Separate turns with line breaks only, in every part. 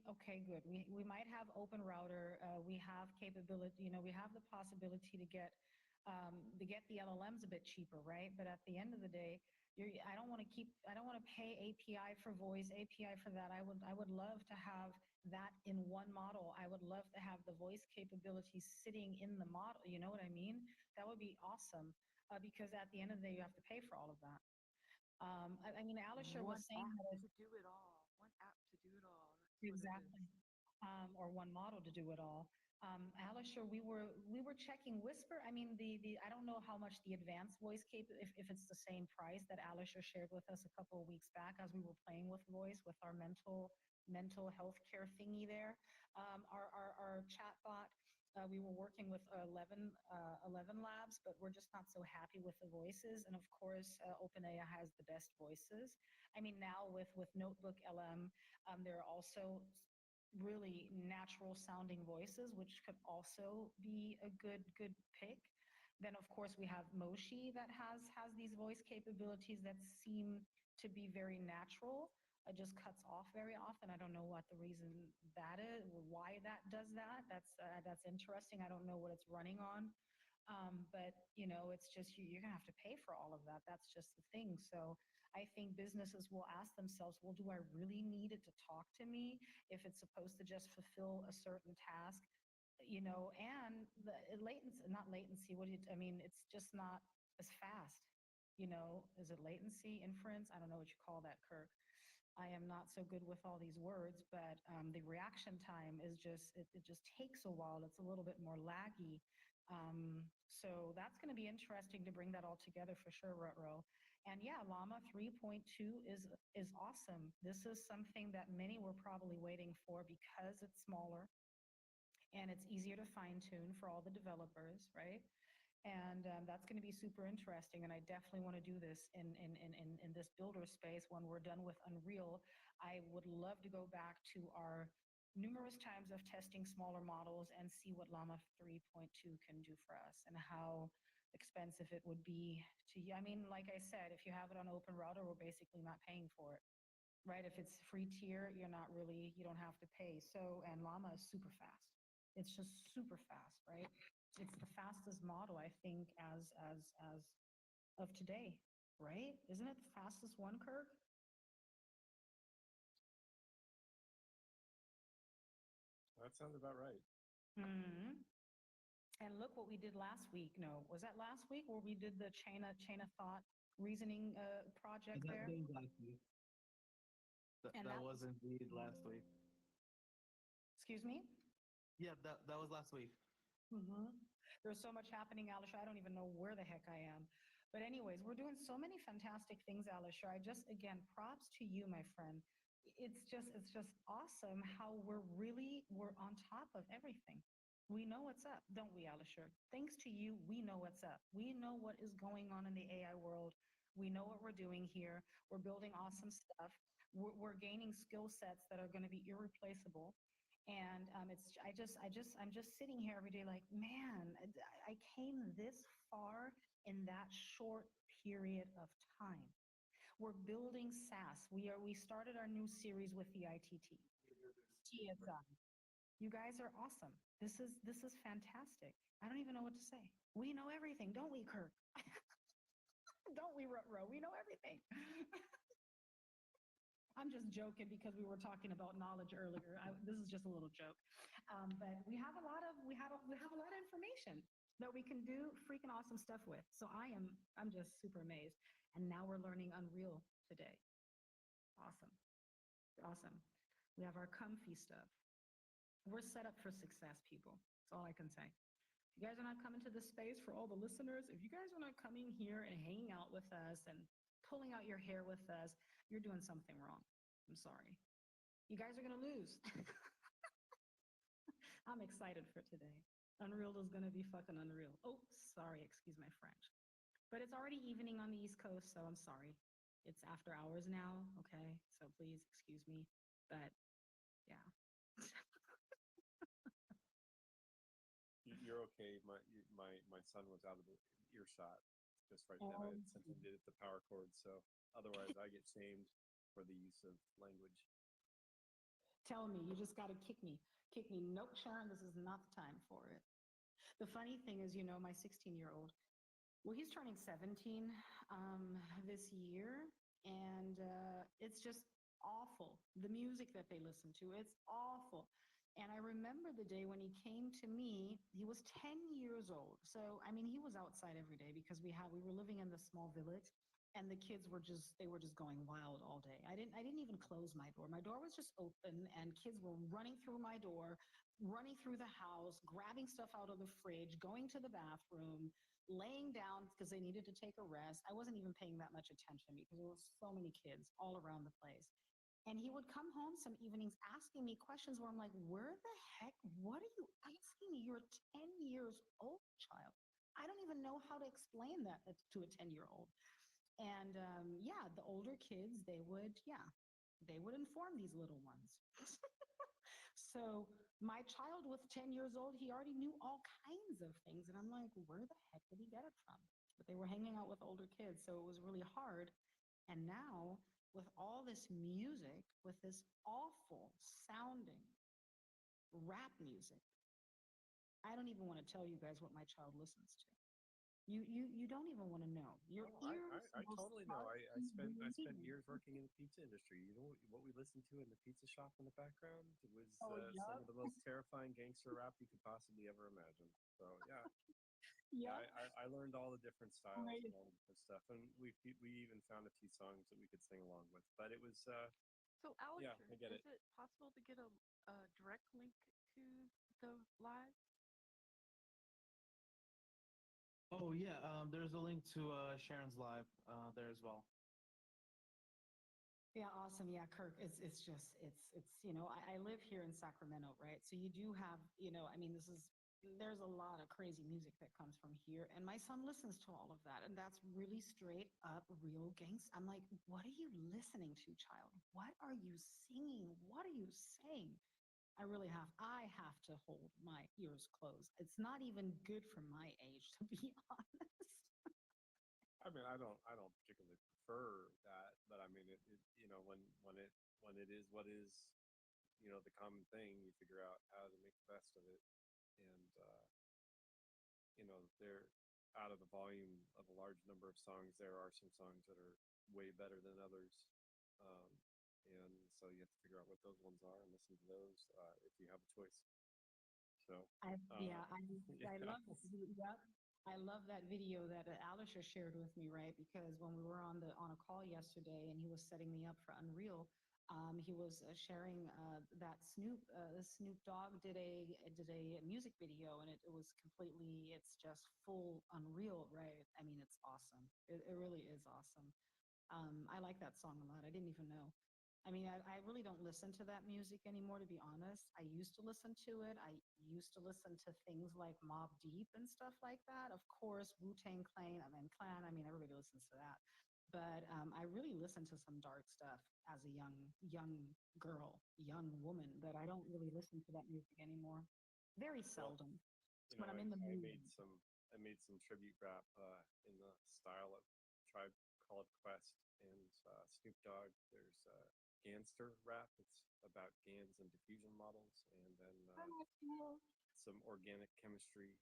Okay, good. We might have open router. We have capability, we have the possibility to get the LLMs a bit cheaper, right? But at the end of the day, I don't want to pay API for voice, API for that. I would love to have that in one model. I would love to have the voice capability sitting in the model. You know what I mean? That would be awesome. Because at the end of the day, you have to pay for all of that. I mean, Alisher was
One
saying
app
that
to do it all. One app to do it all. That's what it is.
exactly, or one model to do it all. Alisher, we were checking Whisper. I mean, the I don't know how much the advanced voice if it's the same price that Alisher shared with us a couple of weeks back as we were playing with voice with our mental health care thingy there. Our chat bot. We were working with 11 labs, but we're just not so happy with the voices. And of course, OpenAI has the best voices. I mean, now with Notebook LM, there are also really natural sounding voices, which could also be a good pick. Then of course we have Moshi that has these voice capabilities that seem to be very natural. It just cuts off very often. I don't know what the reason that is, why that does that. That's interesting. I don't know what it's running on. But it's just you're gonna have to pay for all of that. That's just the thing. So I think businesses will ask themselves, well, do I really need it to talk to me if it's supposed to just fulfill a certain task? And the latency, not latency. I mean, it's just not as fast. Is it latency, inference? I don't know what you call that, Kirk. I am not so good with all these words, but the reaction time is it just takes a while. It's a little bit more laggy. So that's going to be interesting to bring that all together for sure, Rutro. And yeah, Llama 3.2 is awesome. This is something that many were probably waiting for because it's smaller and it's easier to fine tune for all the developers, right? And that's going to be super interesting. And I definitely want to do this in this builder space when we're done with Unreal. I would love to go back to our numerous times of testing smaller models and see what Llama 3.2 can do for us and how expensive it would be to you. I mean, like I said, if you have it on Open Router, we're basically not paying for it, right? If it's free tier, you don't have to pay. So, and Llama is super fast. It's just super fast, right? It's the fastest model, I think, as of today, right? Isn't it the fastest one, Kirk?
That sounds about right.
Hmm. And look what we did last week. No, was that last week where we did the chain of thought reasoning project there?
That was last week.
And
That
that
was
was,
indeed last week.
excuse me?
Yeah, that was last week.
Hmm. There's so much happening, Alisha. I don't even know where the heck I am. But anyways, we're doing so many fantastic things, Alisha. I just, again, props to you, my friend. It's just awesome how we're on top of everything. We know what's up, don't we, Alisha? Thanks to you, we know what's up. We know what is going on in the AI world. We know what we're doing here. We're building awesome stuff. We're gaining skill sets that are going to be irreplaceable. And I'm just sitting here every day like, man, I came this far in that short period of time. We're building SaaS. We started our new series with the ITT. TSI. You guys are awesome. This is fantastic. I don't even know what to say. We know everything, don't we, Kirk? Don't we, Rutro? We know everything. I'm just joking because we were talking about knowledge earlier. This is just a little joke, but we have a lot of information that we can do freaking awesome stuff with. So I'm just super amazed. And now we're learning Unreal today. Awesome, awesome. We have our comfy stuff. We're set up for success, people. That's all I can say. If you guys are not coming to this space for all the listeners, if you guys are not coming here and hanging out with us and pulling out your hair with us, you're doing something wrong. I'm sorry. You guys are going to lose. I'm excited for today. Unreal is going to be fucking unreal. Oh, sorry. Excuse my French. But it's already evening on the East Coast, so I'm sorry. It's after hours now, okay? So please excuse me. But yeah.
You're okay. My son was out of the earshot just right then. I
Um,
had sent him to hit the power cord, so otherwise I get shamed for the use of language.
Tell me, you just got to kick me. Kick me. Nope, Sharon, this is not the time for it. The funny thing is, my 16-year-old, well, he's turning 17 this year, and it's just awful. The music that they listen to, it's awful. And I remember the day when he came to me, he was 10 years old. So, I mean, he was outside every day because we were living in this small village and the kids were just going wild all day. I didn't even close my door. My door was just open and kids were running through my door, running through the house, grabbing stuff out of the fridge, going to the bathroom, laying down because they needed to take a rest. I wasn't even paying that much attention because there were so many kids all around the place. And he would come home some evenings asking me questions where I'm like, where the heck, what are you asking me? You're 10 years old, child. I don't even know how to explain that to a 10-year-old. And yeah, the older kids, they would inform these little ones. So my child was 10 years old. He already knew all kinds of things. And I'm like, where the heck did he get it from? But they were hanging out with older kids. So it was really hard. And now with all this music, with this awful sounding rap music, I don't even want to tell you guys what my child listens to. You don't even want to know. Your
Oh,
ears
I
will
totally know.
start
I
to
spent
bleed.
years working in the pizza industry. You know what we listened to in the pizza shop in the background? It was
Oh,
some
yeah.
of the most terrifying gangster rap you could possibly ever imagine. So yeah, yeah,
Yeah.
I learned all the different styles
Right.
and all the different stuff, and we even found a few songs that we could sing along with. But it was
So,
yeah,
Alisher,
I get
is
it.
it possible to get a direct link to the live?
Oh yeah, there's a link to Sharon's live there as well.
Yeah, awesome. Yeah, Kirk, it's just I live here in Sacramento, right? So you do have, I mean, there's a lot of crazy music that comes from here, and my son listens to all of that, and that's really straight up real gangsta. I'm like, what are you listening to, child? What are you singing? What are you saying? I have to hold my ears closed. It's not even good for my age, to be honest.
I mean, I don't particularly prefer that, but I mean, when it is what is, the common thing, you figure out how to make the best of it, and they're out of the volume of a large number of songs. There are some songs that are way better than others, um, and so you have to figure out what those ones are and listen to those if you have a choice. So,
Yeah,
uh,
I
yeah,
love it. Yep. I love that video that Alisha shared with me, right? Because when we were on a call yesterday and he was setting me up for Unreal, he was sharing that Snoop Dogg did a music video, and it was completely, it's just full Unreal, right? I mean, it's awesome. It really is awesome. I like that song a lot. I didn't even know. I mean, I really don't listen to that music anymore, to be honest. I used to listen to it. I used to listen to things like Mob Deep and stuff like that. Of course, Wu-Tang Clan. I mean, everybody listens to that. But I really listened to some dark stuff as a young girl, young woman. But I don't really listen to that music anymore. Very
well,
seldom. When I'm
I,
in the
I
mood.
made some tribute rap in the style of Tribe Called Quest and Snoop Dogg. There's Gangster rap. It's about GANs and diffusion models, and then some organic chemistry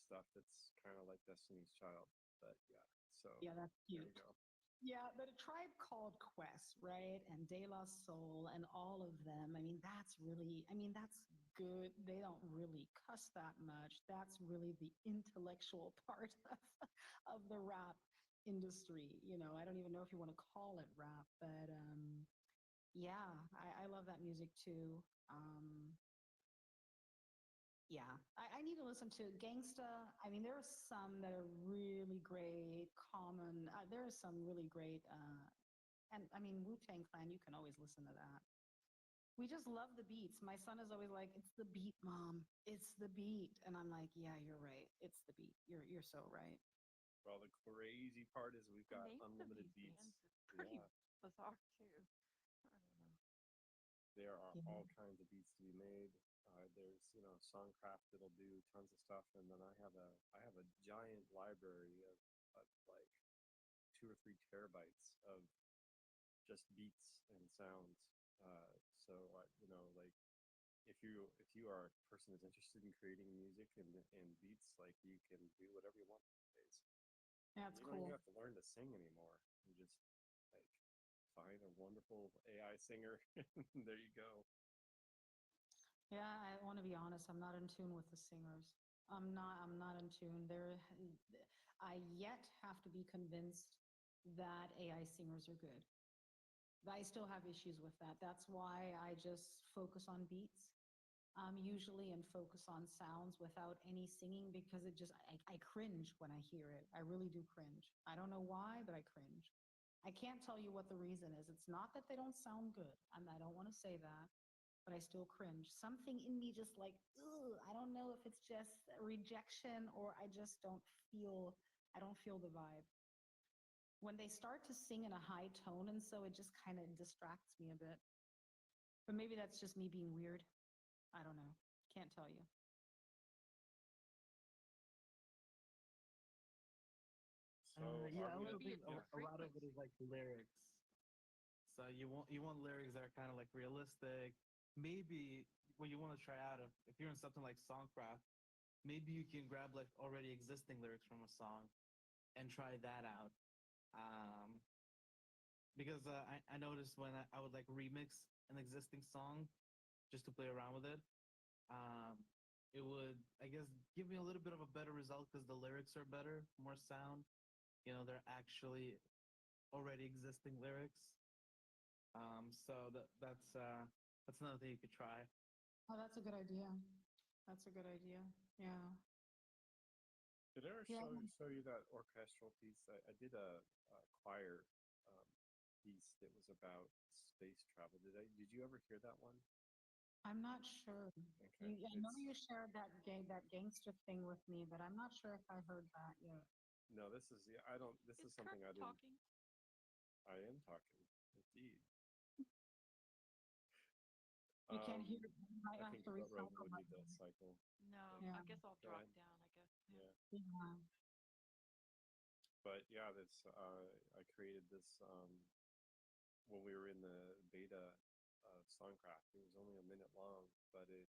stuff that's kind of like Destiny's Child. But yeah, so
Yeah, that's
there
cute.
you go.
Yeah, but a tribe called Quest, right? And De La Soul and all of them. I mean, that's good. They don't really cuss that much. That's really the intellectual part of the rap industry. I don't even know if you want to call it rap, but yeah, I love that music too. Yeah, I need to listen to Gangsta. I mean, there are some that are really great. Common. There are some really great. And I mean, Wu-Tang Clan. You can always listen to that. We just love the beats. My son is always like, "It's the beat, mom. It's the beat," and I'm like, "Yeah, you're right. It's the beat. You're so right."
Well, the crazy part is we've
The
got
names of
unlimited
these
beats.
bands is pretty
Yeah,
bizarre too. I don't know.
there are
Yeah.
all kinds of beats to be made. There's Songcraft that'll do tons of stuff, and then I have a giant library of like 2 or 3 terabytes of just beats and sounds. So like if you are a person who's interested in creating music and beats, like you can do whatever you want these days.
That's
You don't even
cool.
have to learn to sing anymore. You just like find a wonderful AI singer, and there you go.
Yeah, I want to be honest. I'm not in tune with the singers. I'm not in tune. I yet have to be convinced that AI singers are good. I still have issues with that. That's why I just focus on beats, usually, and focus on sounds without any singing because I cringe when I hear it. I really do cringe. I don't know why, but I cringe. I can't tell you what the reason is. It's not that they don't sound good. I don't want to say that, but I still cringe. Something in me just like, ugh, I don't know if it's just rejection or I don't feel the vibe. When they start to sing in a high tone and so it just kind of distracts me a bit. But maybe that's just me being weird. I don't know. Can't tell you.
So
Yeah, I
I'm
also
gonna
Maybe
think
it's
yeah.
your
a lot of it
frequency.
is like lyrics. So you want lyrics that are kind of like realistic. Maybe what you want to try out if you're in something like songcraft, maybe you can grab like already existing lyrics from a song and try that out. Um, because I noticed when I would like remix an existing song just to play around with it, um, it would, I guess, give me a little bit of a better result because the lyrics are better, more sound. They're actually already existing lyrics. So that's another thing you could try.
Oh, that's a good idea. That's a good idea. Yeah.
Did I ever
Yeah.
show you that orchestral piece? I did a choir um, piece that was about space travel. Did you ever hear that one?
I'm not sure.
Okay,
I know you shared that gangster thing with me, but I'm not sure if I heard that yet.
no, this is yeah, I don't. This
Is
is
Kirk
something I didn't.
talking?
I am talking, indeed.
You can't hear
Um,
it. You might
I
have
think
to
Rover
recycle
will
that.
need to cycle.
No,
Like,
Yeah.
I guess I'll
go
drop
ahead.
down, I guess. Yeah.
Yeah,
Yeah.
but yeah, this I created this when we were in the beta of Songcraft. It was only a minute long, but it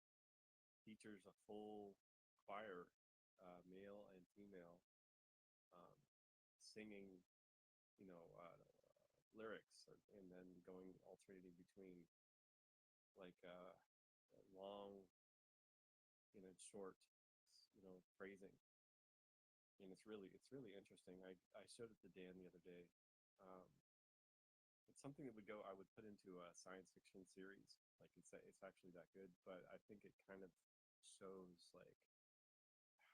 features a full choir, male and female, um, singing, you know, lyrics, and then going alternating between like long and short, phrasing, and it's really interesting. I showed it to Dan the other day. Um, it's something that I would put into a science fiction series. Like it's actually that good, but I think it kind of shows like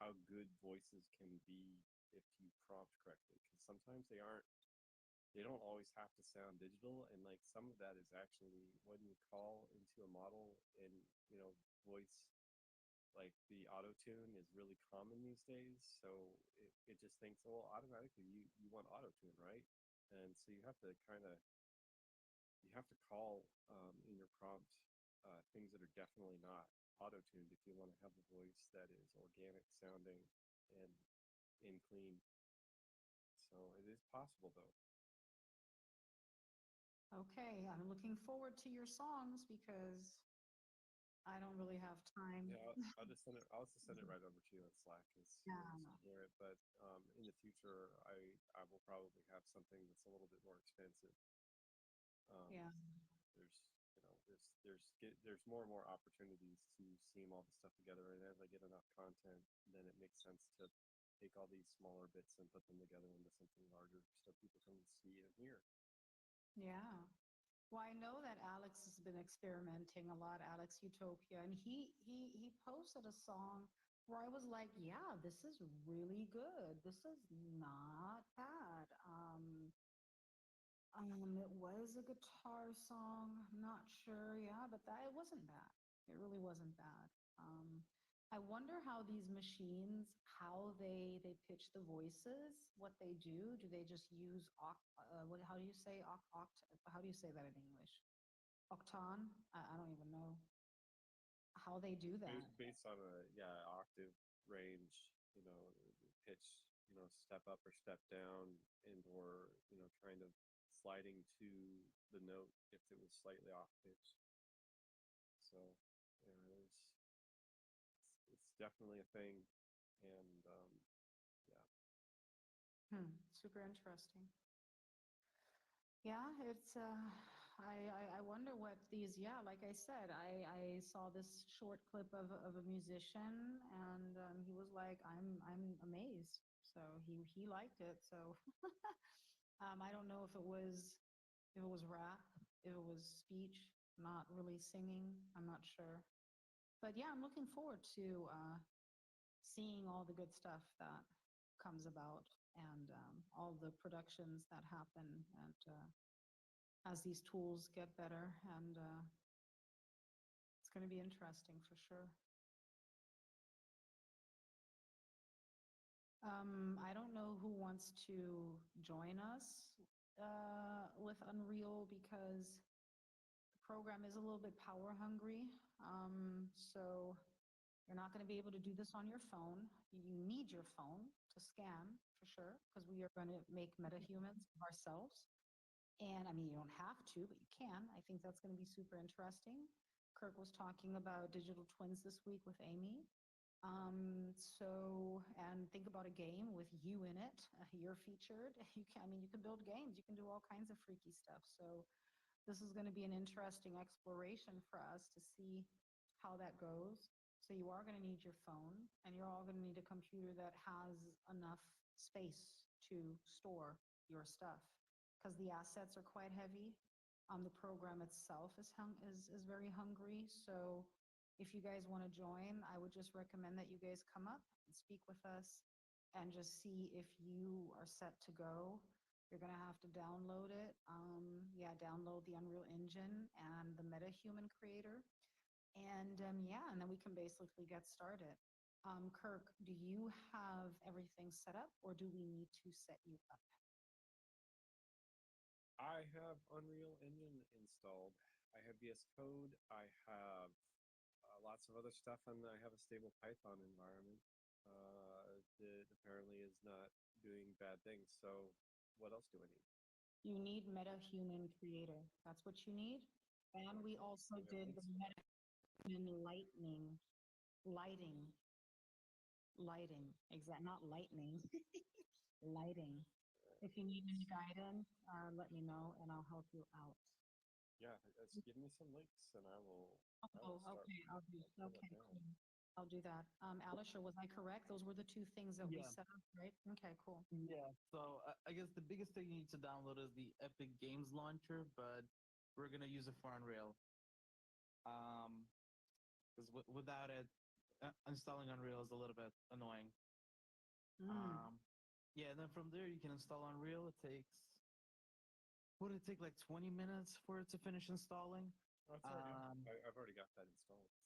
how good voices can be if you prompt correctly. Because sometimes they don't always have to sound digital, and like some of that is actually when you call into a model and voice, like the auto tune is really common these days, so it just thinks, well, automatically you want auto tune, right? And so you have to call in your prompt things that are definitely not auto tuned if you want to have a voice that is organic sounding and clean. So it is possible though.
Okay. I'm looking forward to your songs because I don't really have time.
Yeah, I'll just send it. I'll also send it right over to you on Slack because
Yeah.
you can hear it. But in the future, I will probably have something that's a little bit more expensive. Um,
Yeah.
there's more and more opportunities to seam all the stuff together, and as I get enough content, then it makes sense to take all these smaller bits and put them together into something larger so people can see and hear.
Yeah. Well, I know that Alex has been experimenting a lot, Alex Utopia, and he posted a song where I was like, yeah, this is really good. This is not bad. It was a guitar song. I'm not sure, yeah, but that it wasn't bad. It really wasn't bad. I wonder how these machines, how they pitch the voices, what they do. Do they just use how do you say how do you say that in English? Octan? I don't even know how they do that.
Based on a octave range, pitch, step up or step down, and or kind of sliding to the note if it was slightly off pitch. definitely a thing, and yeah.
Super interesting. Yeah, it's I wonder what these, yeah, like I said, I saw this short clip of a musician, and he was like, I'm amazed. So he liked it. So I don't know if it was rap, if it was speech, not really singing. I'm not sure. But yeah, I'm looking forward to seeing all the good stuff that comes about, and all the productions that happen, and as these tools get better, and it's going to be interesting for sure. I don't know who wants to join us with Unreal, because the program is a little bit power hungry. So you're not going to be able to do this on your phone. You need your phone to scan for sure, because we are going to make metahumans of ourselves. And I mean, you don't have to, but you can. I think that's going to be super interesting. Kirk was talking about digital twins this week with Amy. And think about a game with you in it. You're featured. You can, I mean, you can build games. You can do all kinds of freaky stuff. So this is going to be an interesting exploration for us to see how that goes. So you are going to need your phone, and you're all going to need a computer that has enough space to store your stuff, because the assets are quite heavy. The program itself is very hungry. So if you guys want to join, I would just recommend that you guys come up and speak with us, and just see if you are set to go. You're going to have to download it. Yeah, download the Unreal Engine and the Metahuman creator. And yeah, and then we can basically get started. Kirk, do you have everything set up, or do we need to set you up?
I have Unreal Engine installed. I have VS Code. I have lots of other stuff, and I have a stable Python environment that apparently is not doing bad things. So, what else do I need?
You need MetaHuman Creator. That's what you need. And we also
Yeah,
did the
thanks.
MetaHuman lighting, lighting, exact, not lightning, lighting. If you need any guidance, let me know and I'll help you out.
Yeah, give me some links, and I
Oh,
will start
okay.
fill it
Okay,
down.
cool. I'll do that. Alicia, was I correct? Those were the two things that we
Yeah.
set up, right? Okay, cool.
Yeah. So I guess the biggest thing you need to download is the Epic Games Launcher, but we're gonna use it for Unreal. Because without it, installing Unreal is a little bit annoying.
Mm.
Um, yeah, and then from there you can install Unreal. It takes, what did it take, like 20 minutes for it to finish installing?
Oh, it's already,
Um,
I've already got that installed. So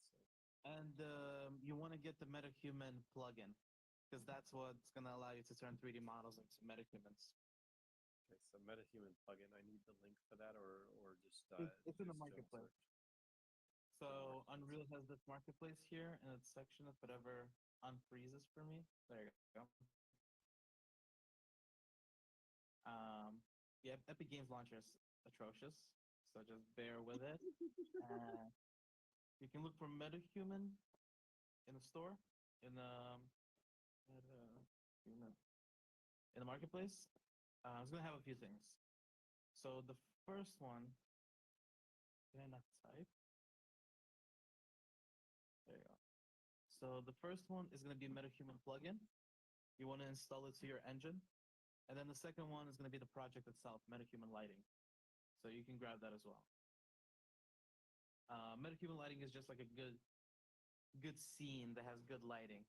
and you want to get the Metahuman plugin, because that's what's gonna allow you to turn 3D models into Metahumans.
okay, so MetaHuman plugin. I need the link for that, or just
It's in the
just Jones
marketplace.
search.
So Unreal has this marketplace here, and it's section of whatever unfreezes for me. There you go. Yeah, Epic Games Launcher is atrocious, so just bear with it. Uh, you can look for MetaHuman in the store, in MetaHuman in the marketplace. It's gonna have a few things. So the first one, can I not type? There you go. So the first one is going to be a MetaHuman plugin. You want to install it to your engine. And then the second one is going to be the project itself, MetaHuman Lighting. So you can grab that as well. MetaHuman Lighting is just like a good scene that has good lighting.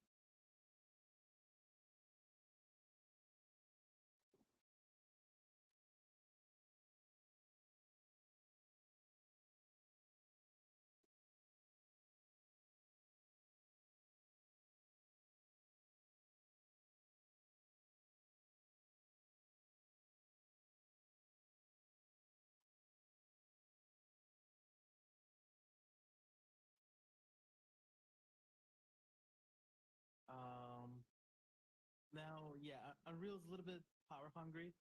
Now, yeah, Unreal is a little bit power hungry,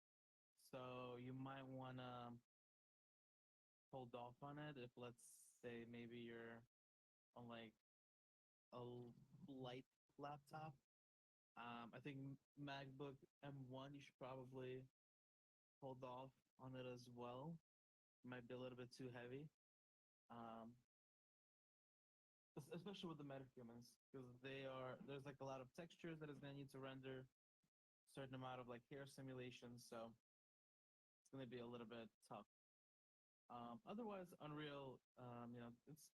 so you might want to hold off on it if, let's say, maybe you're on like a light laptop. I think MacBook M1 you should probably hold off on it as well. Might be a little bit too heavy. Um, Especially with the metahumans, because there's like a lot of textures that it's gonna need to render, certain amount of like hair simulations, so it's gonna be a little bit tough. Otherwise, Unreal,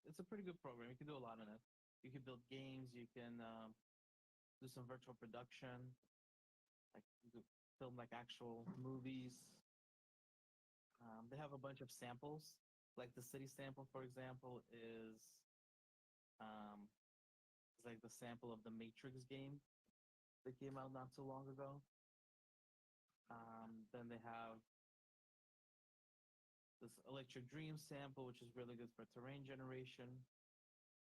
it's a pretty good program. You can do a lot in it. You can build games. You can do some virtual production, like film like actual movies. They have a bunch of samples, like the city sample, for example, um, is like the sample of the Matrix game that came out not too long ago. Then they have this Electric Dream sample, which is really good for terrain generation.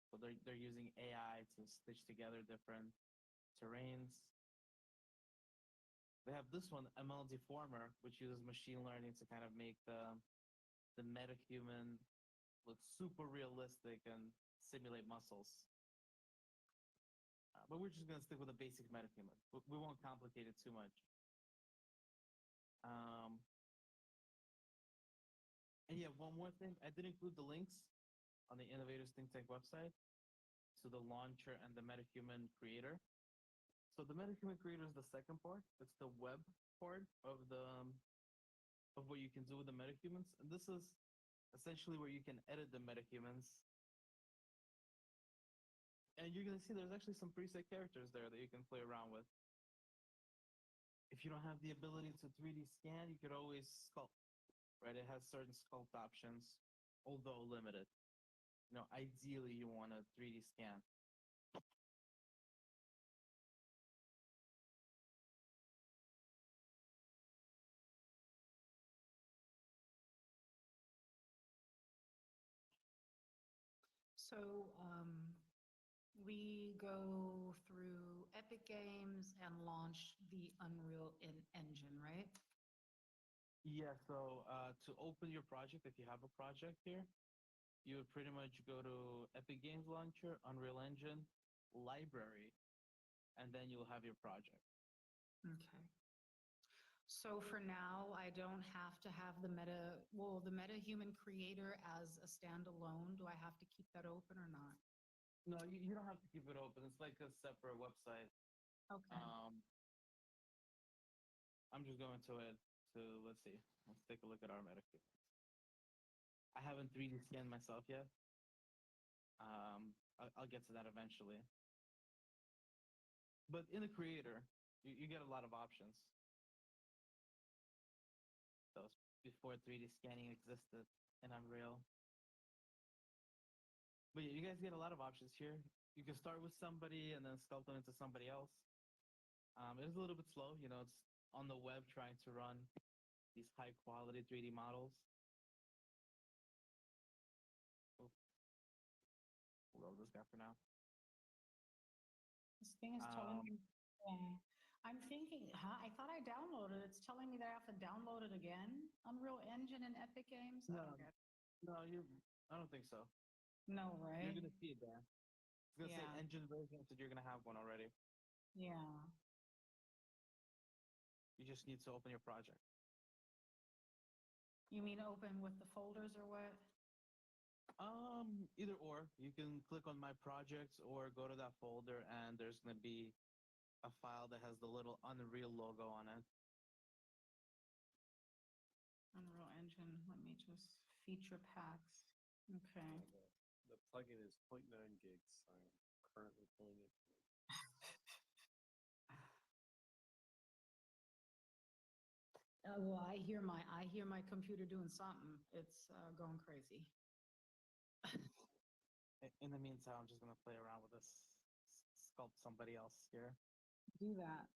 So they're using AI to stitch together different terrains. They have this one, ML Deformer, which uses machine learning to kind of make the metahuman look super realistic and simulate muscles. But we're just gonna stick with a basic metahuman. We won't complicate it too much. And yeah, one more thing. I did include the links on the Innovators Think Tank website to the launcher and the Metahuman creator. So the Metahuman creator is the second part. It's the web part of what you can do with the metahumans. And this is essentially where you can edit the metahumans. And you're gonna see there's actually some preset characters there that you can play around with. If you don't have the ability to 3D scan, you could always sculpt. Right, it has certain sculpt options, although limited. Ideally you want a 3D scan.
So we go through Epic Games and launch the Unreal Engine, right?
Yeah, so to open your project, if you have a project here, you would pretty much go to Epic Games Launcher, Unreal Engine, Library, and then you'll have your project.
Okay. So for now, I don't have to have the MetaHuman creator as a standalone. Do I have to keep that open or not?
No, you don't have to keep it open. It's like a separate website.
Okay.
I'm just going to it to, let's see, let's take a look at our metahuman. I haven't 3D scanned myself yet. I'll get to that eventually. But in the creator, you get a lot of options. Those before 3D scanning existed in Unreal. But yeah, you guys get a lot of options here. You can start with somebody and then sculpt them into somebody else. It is a little bit slow, it's on the web trying to run these high quality 3D models. We'll load this guy for now.
This thing is telling me, I'm thinking, I thought I downloaded it. It's telling me that I have to download it again? Unreal Engine and Epic Games?
No, I don't think so.
No, right?
You're gonna see it there. It's gonna say
Yeah.
engine version, so you're gonna have one already.
Yeah.
You just need to open your project.
You mean open with the folders or what?
Either or. You can click on my projects or go to that folder and there's gonna be a file that has the little Unreal logo on it.
Unreal Engine, let me just feature packs. Okay.
The plugin is 0.9 gigs. I'm currently pulling it.
Well, I hear my computer doing something. It's going crazy.
In the meantime, I'm just gonna play around with this, sculpt somebody else here.
Do that.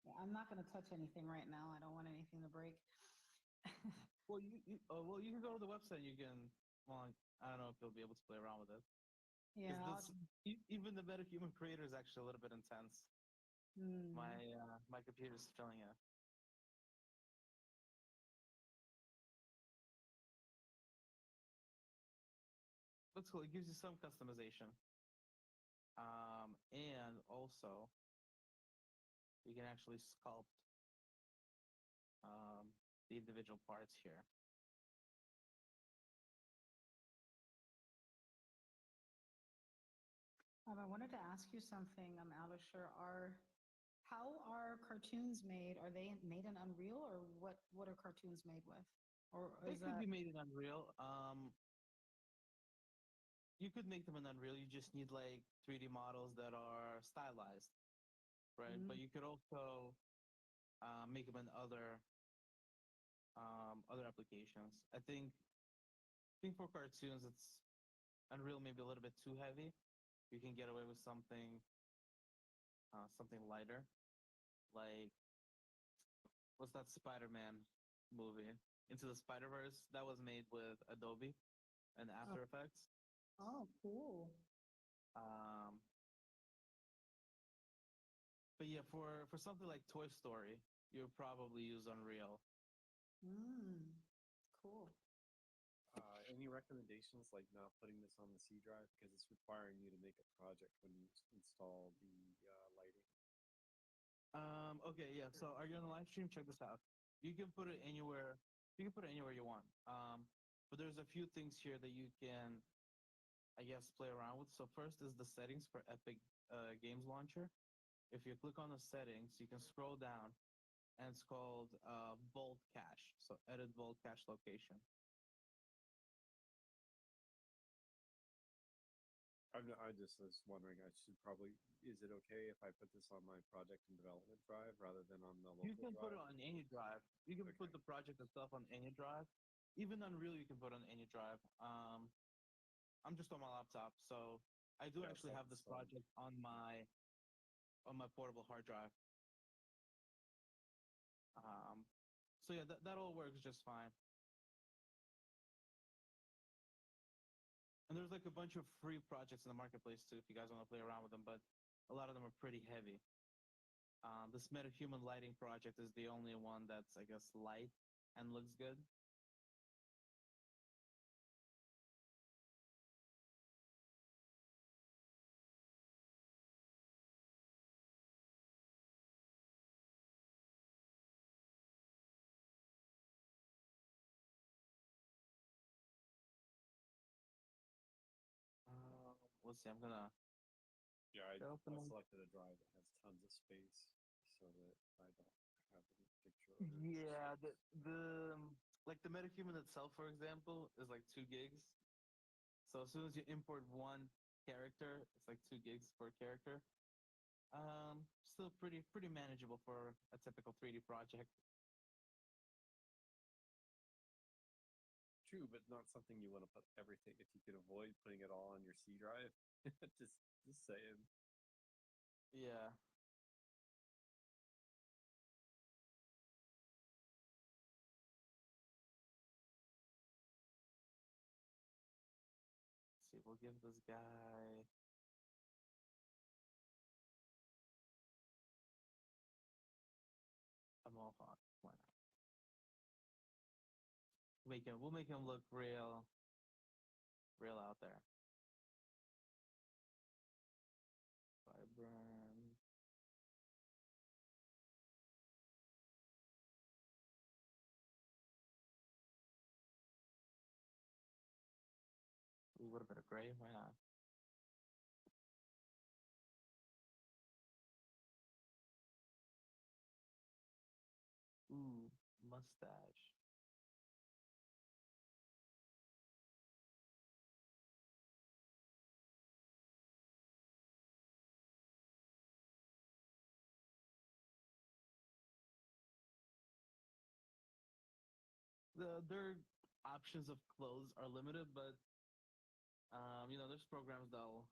Yeah, I'm not going to touch anything right now. I don't want anything to break.
Well, you can go to the website. You can. Well, I don't know if you'll be able to play around with it.
Yeah.
Even the MetaHuman creator is actually a little bit intense. My computer's filling it. That's cool. It gives you some customization. And also you can actually sculpt the individual parts here.
I wanted to ask you something, Alisher. How are cartoons made? Are they made in Unreal, or what are cartoons made with? Or
They
is
could
that
be made in Unreal. You could make them in Unreal. You just need like 3D models that are stylized, right?
mm,
But you could also make them in other applications. I think for cartoons, it's Unreal maybe a little bit too heavy. You can get away with something lighter, like what's that Spider-Man movie? Into the Spider-Verse that was made with Adobe and
oh,
After Effects.
oh, cool.
Um, but yeah, for something like Toy Story, you would probably use Unreal.
Mm, cool.
Any recommendations, like not putting this on the C drive because it's requiring you to make a project when you install the lighting?
Okay, yeah. So are you on the live stream? Check this out. You can put it anywhere. You can put it anywhere you want. But there's a few things here that you can, I guess, play around with. So first is the settings for Epic Games Launcher. If you click on the settings, you can scroll down, and it's called Vault Cache. So edit Vault Cache location.
I just was wondering, I should probably, is it okay if I put this on my project and development drive rather than on the
You
local
can put it
drive?
on any drive. You can put
Okay.
the project itself on any drive. Even Unreal, you can put on any drive. I'm just on my laptop, so I do
Yeah,
actually have this project on my portable hard drive. So yeah, that all works just fine. And there's like a bunch of free projects in the marketplace too, if you guys want to play around with them, but a lot of them are pretty heavy. This Metahuman lighting project is the only one that's, I guess, light and looks good. Let's see, I'm gonna
Yeah, I
open them.
selected a drive that has tons of space so that I don't have any picture over.
Yeah, the like the Metahuman itself, for example, is like 2 gigs. So as soon as you import one character, it's like 2 gigs per character. Still pretty manageable for a typical 3D project.
True, but not something you want to put everything. If you could avoid putting it all on your C drive, just saying.
Yeah. Let's see, we'll give this guy. A mohawk. Why not? We'll make him look real out there. Vibrant. Ooh, what a bit of gray. Why not? Ooh, mustache. Their options of clothes are limited, but there's programs that'll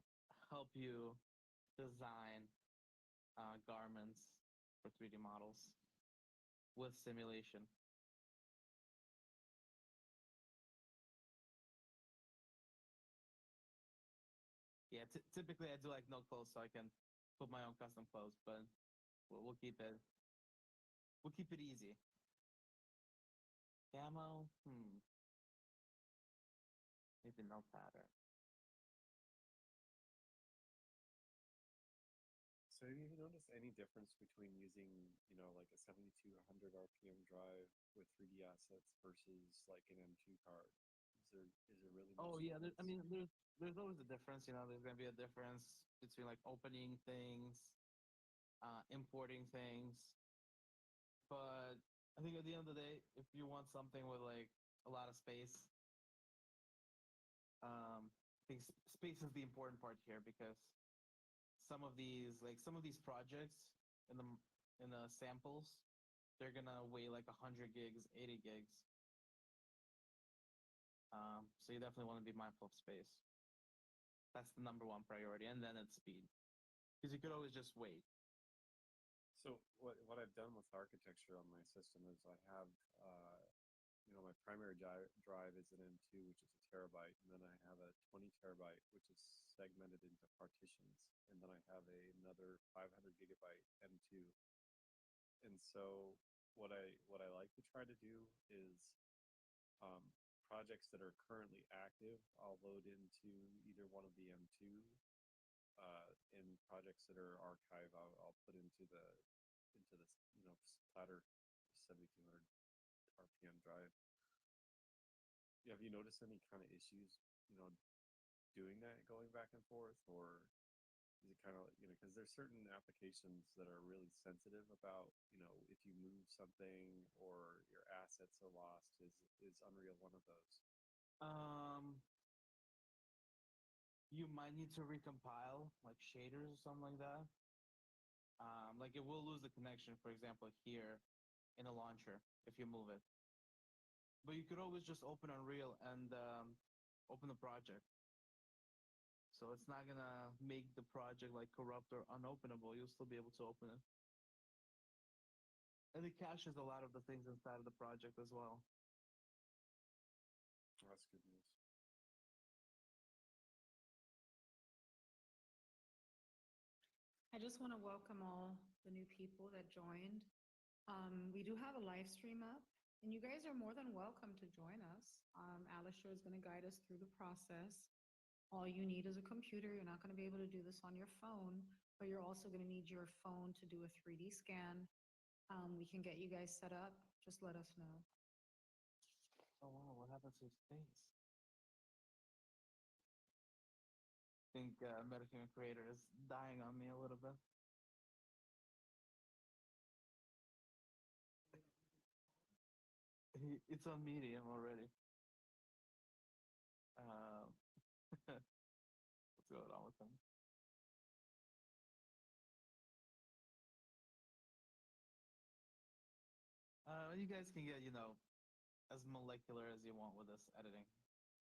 help you design garments for 3D models with simulation. Yeah, typically I do like no clothes, so I can put my own custom clothes, but we'll keep it. We'll keep it easy. Camo. Maybe no pattern.
Have you noticed any difference between using, like a 7200 RPM drive with 3D assets versus like an M2 card? Is there really
Oh
much
yeah, I
difference?
mean, there's always a difference. There's gonna be a difference between like opening things, importing things. But I think at the end of the day, if you want something with like a lot of space, I think space is the important part here because some of these projects in the samples, they're gonna weigh like 100 gigs, 80 gigs. So you definitely want to be mindful of space. That's the number one priority, and then it's speed, because you could always just wait.
So what I've done with architecture on my system is I have my primary drive is an M2, which is a terabyte, and then I have a 20 terabyte, which is segmented into partitions, and then I have another 500 gigabyte M2. And so what I like to try to do is um, projects that are currently active, I'll load into either one of the M2, and projects that are archive, I'll put into this platter 7200 RPM drive. Yeah, have you noticed any kind of issues, doing that, going back and forth, or is it kind of, because there's certain applications that are really sensitive about, if you move something or your assets are lost, is Unreal one of those?
Um, you might need to recompile like shaders or something like that. Like it will lose the connection, for example, here in a launcher if you move it. But you could always just open Unreal and open the project. So it's not gonna make the project like corrupt or unopenable. You'll still be able to open it. And it caches a lot of the things inside of the project as well.
That's good news.
I just want to welcome all the new people that joined. We do have a live stream up, and you guys are more than welcome to join us. Alistair is going to guide us through the process. All you need is a computer. You're not going to be able to do this on your phone, but you're also going to need your phone to do a 3D scan. We can get you guys set up. Just let us know.
Oh wow, what happened to his face? I think Metahuman Creator is dying on me a little bit. It's on medium already. What's going on with him? You guys can get, as molecular as you want with this editing.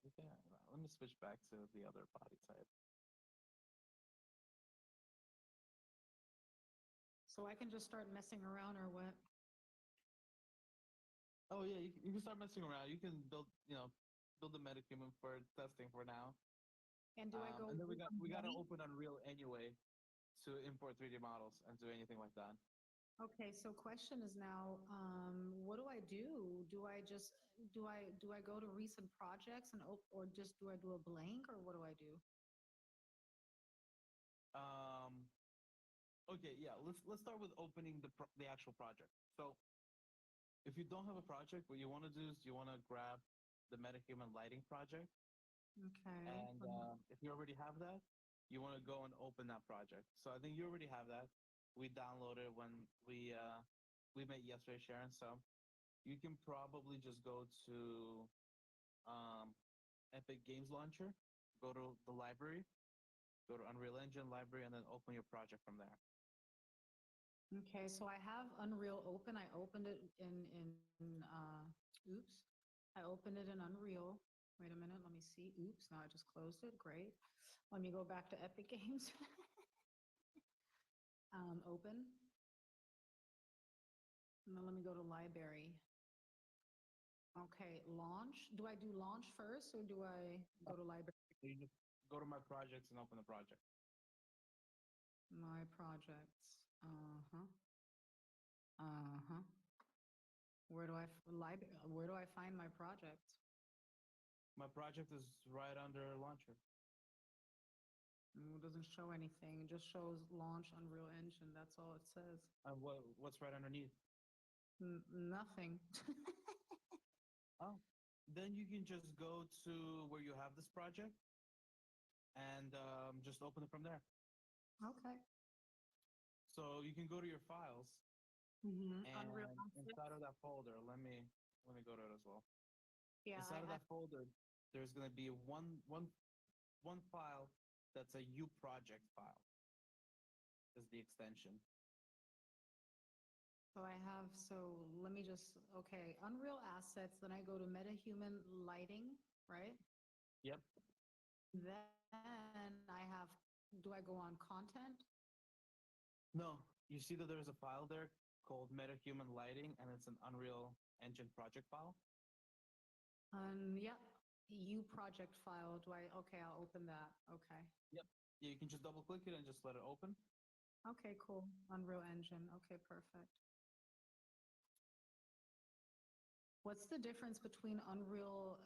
Okay, let me switch back to the other body type.
So I can just start messing around or what?
Oh yeah, you can start messing around. You can build the Metahuman for testing for now.
And do I go?
And then we gotta open Unreal anyway to import 3D models and do anything like that.
Okay, so question is now, what do I do? Do I go to recent projects and or just do I do a blank, or what do I do?
Okay, yeah. Let's start with opening the actual project. So if you don't have a project, what you want to do is you want to grab the Metahuman lighting project,
Okay.
and if you already have that, you want to go and open that project. So I think you already have that. We downloaded it when we met yesterday, Sharon. So you can probably just go to Epic Games Launcher, go to the library, go to Unreal Engine library, and then open your project from there.
Okay, so I have Unreal open. I opened it oops. I opened it in Unreal. Wait a minute, let me see. Oops, now I just closed it. Great. Let me go back to Epic Games. Open. And then let me go to library. Okay, launch. Do I do launch first or do I go to library?
So you just go to my projects and open the project.
My projects. Where do I find my project?
My project is right under launcher.
What doesn't show anything. It just shows launch Unreal Engine. That's all it says.
And what's right underneath?
Nothing.
Oh, then you can just go to where you have this project and just open it from there.
Okay.
So you can go to your files
Unreal
and
Engine.
inside of that folder, let me go to it as well.
Yeah,
Inside of that folder, there's gonna be one file that's a U project file. Is the extension.
so I have, so let me just, okay, Unreal Assets, then I go to Metahuman Lighting, right?
Yep.
Then I have, do I go on content?
No, you see that there's a file there called Metahuman Lighting, and it's an Unreal Engine project file.
Yep, U project file. Do I, okay, I'll open that. Okay.
Yep. Yeah, you can just double click it and just let it open.
Okay, cool. Unreal Engine. Okay, perfect. What's the difference between Unreal,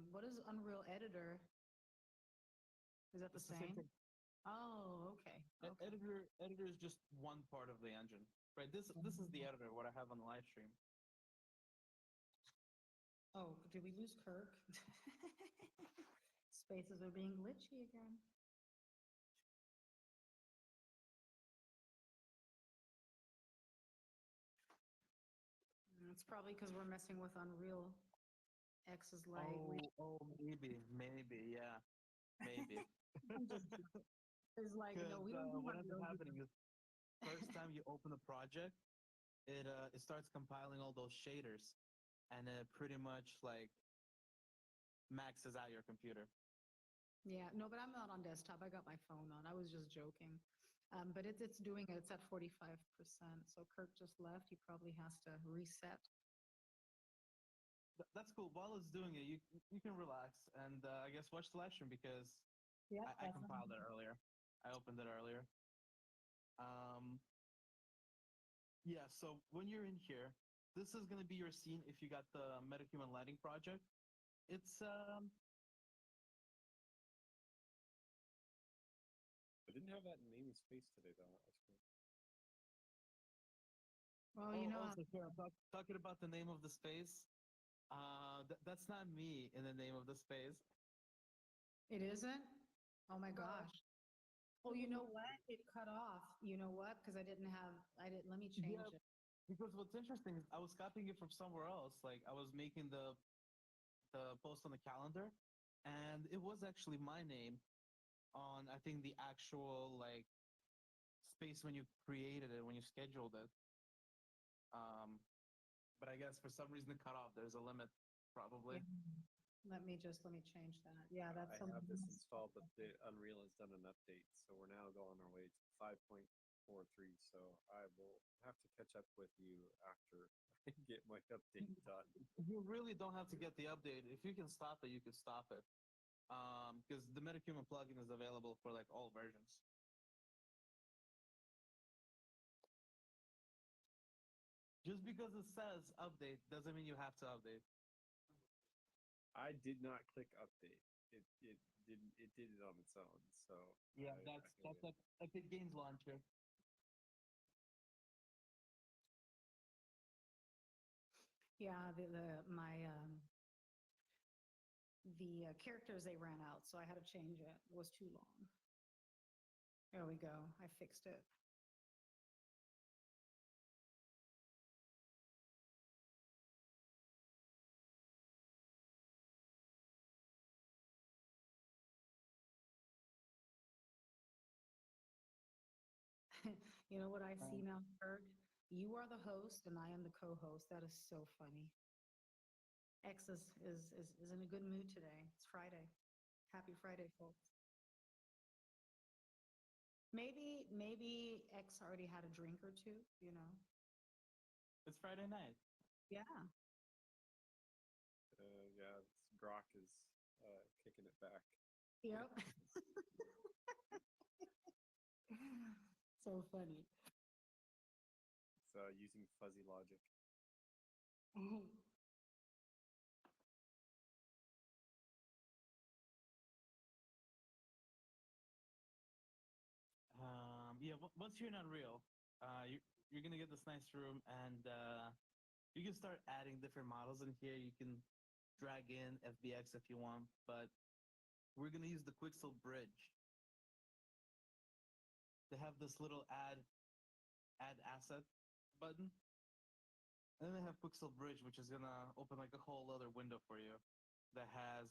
what is Unreal Editor? Is that the
It's the same
same?
thing.
Oh, okay. Okay.
Editor is just one part of the engine, right? This is the editor, what I have on the live stream.
Oh, did we lose Kirk? Spaces are being glitchy again. It's probably because we're messing with Unreal X's lighting.
Maybe, yeah, maybe.
It's like, no, we don't do
What ends up
Unreal.
happening is first time you open the project, it starts compiling all those shaders, and it pretty much like maxes out your computer.
Yeah, no, but I'm not on desktop. I got my phone on. I was just joking. But it's doing it. It's at 45%. So Kirk just left. He probably has to reset.
That's cool. While it's doing it, you can relax and I guess watch the live stream because
Yeah,
I compiled it earlier. I opened it earlier. Yeah, so when you're in here, this is going to be your scene if you got the Metahuman Lighting project. It's
I didn't have that name space today, though. That was cool.
Well, you know,
also sure, talking about the name of the space. That's not me in the name of the space.
it isn't. Oh my gosh. Oh, you know what? It cut off. You know what? Because I didn't have, I didn't, let me change
Yeah,
it.
because what's interesting is I was copying it from somewhere else. Like I was making the post on the calendar, and it was actually my name on I think the actual like space when you created it, when you scheduled it. But I guess for some reason it cut off. There's a limit, probably.
Yeah. Let me change that. Yeah, that's
I have this installed, but the Unreal has done an update, so we're now on our way to 5.43. So I will have to catch up with you after I get my update done.
You really don't have to get the update. If you can stop it, you can stop it. Because the Metahuman plugin is available for like all versions. Just because it says update doesn't mean you have to update.
I did not click update. It did it on its own. So
Yeah,
I
that's like Epic Games Launcher.
Yeah, the characters they ran out, so I had to change it. It was too long. There we go. I fixed it. You know what I see now, Kurt? You are the host and I am the co-host. That is so funny. X is in a good mood today. It's Friday. Happy Friday, folks. Maybe X already had a drink or two, you know.
It's Friday night.
Yeah.
Yeah, Grok is kicking it back.
Yep. So funny.
It's using fuzzy logic.
yeah, once you're in Unreal, you're gonna get this nice room, and you can start adding different models in here. You can drag in FBX if you want, but we're gonna use the Quixel bridge. They have this little add asset button, and then they have Quixel bridge, which is gonna open like a whole other window for you that has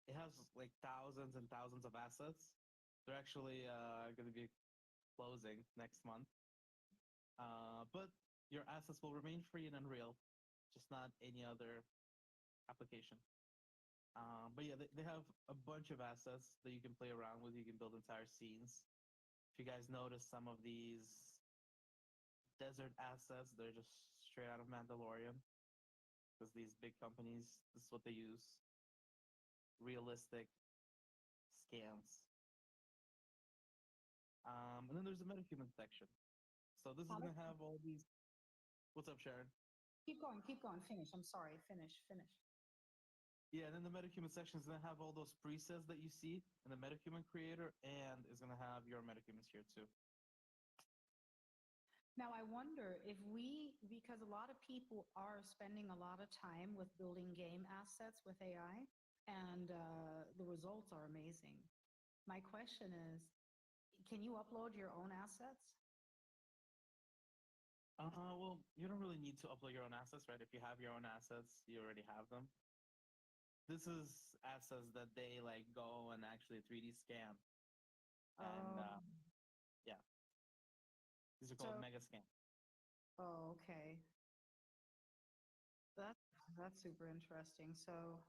it has like thousands and thousands of assets. They're actually going to be closing next month. But your assets will remain free in Unreal, just not any other application. But yeah, they have a bunch of assets that you can play around with. You can build entire scenes. If you guys notice some of these desert assets, they're just straight out of Mandalorian. Because these big companies, this is what they use. Realistic scans. And then there's the Metahuman section. So this is
Alex,
gonna have all these. What's up, Sharon?
keep going, keep going. Finish. I'm sorry. Finish, finish.
Yeah, and then the Metahuman section is gonna have all those presets that you see in the Metahuman creator, and is gonna have your Metahumans here too.
Now, I wonder if because a lot of people are spending a lot of time with building game assets with AI, and the results are amazing. My question is, can you upload your own assets?
Well, you don't really need to upload your own assets, right? If you have your own assets, you already have them. This is assets that they like go and actually 3D scan, and
Oh,
yeah, these are called
so,
mega scan.
oh, okay. That's super interesting. So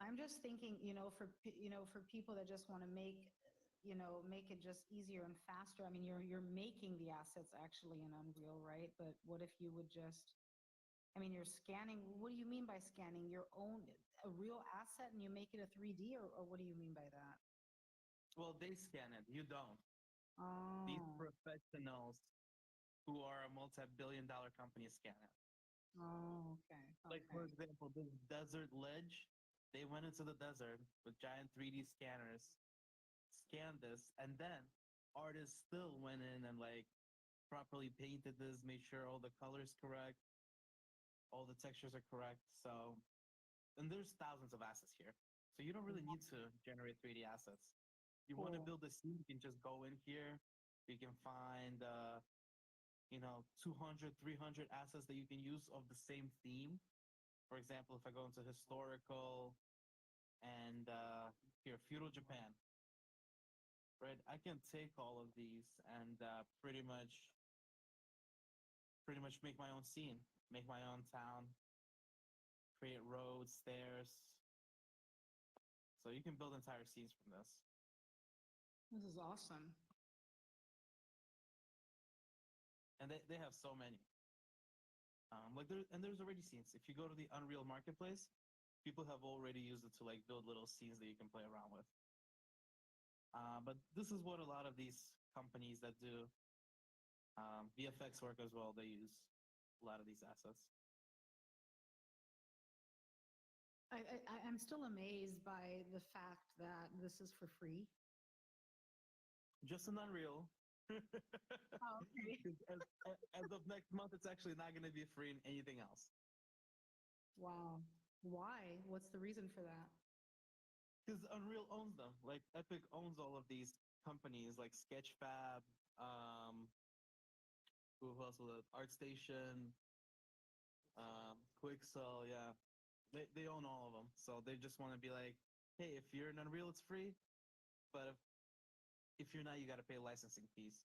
I'm just thinking, for people that just want to make it just easier and faster. I mean, you're making the assets actually in Unreal, right? But what if you would just, I mean, you're scanning. What do you mean by scanning your own a real asset and you make it a 3D, or what do you mean by that?
Well, they scan it. You don't. These
Oh,
professionals who are a multi-billion-dollar company scan it.
oh, okay,
Like for
okay.
example, this desert ledge, they went into the desert with giant 3D scanners, scanned this, and then artists still went in and like properly painted this, made sure all the colors correct, all the textures are correct. So, and there's thousands of assets here. So you don't really need to generate 3D assets. You want to
Cool.
build a scene, you can just go in here. You can find 200, 300 assets that you can use of the same theme. For example, if I go into historical and here, feudal Japan, right? I can take all of these and pretty much make my own scene, make my own town, create roads, stairs. So you can build entire scenes from this.
This is awesome.
And they have so many. There's already scenes. If you go to the Unreal Marketplace, people have already used it to like build little scenes that you can play around with. But this is what a lot of these companies that do VFX work as well, they use a lot of these assets.
I'm still amazed by the fact that this is for free.
Just in Unreal.
Oh, okay.
'Cause as of next month, it's actually not going to be free in anything else.
Wow. Why? What's the reason for that?
Because Unreal owns them. Like Epic owns all of these companies, like Sketchfab. Who else was it? ArtStation, Quixel. Yeah, they own all of them. So they just want to be like, hey, if you're in Unreal, it's free. But if you're not, you got to pay licensing fees.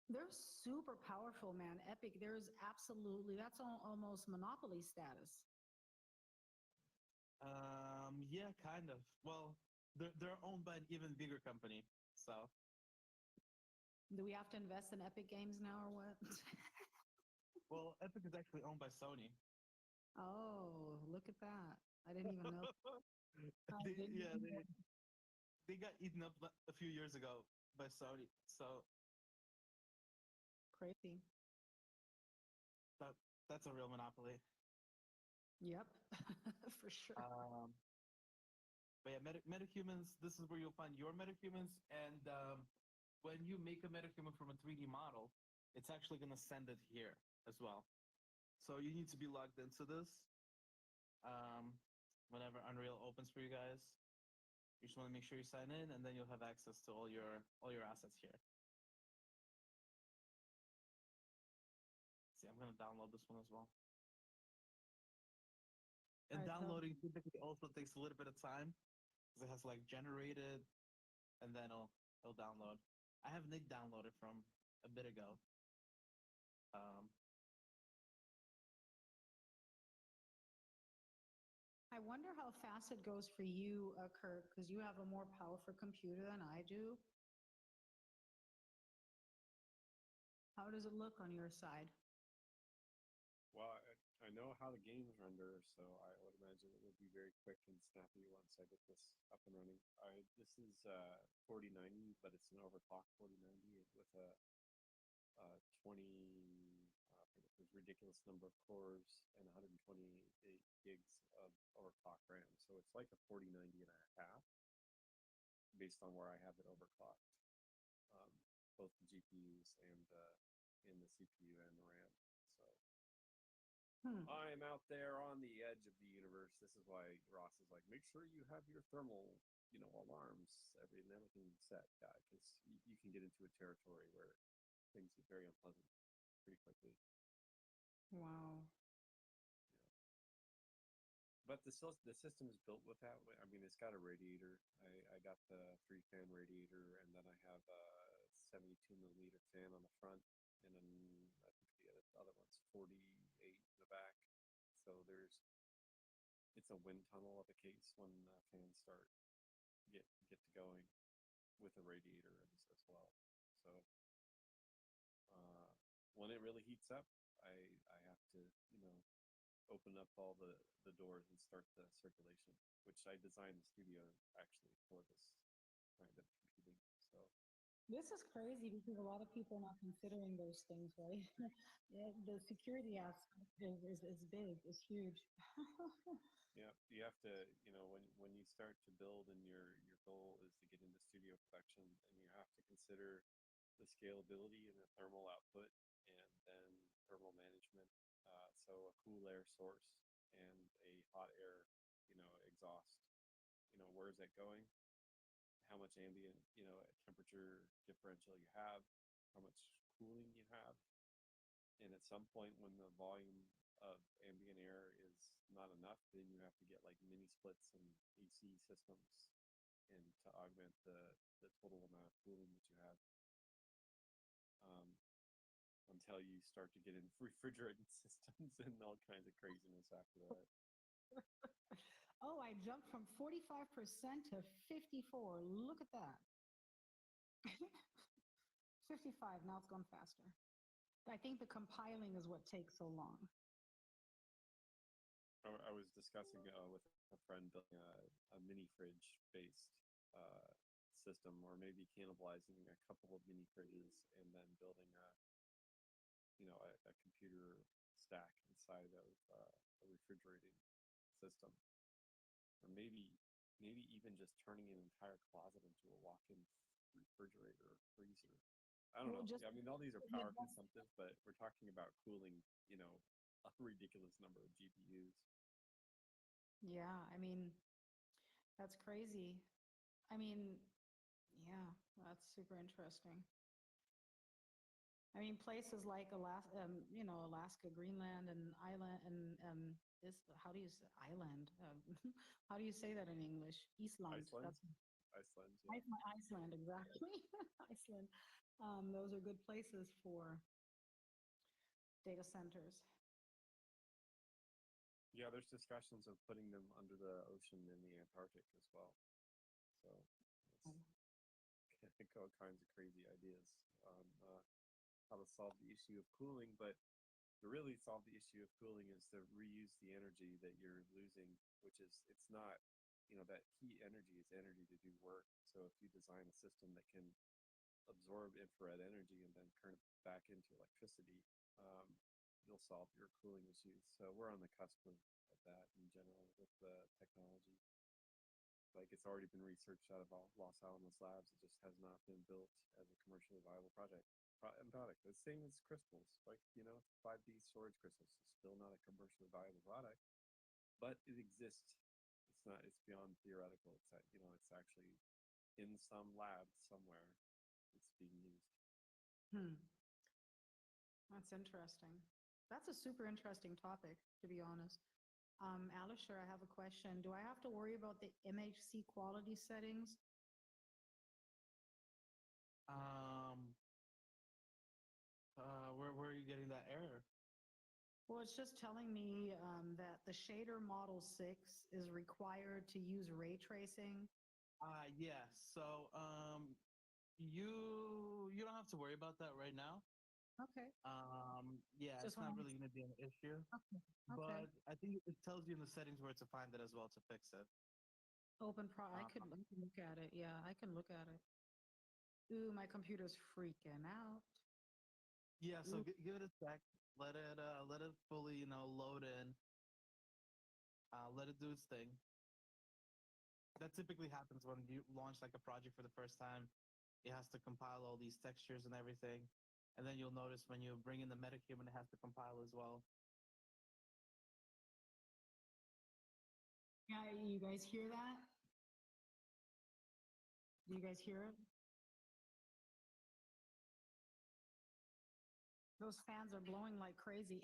They're super powerful, man. Epic, that's almost monopoly status.
Yeah, kind of. Well, they're owned by an even bigger company. So
Do we have to invest in Epic Games now or what?
well, Epic is actually owned by Sony.
Oh, look at that. I didn't even know. I didn't
Yeah,
even know.
they got eaten up a few years ago by Sony. So
Crazy.
that that's a real monopoly.
Yep, for sure.
Um, But yeah, metahumans. This is where you'll find your metahumans, and when you make a metahuman from a 3D model, it's actually going to send it here as well. So you need to be logged into this. Um, Whenever Unreal opens for you guys, you just want to make sure you sign in, and then you'll have access to all your assets here. See, I'm gonna download this one as well. And
Alright, so-
downloading typically also takes a little bit of time because it has like generated, and then it'll download. I have Nick downloaded from a bit ago.
I wonder how fast it goes for you, Kurt, because you have a more powerful computer than I do. How does it look on your side?
Well, I know how the games render, so I would imagine it would be very quick and snappy once I get this up and running. This is 4090, but it's an overclocked 4090 with a 20, I forget, there's ridiculous number of cores and 128 gigs of overclock RAM. So it's like a 4090 and a half, based on where I have it overclocked, both the GPUs and in the CPU and the RAM. So I'm out there on the edge of the universe. This is why Ross is like, make sure you have your thermal, alarms and everything set, guy, because you can get into a territory where things get very unpleasant pretty quickly.
Wow.
But the system is built with that. I mean, it's got a radiator. I got the 3-fan radiator, and then I have a 72 millimeter fan on the front, and then I think the other one's 48 in the back. So it's a wind tunnel of a case when fans start get to going with a radiator as well. So when it really heats up, I have to open up all the doors and start the circulation, which I designed the studio actually for this kind of computing. So
This is crazy because a lot of people are not considering those things, right? Yeah, the security aspect is big, is huge.
yeah, you have to, when you start to build and your goal is to get into studio production, and you have to consider the scalability and the thermal output, and then thermal management. So a cool air source and a hot air, exhaust. Where is that going? How much ambient, temperature differential you have, how much cooling you have. And at some point when the volume of ambient air is not enough, then you have to get like mini splits and AC systems and to augment the total amount of cooling that you have. Until you start to get in refrigerated systems and all kinds of craziness after that.
Oh, I jumped from 45% to 54. Look at that. 55, now it's gone faster. I think the compiling is what takes so long.
I was discussing with a friend building a mini fridge based system, or maybe cannibalizing a couple of mini fridges and then building a computer stack inside of a refrigerating system, or maybe even just turning an entire closet into a walk-in refrigerator or freezer. I don't know. I mean, all these are power consumptive, but we're talking about cooling, a ridiculous number of GPUs.
Yeah, I mean, that's crazy. I mean, yeah, that's super interesting. I mean, places like Alaska, Greenland, and Island, and how do you say island? How do you say that in English? Iceland.
Iceland.
That's
Yeah.
Iceland, exactly. Iceland. Those are good places for data centers.
Yeah, there's discussions of putting them under the ocean in the Antarctic as well. So it's all kinds of crazy ideas on how to solve the issue of cooling. But to really solve the issue of cooling is to reuse the energy that you're losing, which is, it's not, that heat energy is energy to do work. So if you design a system that can absorb infrared energy and then turn it back into electricity, you'll solve your cooling issues. So we're on the cusp of that in general with the technology. Like it's already been researched out of Los Alamos Labs. It just has not been built as a commercially viable product. The same as crystals, like 5D storage crystals, is still not a commercially viable product, but it exists. It's not. It's beyond theoretical. It's actually in some lab somewhere. It's being used.
Hmm. That's interesting. That's a super interesting topic, to be honest. Alisher, I have a question. Do I have to worry about the MHC quality settings?
Um, where are you getting that error?
Well, it's just telling me that the shader Model 6 is required to use ray tracing.
Yeah. So you don't have to worry about that right now.
Okay.
Yeah,
Just
it's not
wanna-
really going to be an issue.
Okay.
But I think it tells you in the settings where to find it as well to fix it.
I could look at it. Yeah, I can look at it. Ooh, my computer's freaking out.
Yeah, so
Ooh.
give it a sec. Let it fully, load in. Let it do its thing. That typically happens when you launch like a project for the first time. It has to compile all these textures and everything. And then you'll notice when you bring in the Metahuman, it has to compile as well.
Yeah, you guys hear that? Do you guys hear it? Those fans are blowing like crazy.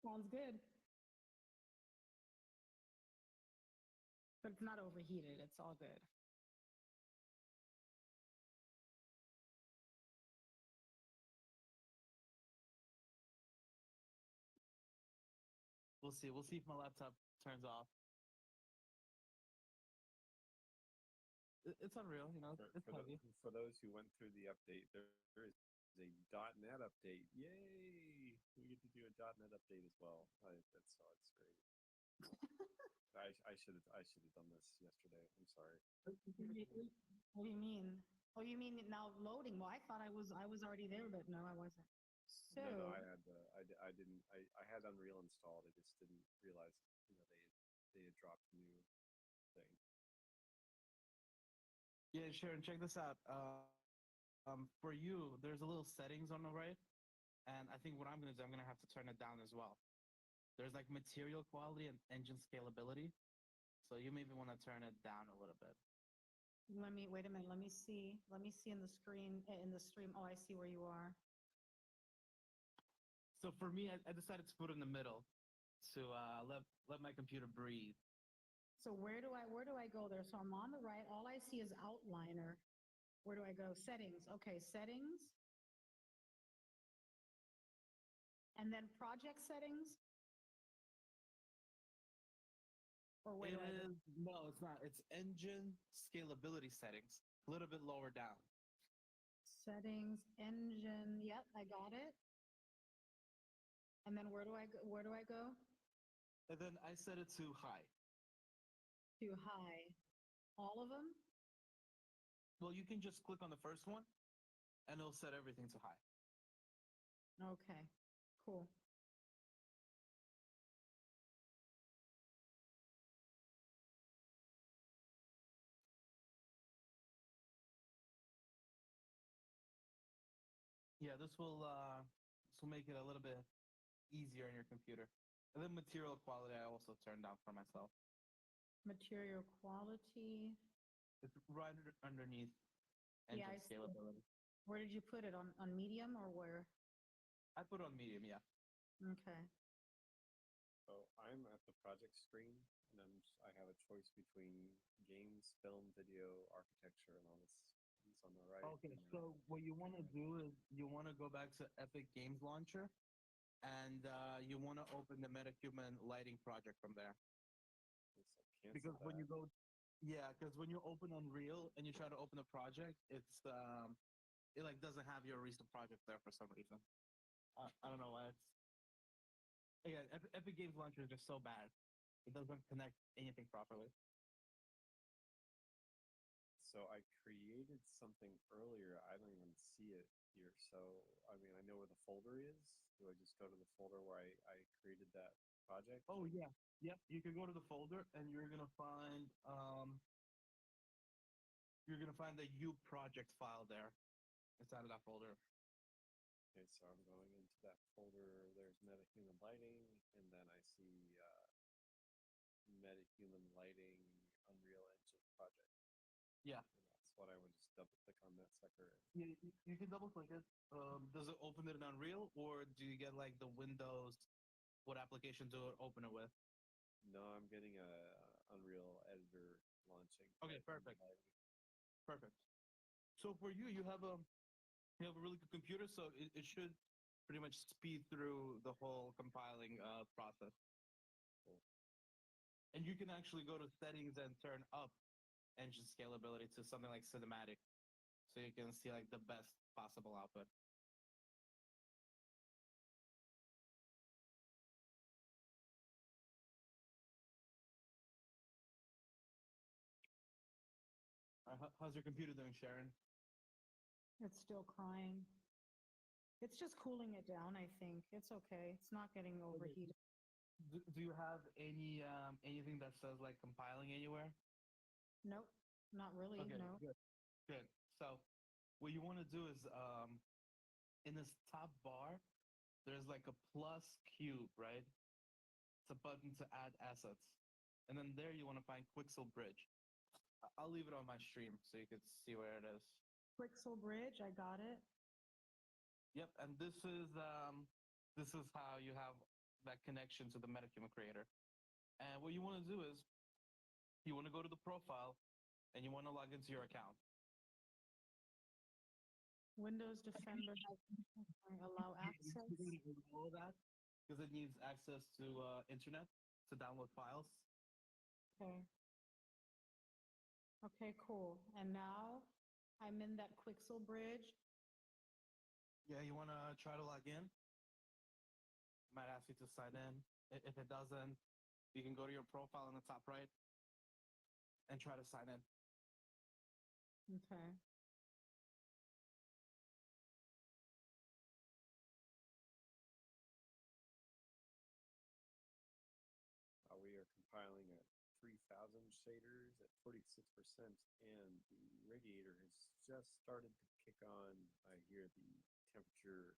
Sounds good. But it's not overheated. It's all good.
We'll see. We'll see if my laptop turns off. It's unreal, it's heavy.
For those who went through the update, there is a .NET update. Yay! We get to do a .NET update as well. It's great. I should have done this yesterday. I'm sorry.
What do you mean? Oh, you mean now loading? Well, I thought I was already there, but no, I wasn't. So
No, I didn't. I had Unreal installed. I just didn't realize they had dropped a new thing.
Yeah, Sharon, check this out. For you, there's a little settings on the right, and I think what I'm gonna do, I'm gonna have to turn it down as well. There's like material quality and engine scalability, so you maybe want to turn it down a little bit.
let me wait a minute. Let me see. Let me see in the screen in the stream. Oh, I see where you are.
So for me, I decided to put it in the middle to let my computer breathe.
So where do I go there? So I'm on the right. All I see is outliner. Where do I go? Settings. Okay, settings. And then project settings. Or where
It
do I go?
is no, it's not. It's engine scalability settings, a little bit lower down.
Settings, engine. Yep, I got it. And then where do I go? Where do I go?
And then I set it to high.
To high. All of them?
Well, you can just click on the first one, and it'll set everything to high.
Okay, cool.
Yeah, this will make it a little bit easier on your computer. And then material quality, I also turned down for myself.
Material quality.
It's right underneath
Yeah,
engine
I see.
scalability.
Where did you put it? On medium or where?
I put it on medium, yeah.
Okay.
So I'm at the project screen, and I have a choice between games, film, video, architecture, and all this. It's on the right.
Okay,
and then
so what you want to do is you want to go back to Epic Games Launcher, and you want to open the Metahuman lighting project from there.
cancel
Because when
that.
you go, yeah, because when you open Unreal and you try to open a project, it like doesn't have your recent project there for some reason. I don't know why. Yeah, Epic Games Launcher is just so bad. It doesn't connect anything properly.
So I created something earlier. I don't even see it here. So I mean, I know where the folder is. Do I just go to the folder where I created that project?
Oh yeah, yep. You can go to the folder and you're gonna find the U project file there inside of that folder.
Okay, so I'm going into that folder. There's Metahuman lighting, and then I see Metahuman lighting Unreal Engine project.
Yeah.
And that's what I would just double click on that sucker.
You can double click it. Does it open it in Unreal, or do you get like the Windows? What application to open it with?
No, I'm getting a Unreal editor launching.
Okay, perfect. Perfect. So for you, you have a really good computer, so it should pretty much speed through the whole compiling process.
Cool.
And you can actually go to settings and turn up engine scalability to something like cinematic, so you can see like the best possible output. How's your computer doing, Sharon?
It's still crying. It's just cooling it down, I think. It's okay. It's not getting overheated.
Do you have anything that says like compiling anywhere?
Nope, not really,
Okay,
no.
good. Good. So what you want to do is in this top bar, there's like a plus cube, right? It's a button to add assets. And then there you want to find Quixel Bridge. I'll leave it on my stream so you can see where it is.
Quixel Bridge, I got it.
Yep, and this is how you have that connection to the Metahuman creator. And what you want to do is you want to go to the profile and you want to log into your account.
Windows Defender has allow access.
All that because it needs access to internet to download files.
Okay. Okay, cool. And now I'm in that Quixel Bridge.
Yeah, you want to try to log in? Might ask you to sign in. If it doesn't, you can go to your profile in the top right and try to sign in.
Okay.
We are compiling at 3,000 shaders at 46%, and the radiator has just started to kick on. I hear the temperature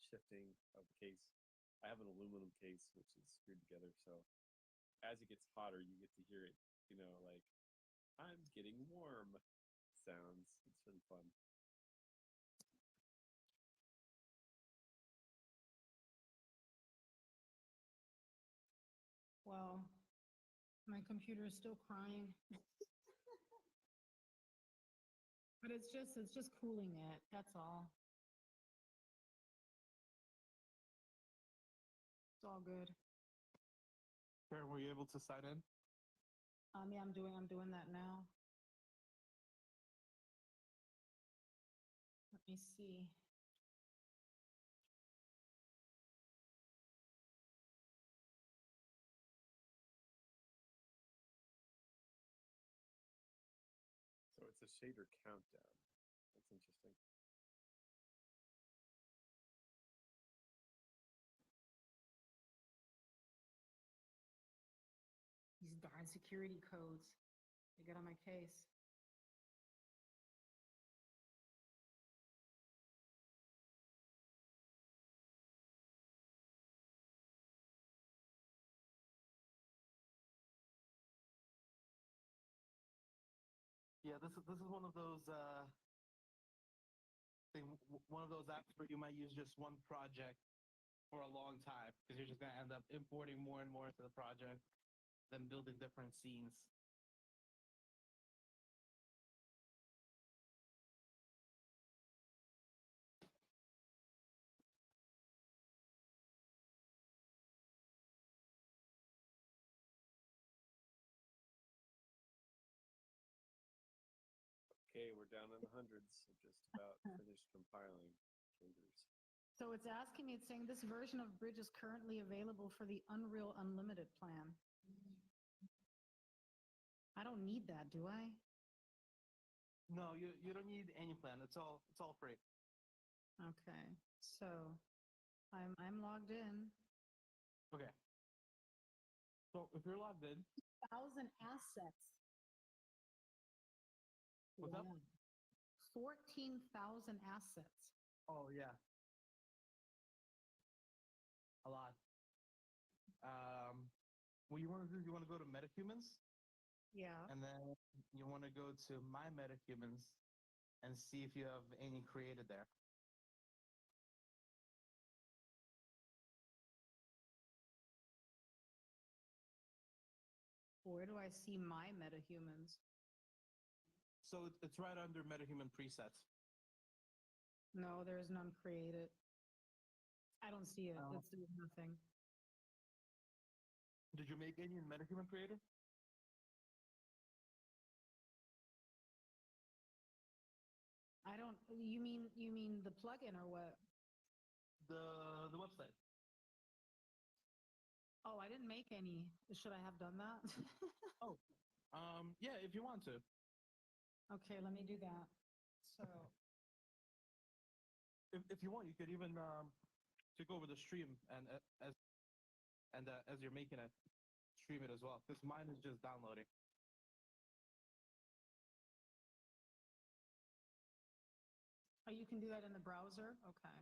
shifting of the case. I have an aluminum case, which is screwed together, so as it gets hotter, you get to hear it, like, I'm getting warm sounds. It's been fun.
Well, my computer is still crying. But it's just cooling it. That's all. It's all good.
Karen, were you able to sign in?
Yeah, I'm doing that now. Let me see.
So it's a shader countdown. That's interesting.
These darn security codes. They get on my case.
Yeah, this is one of those one of those apps where you might use just one project for a long time because you're just gonna end up importing more and more to the project, then building different scenes.
Okay, we're down in the hundreds. So just about finished compiling shaders.
So it's asking me, it's saying this version of Bridge is currently available for the Unreal Unlimited plan. I don't need that, do I?
No, you don't need any plan. It's all free.
Okay, so I'm logged in.
Okay. if you're logged in,
1,000 assets.
what's up?
Wow. 14,000 assets.
Oh yeah, a lot. What you want to do is you want to go to Metahumans,
Yeah.
and then you want to go to My Metahumans and see if you have any created there.
Where do I see my metahumans?
So it's right under Metahuman presets.
No, there's none created. I don't see it.
Oh.
There's nothing.
Did you make any in Metahuman Creator?
I don't. You mean the plugin or what?
The website.
Oh, I didn't make any. Should I have done that?
Yeah, if you want to.
Okay, let me do that. So,
If you want, you could even take over the stream and as you're making it, stream it as well. Because mine is just downloading.
oh, you can do that in the browser? Okay.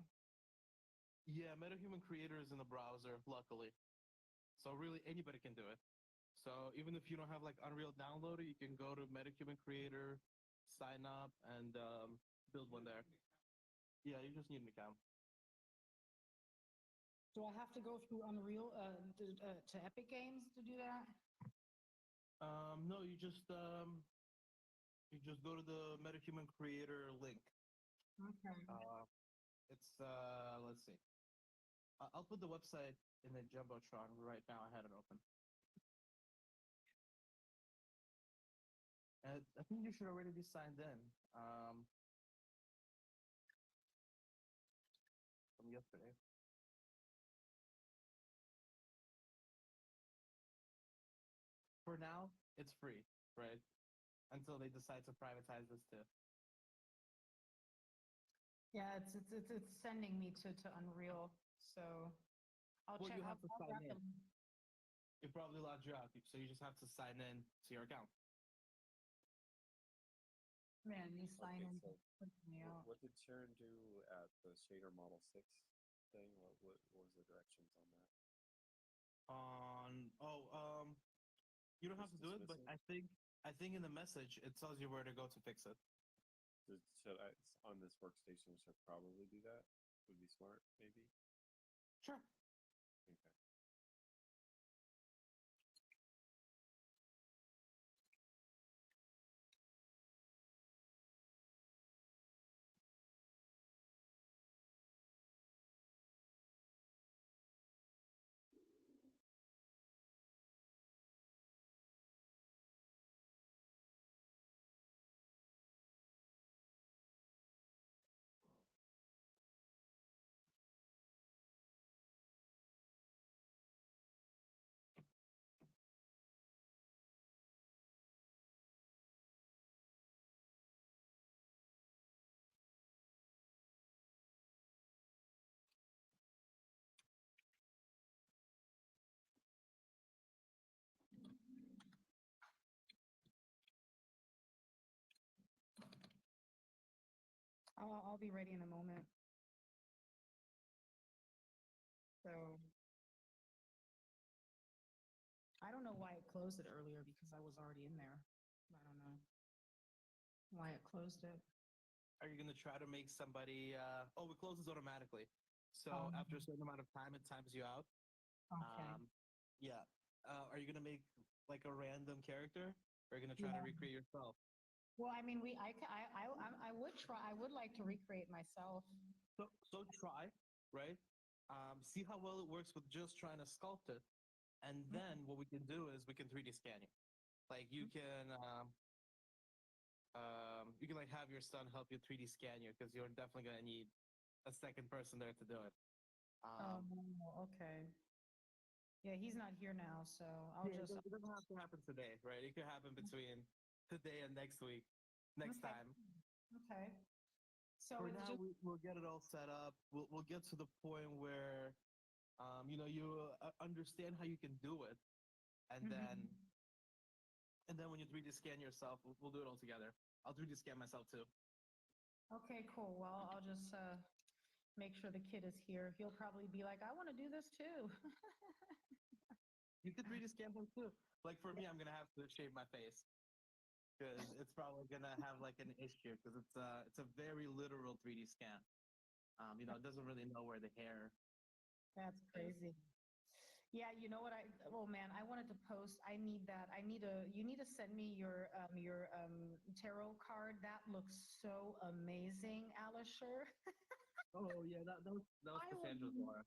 Yeah, Metahuman Creator is in the browser, luckily. So really anybody can do it. So even if you don't have like Unreal downloaded, you can go to Metahuman Creator, sign up, and build one there. Yeah, you just need an account.
Do I have to go through Unreal to Epic Games to do that?
No, you just go to the Metahuman Creator link.
Okay.
It's let's see. I'll put the website in the Jumbotron right now. I had it open. And I think you should already be signed in. From yesterday. For now, it's free, right? Until they decide to privatize this too.
Yeah, it's sending me to Unreal, so I'll
Well,
check.
you have to
I'll
sign
grab
in. It probably logged you out, so you just have to sign in to your account.
Man, you sign
Okay,
in.
so
Put me out.
what did Sharon do at the Shader Model 6 thing? What was the directions on that?
You don't have to
Just
do it, but
dismiss
I think in the message it tells you where to go to fix it.
Should I, on this workstation, should probably do that? Would be smart, maybe?
Sure.
Okay.
I'll be ready in a moment. So I don't know why it closed it earlier because I was already in there. I don't know why it closed it.
Are you gonna try to make somebody? Oh, it closes automatically. So
Oh.
after a certain amount of time, it times you out.
Okay.
Yeah. Are you gonna make like a random character? Or are you gonna try to
Yeah.
recreate yourself?
Well, I mean, I would try. I would like to recreate myself.
So try, right? See how well it works with just trying to sculpt it, and then what we can do is we can 3D scan you. Like you can like have your son help you 3D scan you because you're definitely gonna need a second person there to do it.
Oh, okay. Yeah, he's not here now, so I'll
Yeah,
just.
it doesn't have to happen today, right? It could happen between today and next week, next
Okay.
time.
Okay. So
For
it's
now,
just.
we'll get it all set up. We'll get to the point where, you understand how you can do it, and then when you 3D scan yourself, we'll do it all together. I'll 3D scan myself too.
Okay, cool. Well, I'll just make sure the kid is here. He'll probably be like, I want to do this too.
You could 3D scan him too. Like for me, I'm gonna have to shave my face because it's probably gonna have like an issue because it's a very literal 3D scan. It doesn't really know where the hair
That's
is.
crazy. Yeah, you know what oh man, I wanted to post. I need that. You need to send me your tarot card. That looks so amazing, Alisher.
Oh yeah, that was
I was,
Cassandra's Laura.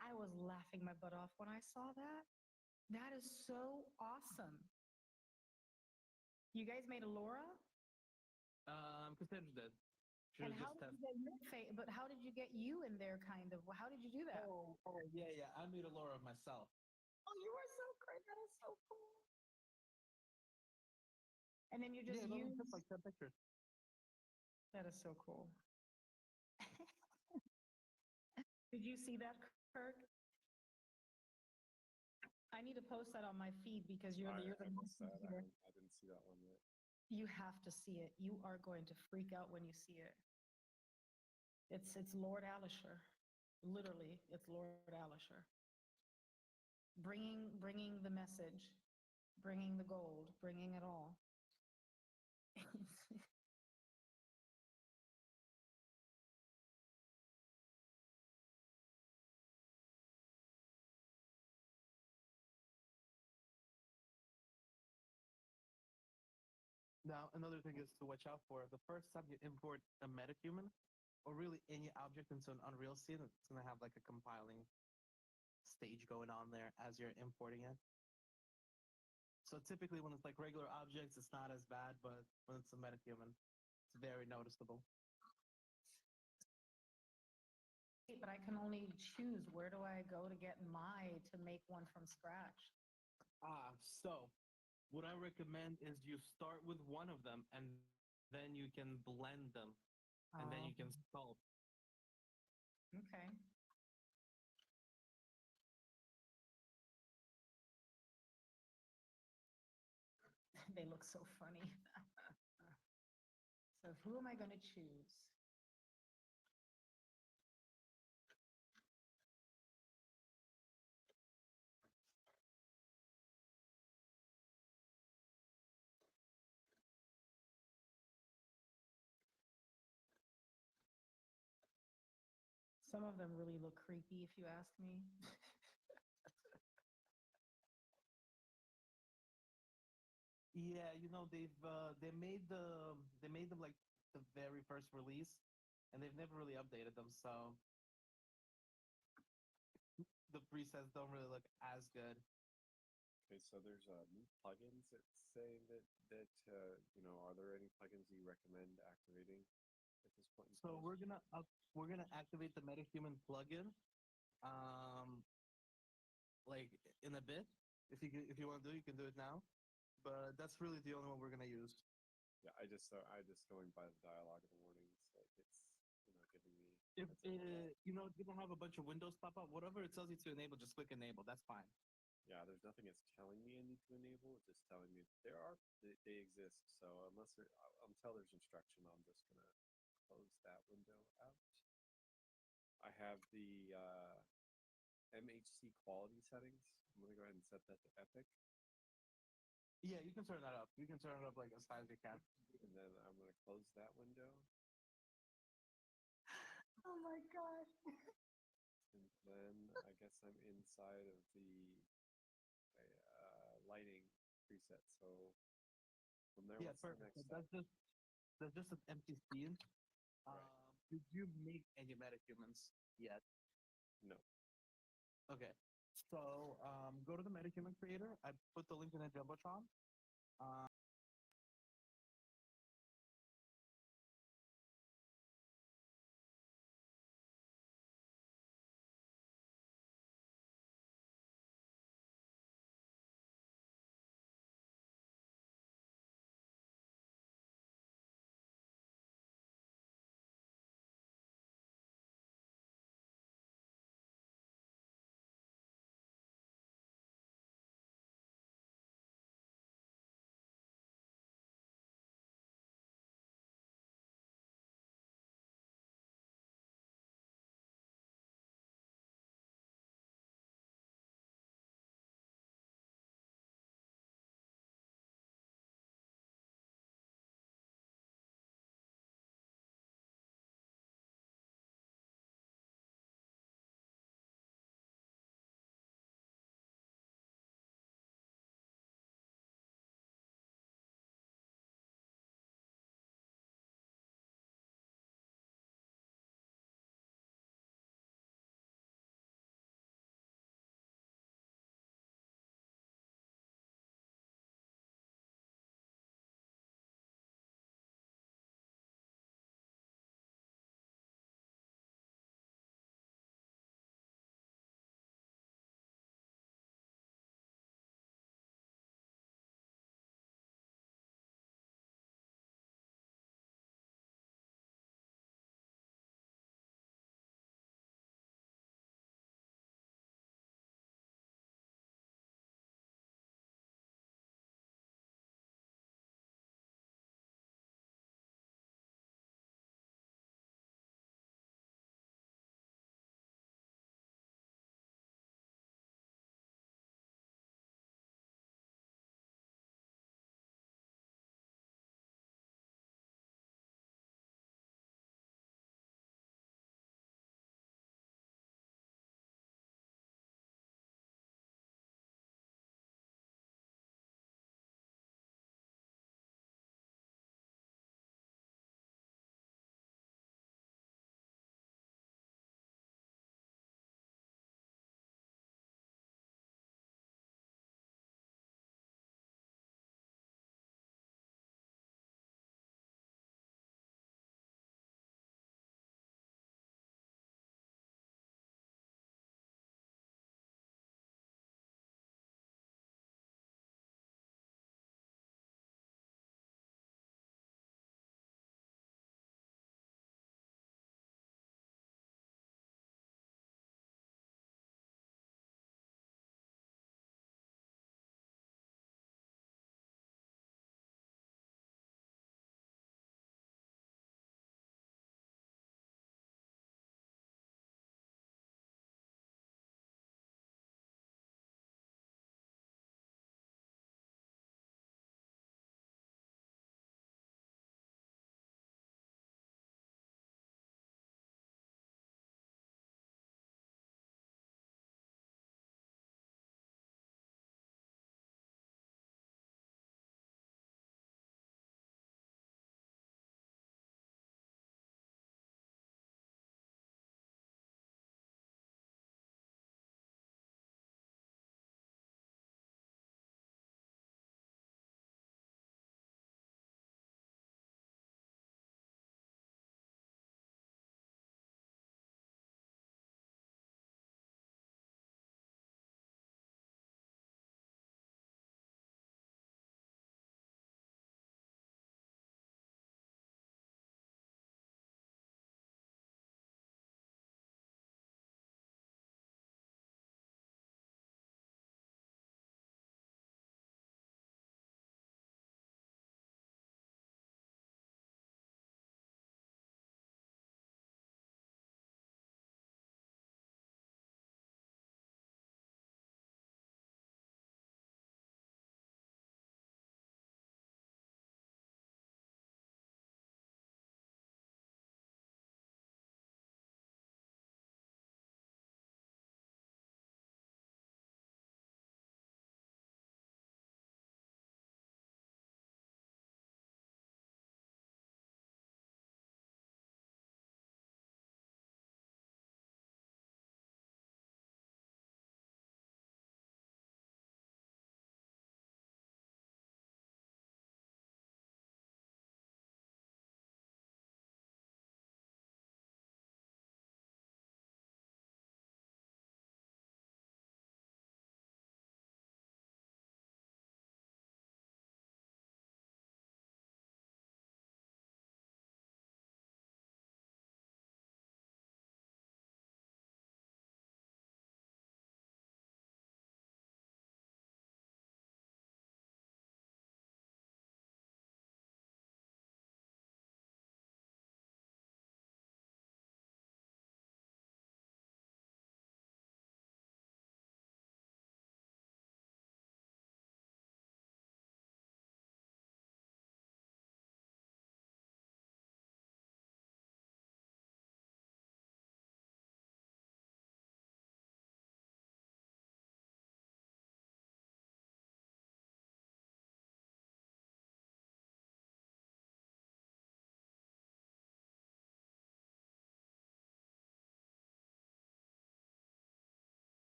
I was laughing my butt off when I saw that. That is so awesome. You guys made a Laura?
Cassandra did. She
And
was
how
just
did you
testing.
get your face? But how did you get you in there, kind of? How did you do that?
Oh yeah, yeah. I made a Laura of myself.
Oh, you are so great. That is so cool. And then you just
Yeah, it only
use.
took like 10 pictures.
That is so cool. Did you see that, Kirk? I need to post that on my feed because you're the
I
most
missed that.
here.
I didn't see that one yet.
You have to see it. You are going to freak out when you see it. It's Lord Alisher. Literally, it's Lord Alisher. Bringing the message, bringing the gold, bringing it all.
Now, another thing is to watch out for. The first time you import a metahuman, or really any object into an Unreal scene, it's going to have like a compiling stage going on there as you're importing it. So typically when it's like regular objects, it's not as bad, but when it's a metahuman, it's very noticeable.
But I can only choose where do I go to get to make one from scratch.
So what I recommend is you start with one of them and then you can blend them and then you can sculpt.
Okay. They look so funny. So who am I going to choose? Some of them really look creepy, if you ask me.
Yeah, they made them like the very first release, and they've never really updated them, so the presets don't really look as good.
Okay, so there's new plugins that say are there any plugins you recommend activating at this point in
So
time?
we're gonna activate the MetaHuman plugin, um, like in a bit. If you want to do it, you can do it now. But that's really the only one we're gonna use.
Yeah, I just going by the dialogue of the warnings, like it's giving me.
If
heads up about-
you're gonna have a bunch of windows pop up, whatever it tells you to enable, just click enable. That's fine.
Yeah, there's nothing it's telling me I need to enable. It's just telling me they exist. So until there's instruction, I'm just gonna close that window out. I have the MHC quality settings. I'm gonna go ahead and set that to epic,
Yeah, you can turn that up. You can turn it up like as high as you can.
and then I'm gonna close that window,
Oh my gosh.
and then I guess I'm inside of the lighting preset. So from there,
Yeah,
what's the
perfect.
next
So
step?
that's just an empty scene.
Right.
Did you make any metahumans yet?
No.
Okay. So go to the metahuman creator. I put the link in the jumbotron.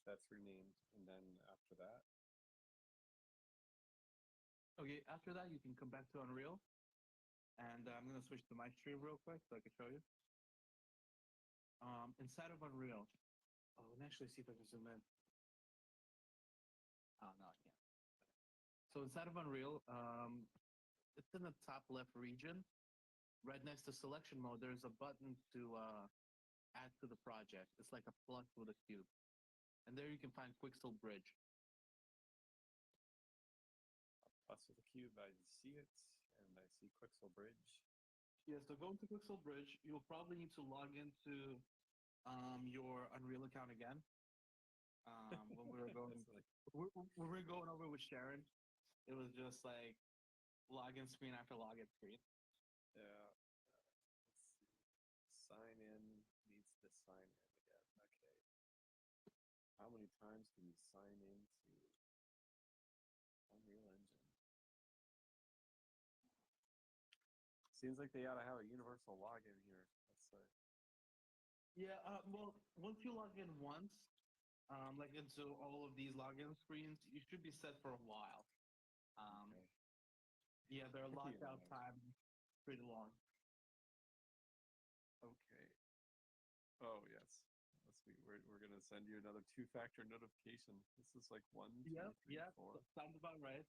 that's renamed, and then after that,
Okay, after that, you can come back to Unreal. And I'm going to switch to my stream real quick so I can show you. Inside of Unreal, let me actually see if I can zoom in. Oh, no, I can't. So inside of Unreal, it's in the top left region. Right next to selection mode, there's a button to add to the project. It's like a plus with a cube. And there you can find Quixel Bridge.
plus with a cube, I see it, and I see Quixel Bridge.
Yeah, so go into Quixel Bridge. You'll probably need to log into your Unreal account again. When we were going,
Like,
when we were going over with Sharon, it was just like login screen after login screen.
yeah. Let's see. Sign in needs to sign in again. Okay. How many times can you sign into Unreal Engine? Seems like they ought to have a universal login here. Let's
Yeah, well, once you log in once, like into all of these login screens, you should be set for a while.
okay.
Yeah, their
Could be
lockout
a while.
time is pretty long.
Okay. Oh yes. We're gonna send you another two-factor notification. This is like 1, 2, 3,
Yeah,
4.
sounds about right.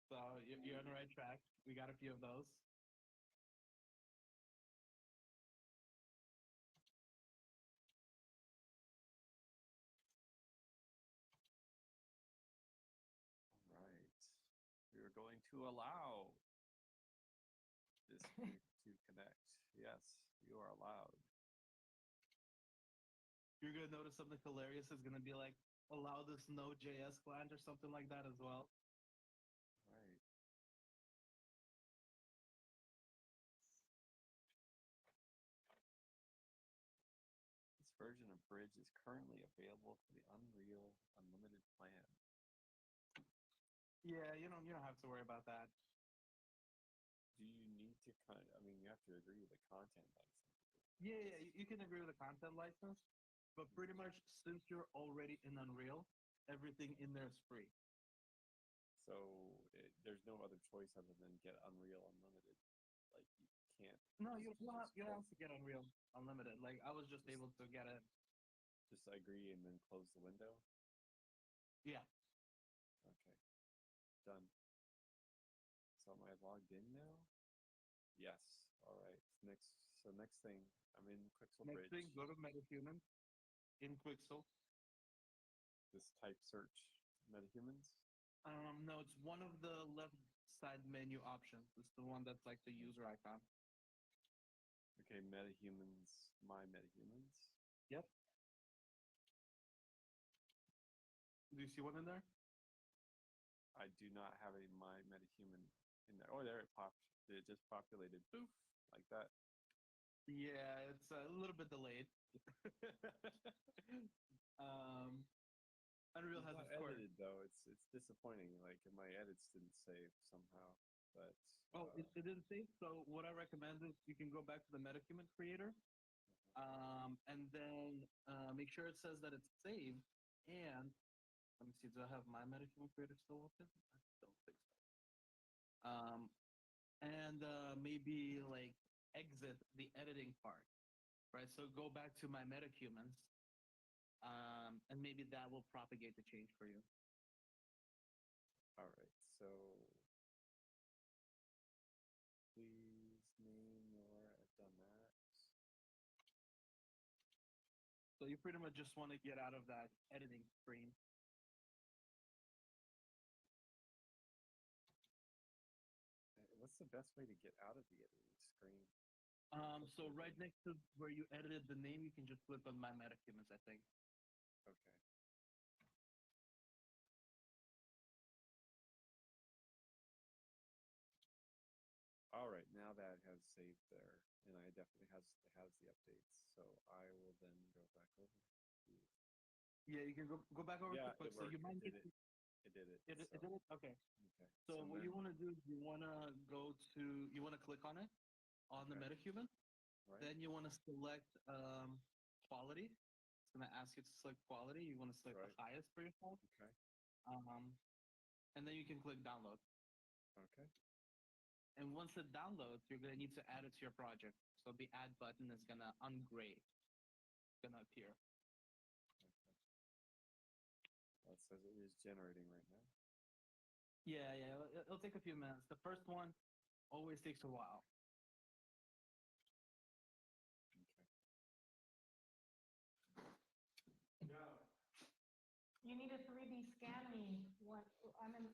So you're on the right track. We got a few of those.
Right. We are going to allow this group to connect. Yes, you are allowed.
You're gonna notice something hilarious is gonna be like allow this Node.js client or something like that as well.
Right. This version of Bridge is currently available for the Unreal Unlimited plan.
Yeah, you don't have to worry about that.
Do you need to I mean, you have to agree with the content license.
Yeah, you can agree with the content license, but pretty much since you're already in Unreal, everything in there is free.
So there's no other choice other than get Unreal Unlimited. Like you can't.
No, you don't have to get Unreal Unlimited. Like I was just able to get it.
Just agree and then close the window.
Yeah.
Okay. Done. So am I logged in now? Yes. All right. Next thing, I'm in Quixel
Next
Bridge.
thing, go to Metahuman in Quixel.
This type search Metahumans.
No, it's one of the left side menu options. It's the one that's like the user icon.
Okay, Metahumans, my Metahumans.
Yep. Do you see one in there?
I do not have a my Metahuman in there. Oh, there it popped. It just populated. Poof, like that.
Yeah, it's a little bit delayed. Unreal
It's
has
not
its quirk.
edited though. It's disappointing. Like my edits didn't save somehow. But
Oh, it didn't save. So what I recommend is you can go back to the Metahuman creator, and then make sure it says that it's saved. And let me see, do I have my Metahuman creator still open? I don't think so. And maybe like exit the editing part, right? So go back to my Metahumans, and maybe that will propagate the change for you.
all right. So please name your. I've done that.
So you pretty much just want to get out of that editing screen.
What's the best way to get out of the editing screen?
So right next to where you edited the name, you can just click on my Metahumans, I think.
Okay. All right, now that has saved there, and I definitely has the updates. So I will then go back over.
Yeah, you can go back over
Yeah,
to quick.
it
So you
worked.
might
It
get
did it. It did it.
it
So,
did it? Okay.
okay.
So what you
now-
want to do is you want to go to you want to click on it on the
Okay.
Metahuman.
right?
Then you want to select quality. It's gonna ask you to select quality. You want to select
Right.
the highest for your phone,
Okay.
and then you can click download.
Okay.
And once it downloads, you're gonna need to add it to your project. So the add button is gonna ungrade, gonna appear.
Well, it says it is generating right now.
Yeah, yeah, it'll take a few minutes. The first one always takes a while.
You need to 3D scan me. What, I'm in,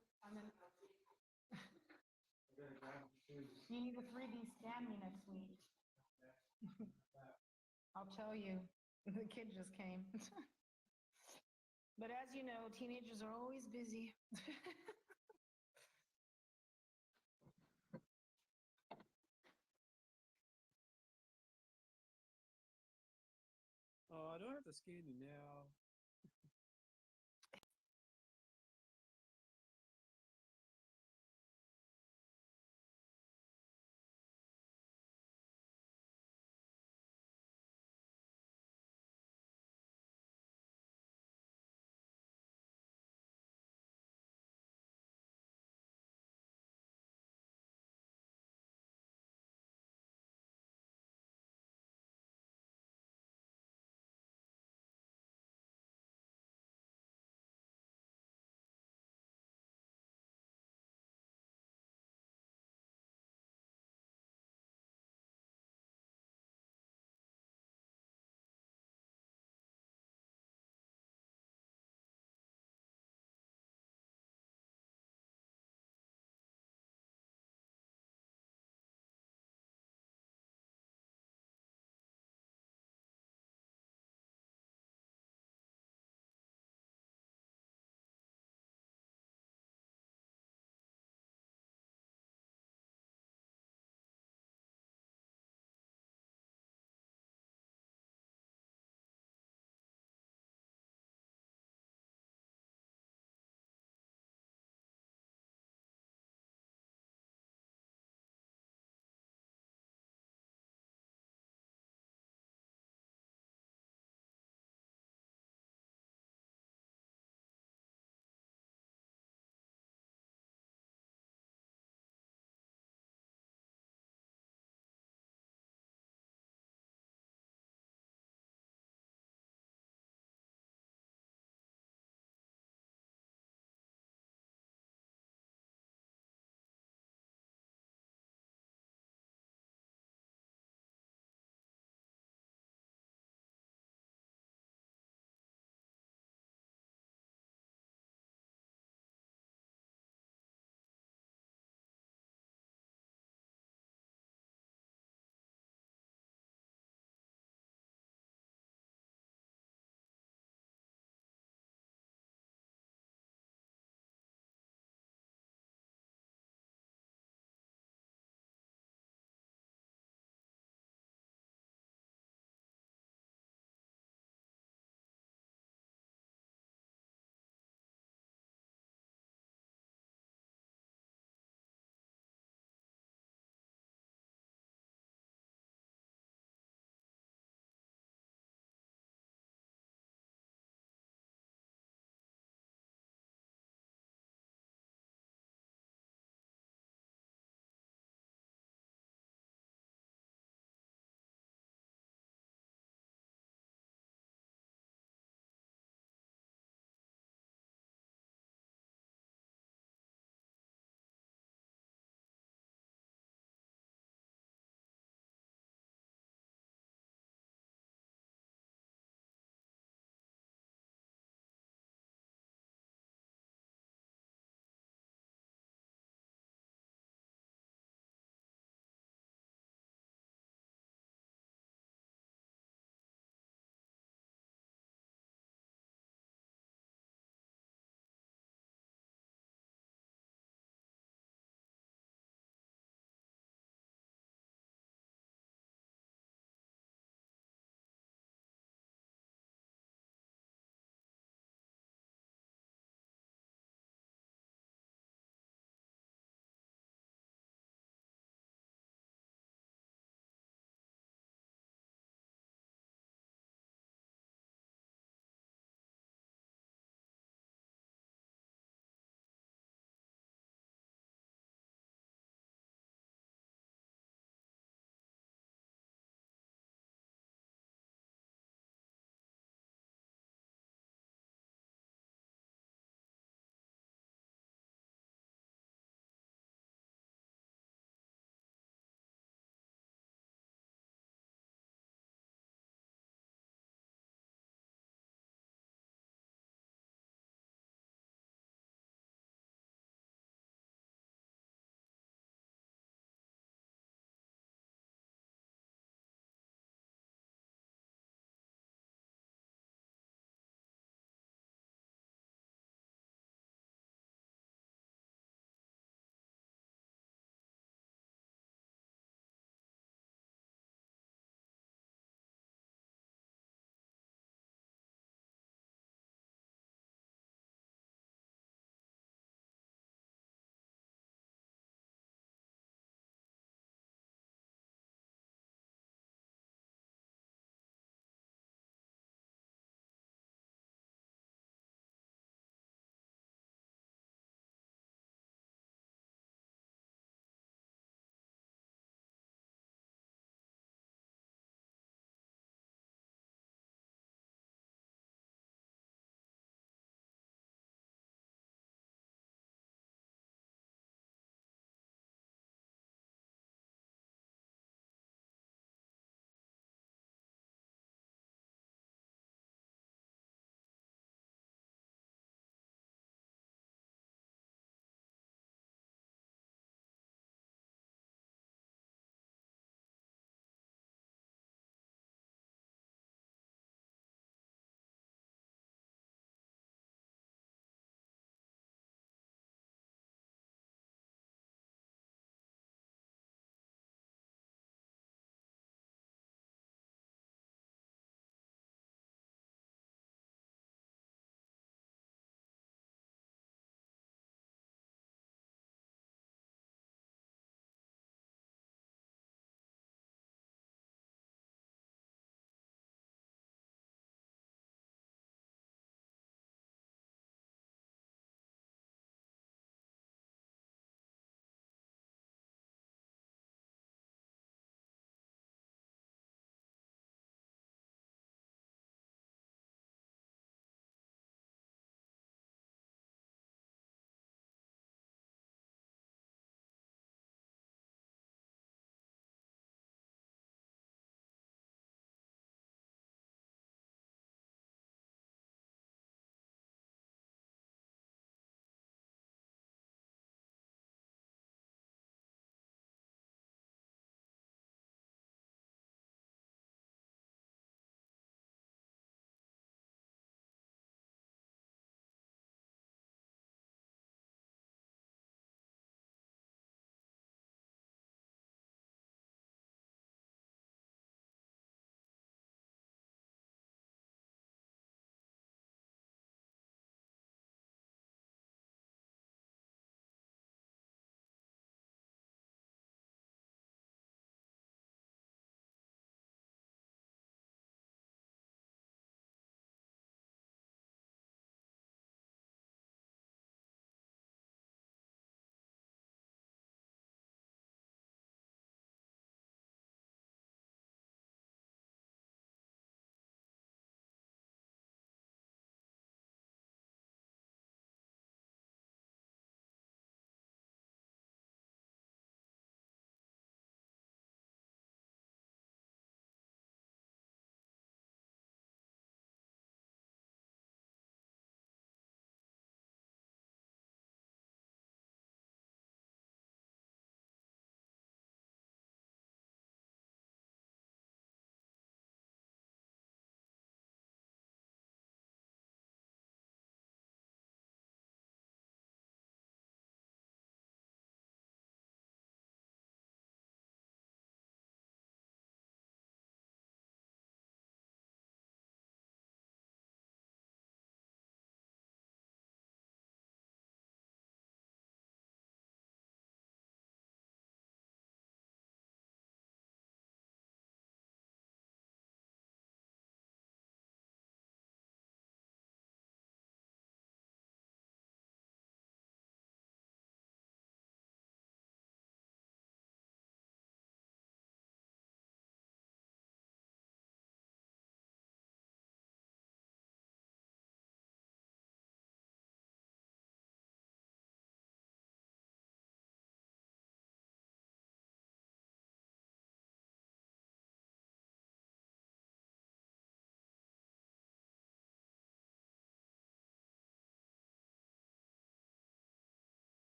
you need to 3D scan me next week. I'll tell you, the kid just came. But as you know, teenagers are always busy.
Oh, I don't have to scan you now.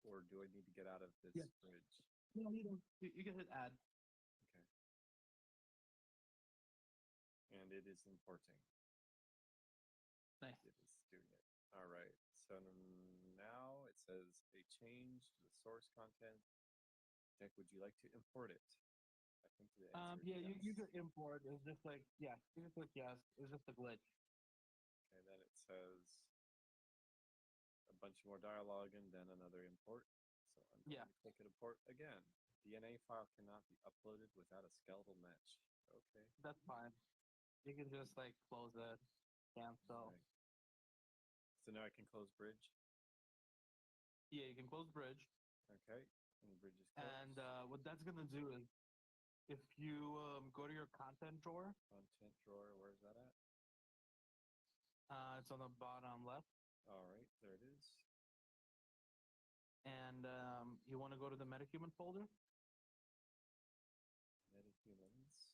or do I need to get out of this
Yeah.
bridge?
No, you don't. You can hit add.
Okay. And it is importing.
Nice.
It is doing it. All right. So now it says a change to the source content. Jack, would you like to import it? I think the answer
Yeah,
is
you
yes.
could import. It's just like, yeah, you can click yes. It's just a glitch.
Okay, then it says a bunch more dialogue and then another import. So I'm going
Yeah.
to click import again. DNA file cannot be uploaded without a skeletal mesh. Okay.
That's fine. You can just like close it, cancel.
Right. So now I can close bridge.
Yeah, you can close bridge.
Okay. And the bridge is closed.
And what that's gonna do is, if you go to your content drawer,
Content drawer, where's that at?
it's on the bottom left,
All right, there it is.
and you want to go to the Metahuman folder.
Metahumans.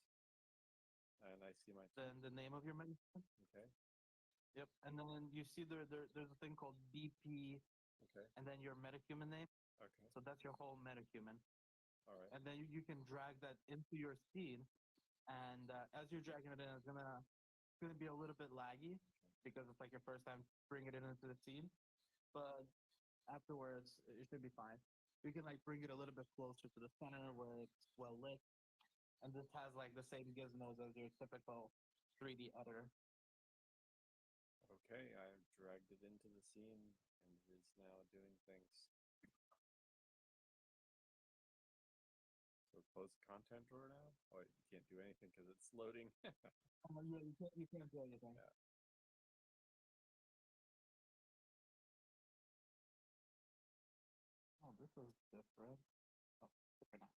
And I see my.
Then the name of your Metahuman.
Okay.
Yep. And then you see there's a thing called BP,
Okay.
and then your Metahuman name.
Okay.
So that's your whole Metahuman.
All right.
And then you can drag that into your scene, and as you're dragging it in, it's gonna be a little bit laggy because it's like your first time bringing it into the scene, but afterwards it should be fine. You can like bring it a little bit closer to the center where it's well lit, and this has like the same gizmos as your typical 3D editor.
Okay, I've dragged it into the scene and it is now doing things. So close content drawer now? Oh, you can't do anything because it's loading.
Yeah, you can't do anything.
Yeah.
Oh, this is different. Oh, different now.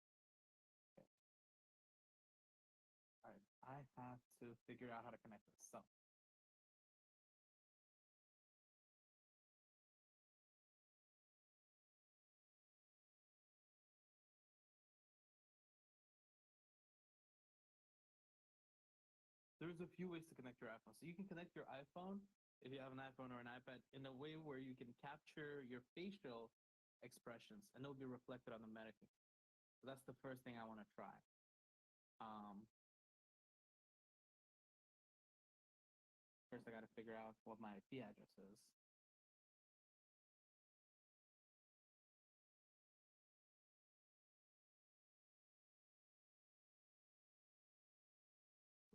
Okay. All right, I have to figure out how to connect this. So. There's a few ways to connect your iPhone. So you can connect your iPhone, if you have an iPhone or an iPad, in a way where you can capture your facial expressions and it'll be reflected on the Metahuman. So that's the first thing I want to try. First, I got to figure out what my IP address is.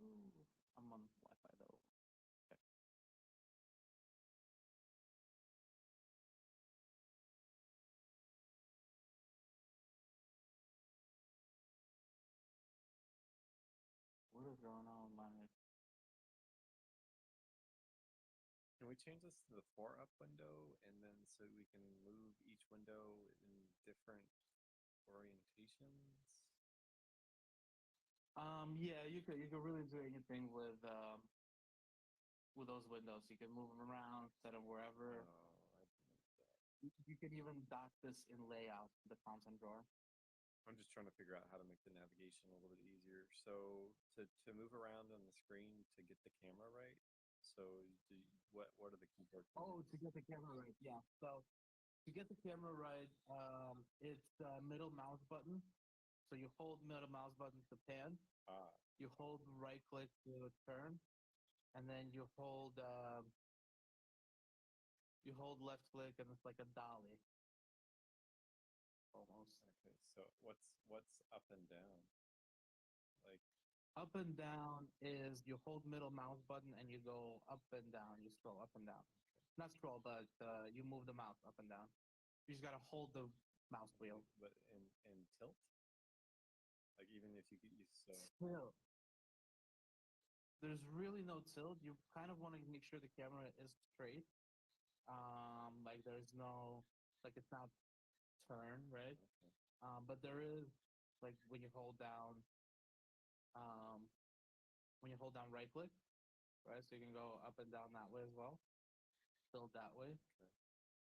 Ooh, I'm on Wi-Fi though. Okay. What is going on with my?
Can we change this to the 4-up window and then so we can move each window in different orientations?
Yeah, you could really do anything with those windows. You can move them around, set them wherever. You can even dock this in layout, the content drawer.
I'm just trying to figure out how to make the navigation a little bit easier. So to move around on the screen to get the camera right. So what are the keyboard buttons?
Oh, to get the camera right, yeah. So to get the camera right, it's the middle mouse button. So you hold middle mouse button to pan. You hold right click to turn, and then you hold left click, and it's like a dolly. Almost.
Okay, so what's up and down? Like
Up and down is you hold middle mouse button and you go up and down. You scroll up and down. Not scroll, but you move the mouse up and down. You just gotta hold the mouse wheel.
But in tilt? Like even if you get used to
Tilt. There's really no tilt. You kind of want to make sure the camera is straight. Like there's no, like it's not turn, right?
Okay.
But there is, like when you hold down right click, right? So you can go up and down that way as well. Tilt that way.
Okay.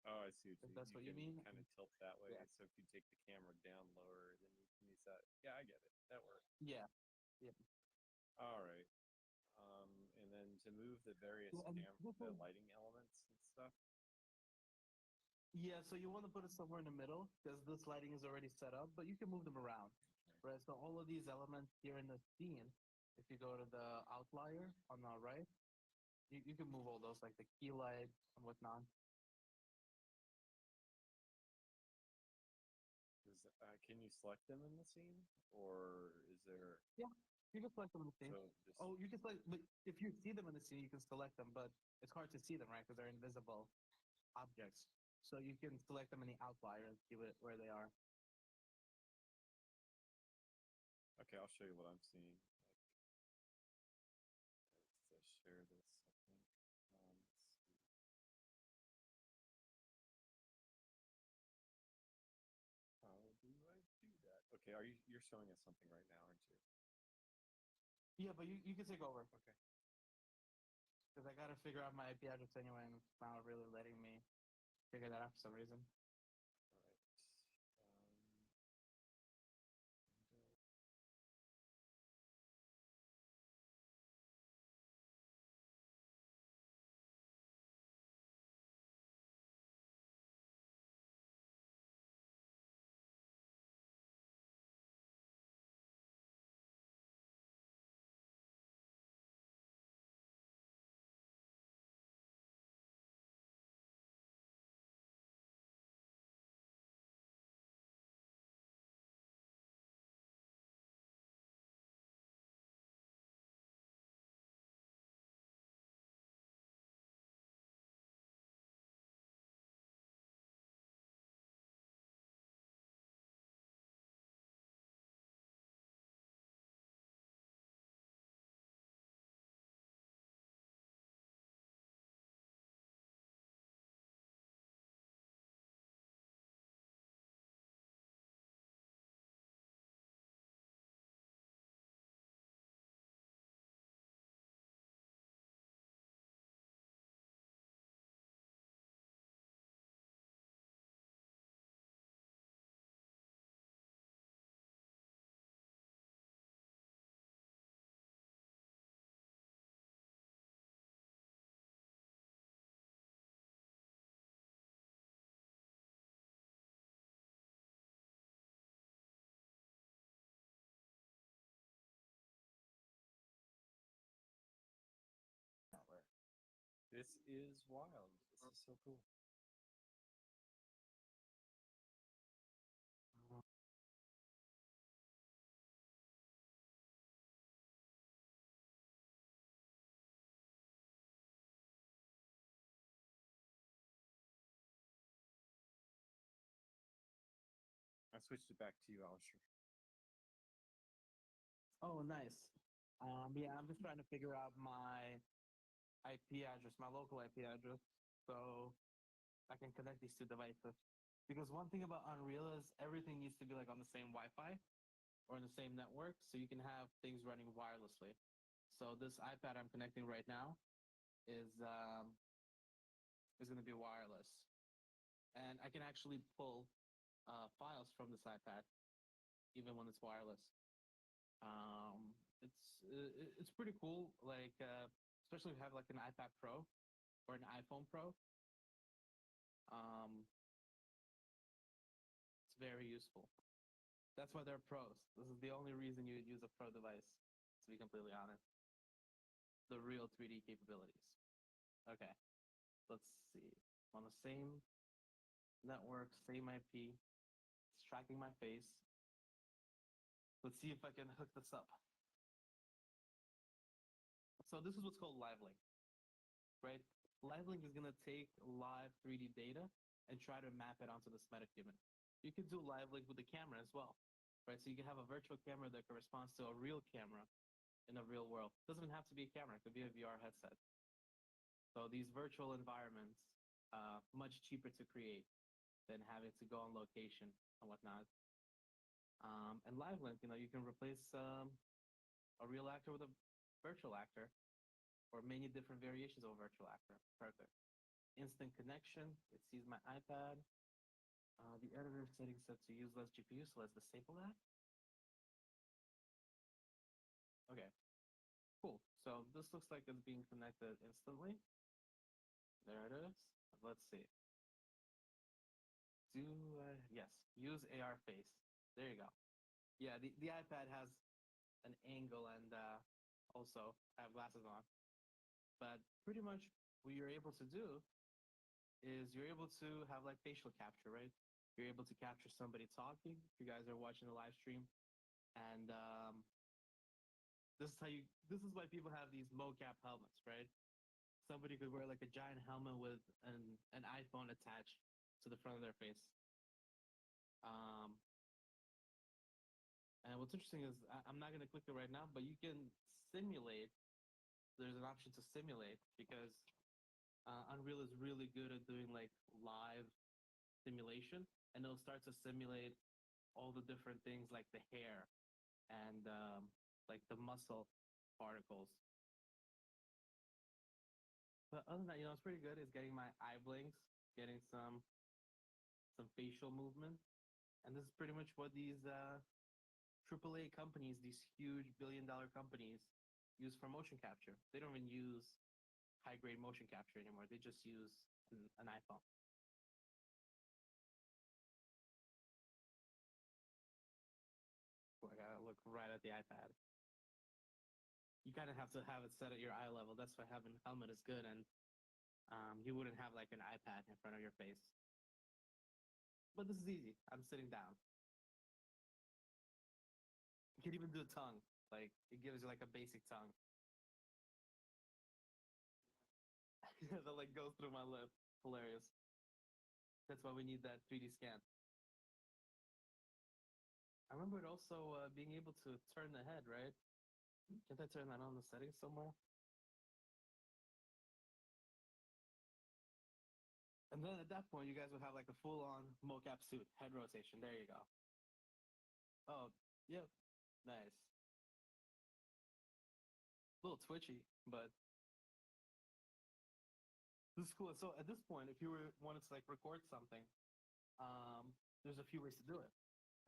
Oh, I see what
If that's what you
can
mean.
kind of tilt that way.
Yeah.
So if you take the camera down lower, then you can use that. Yeah, I get it. That works.
Yeah. Yeah.
All right. And then to move the various
Yeah, and
the lighting elements and stuff.
Yeah, so you want to put it somewhere in the middle because this lighting is already set up, but you can move them around, right? So all of these elements here in the scene, if you go to the outlier on the right, you can move all those like the key light and whatnot.
Can you select them in the scene, or is there
Yeah, you can select them in the scene.
so just
Oh, you can select, but if you see them in the scene, you can select them, but it's hard to see them, right? Because they're invisible objects. So you can select them in the outlier and see where they are.
okay? I'll show you what I'm seeing. Let's share this. Let's see. How do I do that? Okay, you're showing us something right now, aren't you?
Yeah, but you can take over.
Okay.
Because I got to figure out my IP address anyway, and it's not really letting me figure that out for some reason.
This is wild. This is so cool. I switched it back to you, Alistair.
Oh, nice. Yeah, I'm just trying to figure out my IP address, my local IP address, so I can connect these two devices. Because one thing about Unreal is everything needs to be like on the same Wi-Fi or in the same network, so you can have things running wirelessly. So this iPad I'm connecting right now is going to be wireless, and I can actually pull files from this iPad even when it's wireless. It's pretty cool. Like especially if you have like an iPad Pro or an iPhone Pro. Um, it's very useful. That's why they're pros. This is the only reason you would use a pro device, to be completely honest. The real 3D capabilities. Okay, let's see. On the same network, same IP. It's tracking my face. Let's see if I can hook this up. So this is what's called live link, right? Live link is going to take live 3D data and try to map it onto this Metahuman. You can do live link with the camera as well, right? So you can have a virtual camera that corresponds to a real camera in the real world. It doesn't even have to be a camera. It could be a VR headset. So these virtual environments, much cheaper to create than having to go on location and whatnot. And live link, you can replace a real actor with a virtual actor, or many different variations of a virtual actor. Perfect. Instant connection. It sees my iPad. The editor setting set to use less GPU, so let's disable that. Okay, cool. So this looks like it's being connected instantly. There it is. Let's see. Yes, use AR face. There you go. Yeah, the iPad has an angle and also I have glasses on. But pretty much what you're able to do is you're able to have like facial capture, right? You're able to capture somebody talking. If you guys are watching the live stream, and this is why people have these mocap helmets, right? Somebody could wear like a giant helmet with an iPhone attached to the front of their face. Um, and what's interesting is I'm not gonna click it right now, but you can simulate. There's an option to simulate because Unreal is really good at doing like live simulation, and it'll start to simulate all the different things like the hair and like the muscle particles. But other than that, it's pretty good. It's getting my eye blinks, getting some facial movement, and this is pretty much what these AAA companies, these huge billion-dollar companies, use for motion capture. They don't even use high-grade motion capture anymore. They just use an iPhone. Oh, I gotta look right at the iPad. You kind of have to have it set at your eye level. That's why having a helmet is good, and you wouldn't have like an iPad in front of your face. But this is easy. I'm sitting down. You can even do a tongue. Like it gives you like a basic tongue. That like goes through my lip. Hilarious. That's why we need that 3D scan. I remember it also being able to turn the head, right? Can't I turn that on the settings somewhere? And then at that point, you guys would have like a full-on mocap suit, head rotation. There you go. Oh, yep, nice. A little twitchy, but this is cool. So at this point, if you wanted to like record something, there's a few ways to do it,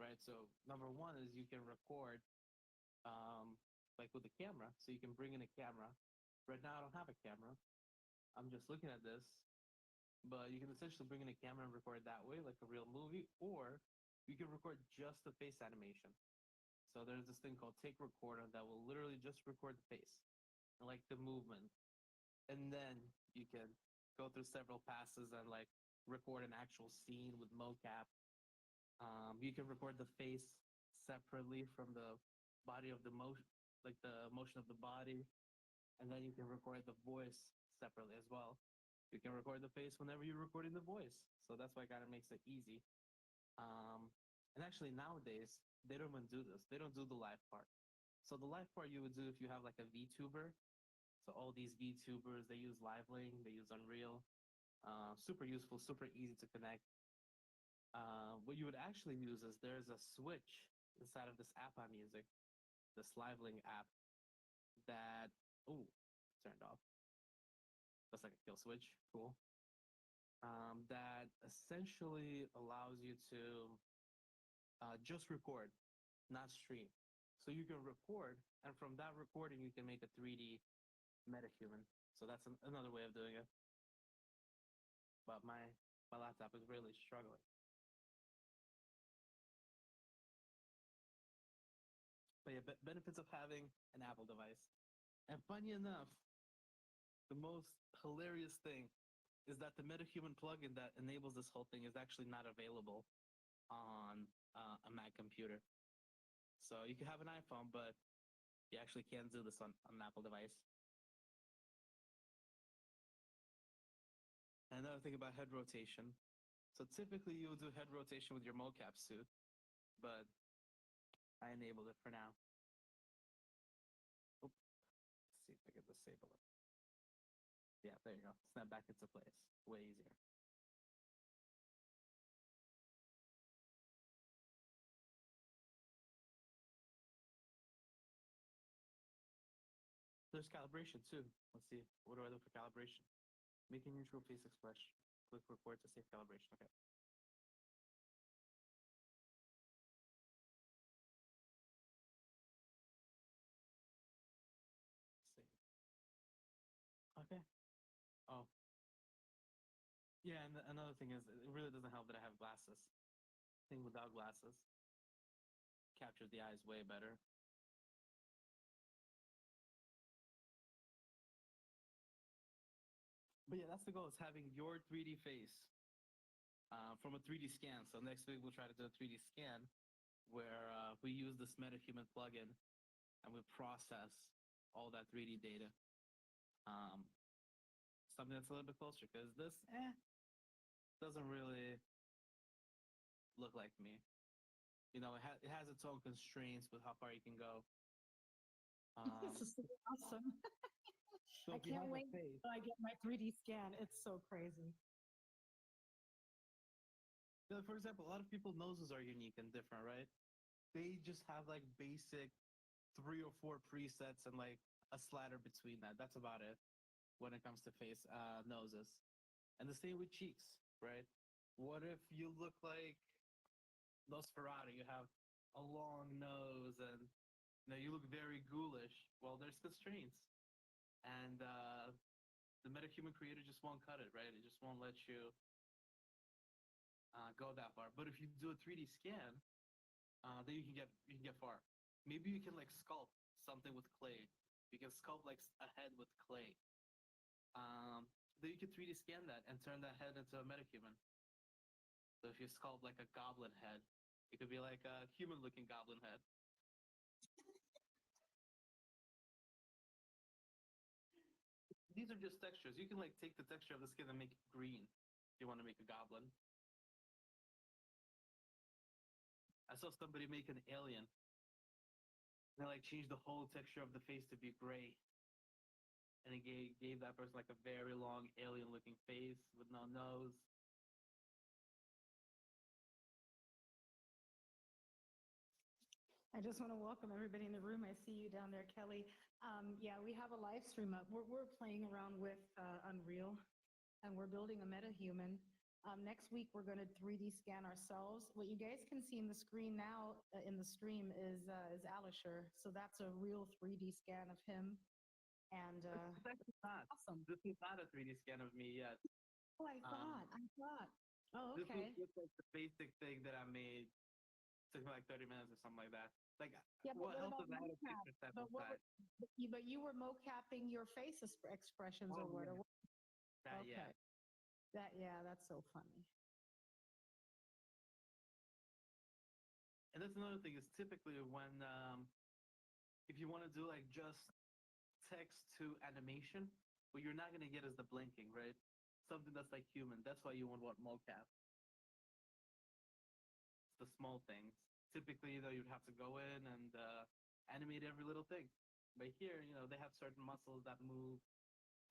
right? So number one is you can record like with a camera. So you can bring in a camera. Right now, I don't have a camera. I'm just looking at this, but you can essentially bring in a camera and record that way, like a real movie, or you can record just the face animation. So there's this thing called Take Recorder that will literally just record the face and like the movement. And then you can go through several passes and like record an actual scene with mocap. You can record the face separately from the body of the motion, like the motion of the body. And then you can record the voice separately as well. You can record the face whenever you're recording the voice. So that's why it kind of makes it easy. And actually nowadays, they don't even do this. They don't do the live part. So the live part you would do if you have like a VTuber. So all these VTubers, they use LiveLink, they use Unreal. Super useful, super easy to connect. What you would actually use is there's a switch inside of this app I'm using, this LiveLink app that, turned off. That's like a kill switch, cool. That essentially allows you to just record, not stream. So you can record, and from that recording, you can make a 3D Metahuman. So that's another way of doing it. But my laptop is really struggling. But yeah, benefits of having an Apple device. And funny enough, the most hilarious thing is that the Metahuman plugin that enables this whole thing is actually not available on a Mac computer. So you can have an iPhone, but you actually can't do this on an Apple device. Another thing about head rotation. So typically you would do head rotation with your mocap suit, but I enabled it for now. Let's see if I can disable it. Yeah, there you go. Snap back into place. Way easier. There's calibration too. Let's see. What do I do for calibration? Make a neutral face expression. Click record to save calibration. Okay. Save. Okay. Oh. Yeah, and another thing is, it really doesn't help that I have glasses. Thing without glasses captures the eyes way better. But yeah, that's the goal: is having your 3D face from a 3D scan. So next week we'll try to do a 3D scan where we use this Metahuman plugin and we process all that 3D data. Um, Something that's a little bit closer because this doesn't really look like me. You know, it has its own constraints with how far you can go.
This is so awesome.
So
I
if you
can't
have a
wait
face,
till I get my 3D scan. It's so crazy.
for example, a lot of people's noses are unique and different, right? They just have like basic 3 or 4 presets and like a slider between that. That's about it when it comes to face noses. And the same with cheeks, right? What if you look like Nosferatu? You have a long nose and you look very ghoulish. Well, there's constraints, and the MetaHuman creator just won't cut it, right? It just won't let you go that far. But if you do a 3D scan, then you can get far. Maybe you can like sculpt something with clay. You can sculpt like a head with clay. Then you can 3D scan that and turn that head into a metahuman. So if you sculpt like a goblin head, it could be like a human-looking goblin head. These are just textures. You can like take the texture of the skin and make it green if you want to make a goblin. I saw somebody make an alien. They like changed the whole texture of the face to be gray. And it gave that person like a very long alien looking face with no nose.
I just want to welcome everybody in the room. I see you down there, Kelly. Yeah, we have a live stream up. We're playing around with Unreal, and we're building a metahuman. Next week, we're going to 3D scan ourselves. What you guys can see in the screen now in the stream is Alisher. So that's a real 3D scan of him. And
It's actually not.
awesome.
This is not a 3D scan of me yet.
Oh, I thought. Oh,
This
okay.
was just like the basic thing that I made. Took me like 30 minutes or something like that. Like,
Yeah, but
what
what
else
about
does that have a
mocap?
picture step
But
inside?
but you were mocapping your face expressions or
Oh,
what?
yeah.
Or what?
That,
Okay.
yeah.
That's so funny.
And that's another thing is typically when, if you want to do like just text to animation, what you're not going to get is the blinking, right? Something that's like human. That's why you want mocap. It's the small things. Typically, though, you'd have to go in and animate every little thing. But here, they have certain muscles that move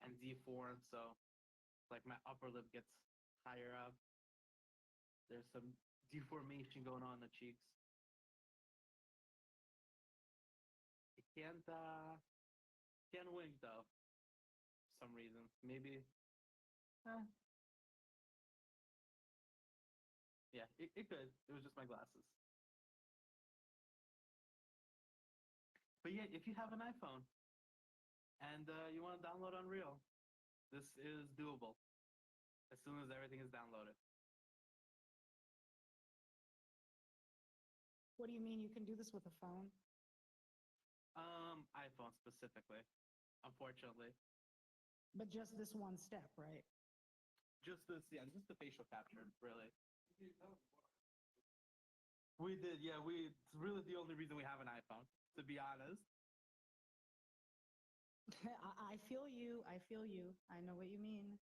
and deform. So, like my upper lip gets higher up. There's some deformation going on in the cheeks. It can't wink though. For some reason, maybe. Yeah, it could. It was just my glasses. But yeah, if you have an iPhone and you want to download Unreal, this is doable as soon as everything is downloaded.
What do you mean you can do this with a phone?
iPhone specifically, unfortunately.
But just this one step, right?
Just the facial capture, really. We did, yeah. It's really the only reason we have an iPhone, to be honest.
I feel you. I feel you. I know what you mean.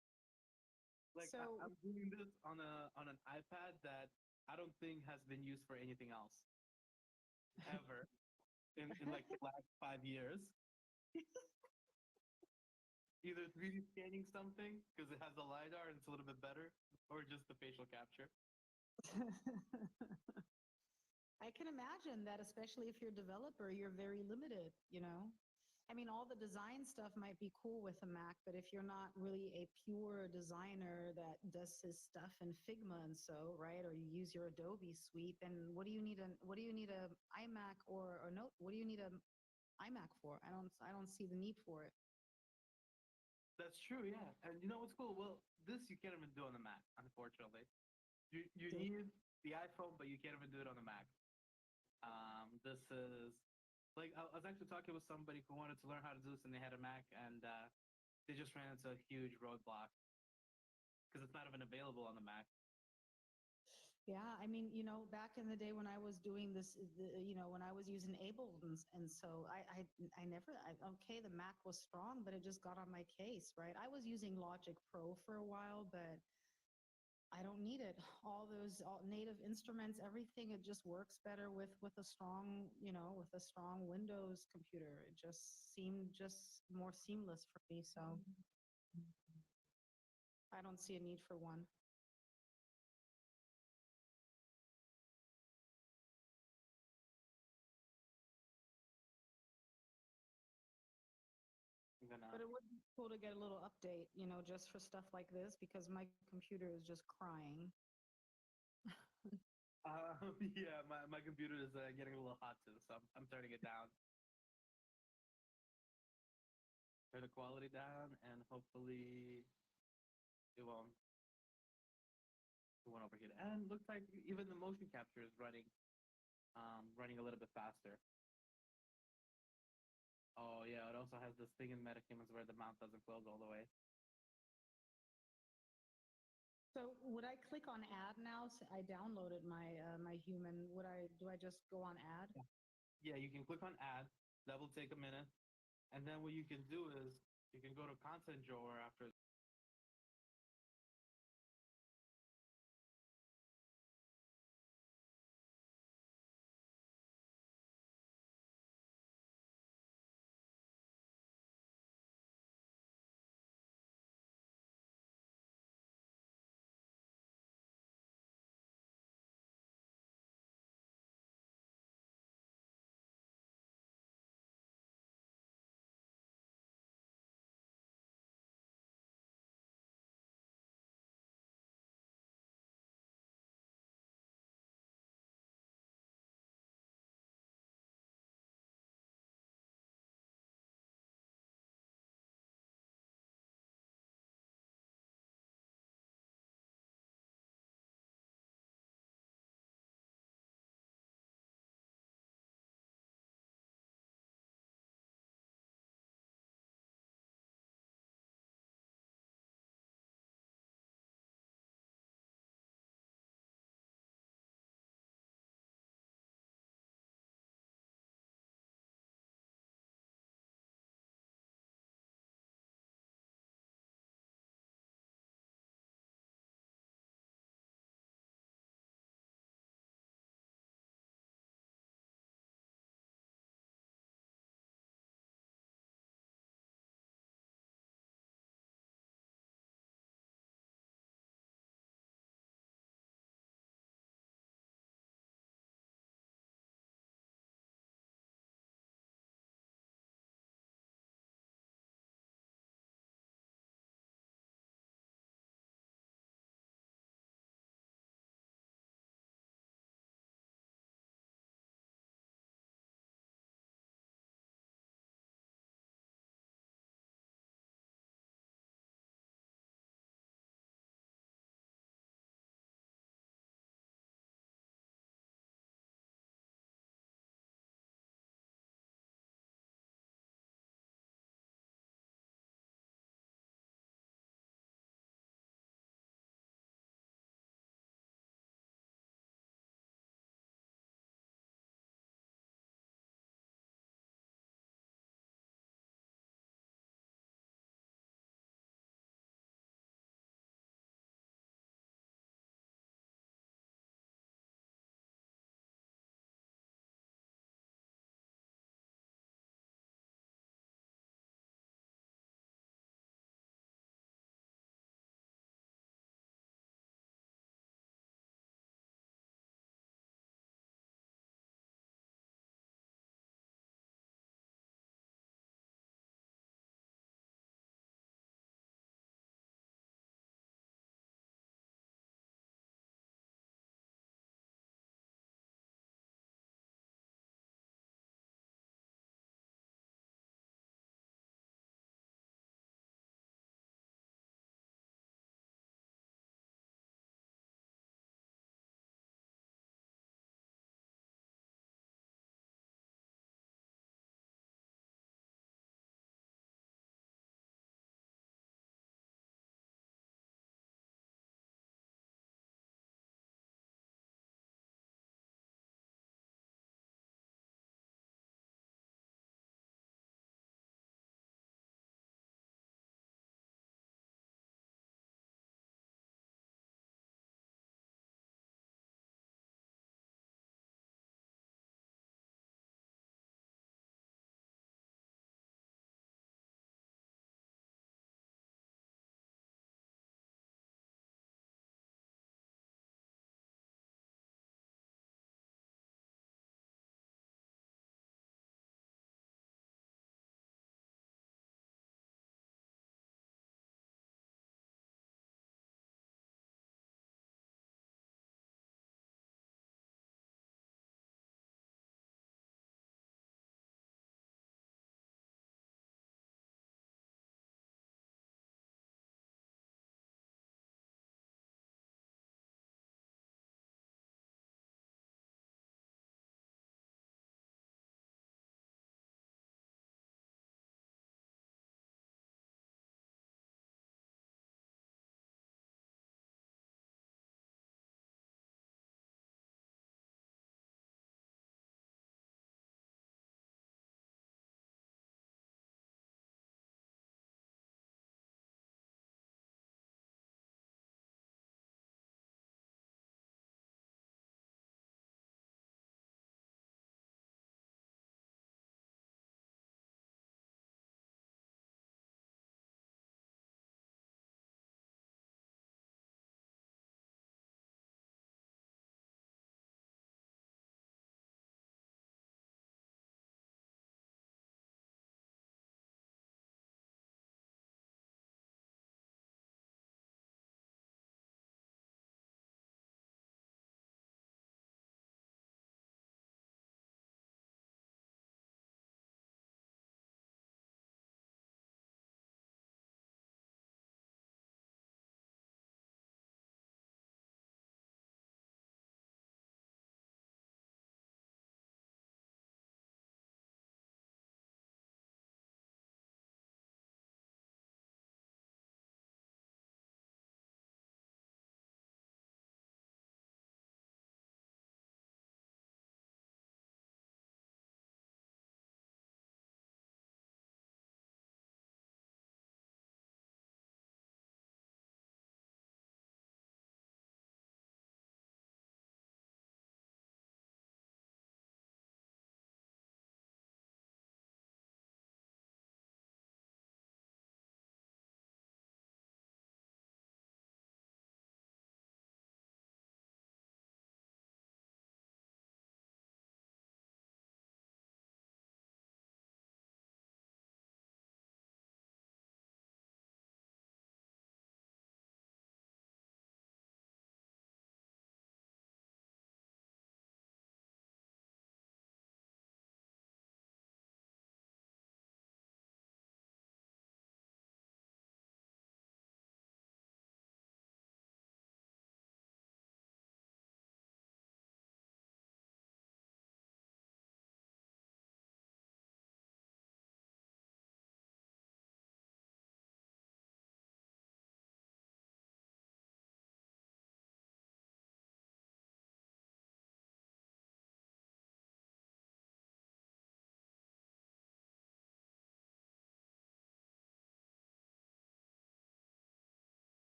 Like
So-
I'm doing this on an iPad that I don't think has been used for anything else ever in like the last 5 years. Either 3D scanning something because it has a LiDAR and it's a little bit better, or just the facial capture.
I can imagine that, especially if you're a developer, you're very limited, I mean, all the design stuff might be cool with a Mac, but if you're not really a pure designer that does his stuff in Figma and so, right, or you use your Adobe suite, then what do you need a iMac or Note? What do you need a iMac for? I don't see the need for it.
That's true, yeah. And you know what's cool? Well, this you can't even do on the Mac, unfortunately. You need the iPhone, but you can't even do it on the Mac. This is like I was actually talking with somebody who wanted to learn how to do this, and they had a Mac, and they just ran into a huge roadblock because it's not even available on the Mac.
Yeah, I mean, back in the day when I was doing this, when I was using Able, and so I never, okay, the Mac was strong, but it just got on my case, right? I was using Logic Pro for a while, but I don't need it. All native instruments, everything, it just works better with a strong, with a strong Windows computer. It just seemed just more seamless for me. So I don't see a need for one.
I'm gonna.
But it would be cool to get a little update, just for stuff like this because my computer is just crying.
Yeah, my computer is getting a little hot too, so I'm turning it down. Turn the quality down, and hopefully it won't overheat. And looks like even the motion capture is running a little bit faster. Oh yeah, it also has this thing in Metahumans where the mount doesn't close all the way.
So would I click on add now? I downloaded my human. Do I just go on add?
Yeah, you can click on add. That will take a minute. And then what you can do is you can go to content drawer after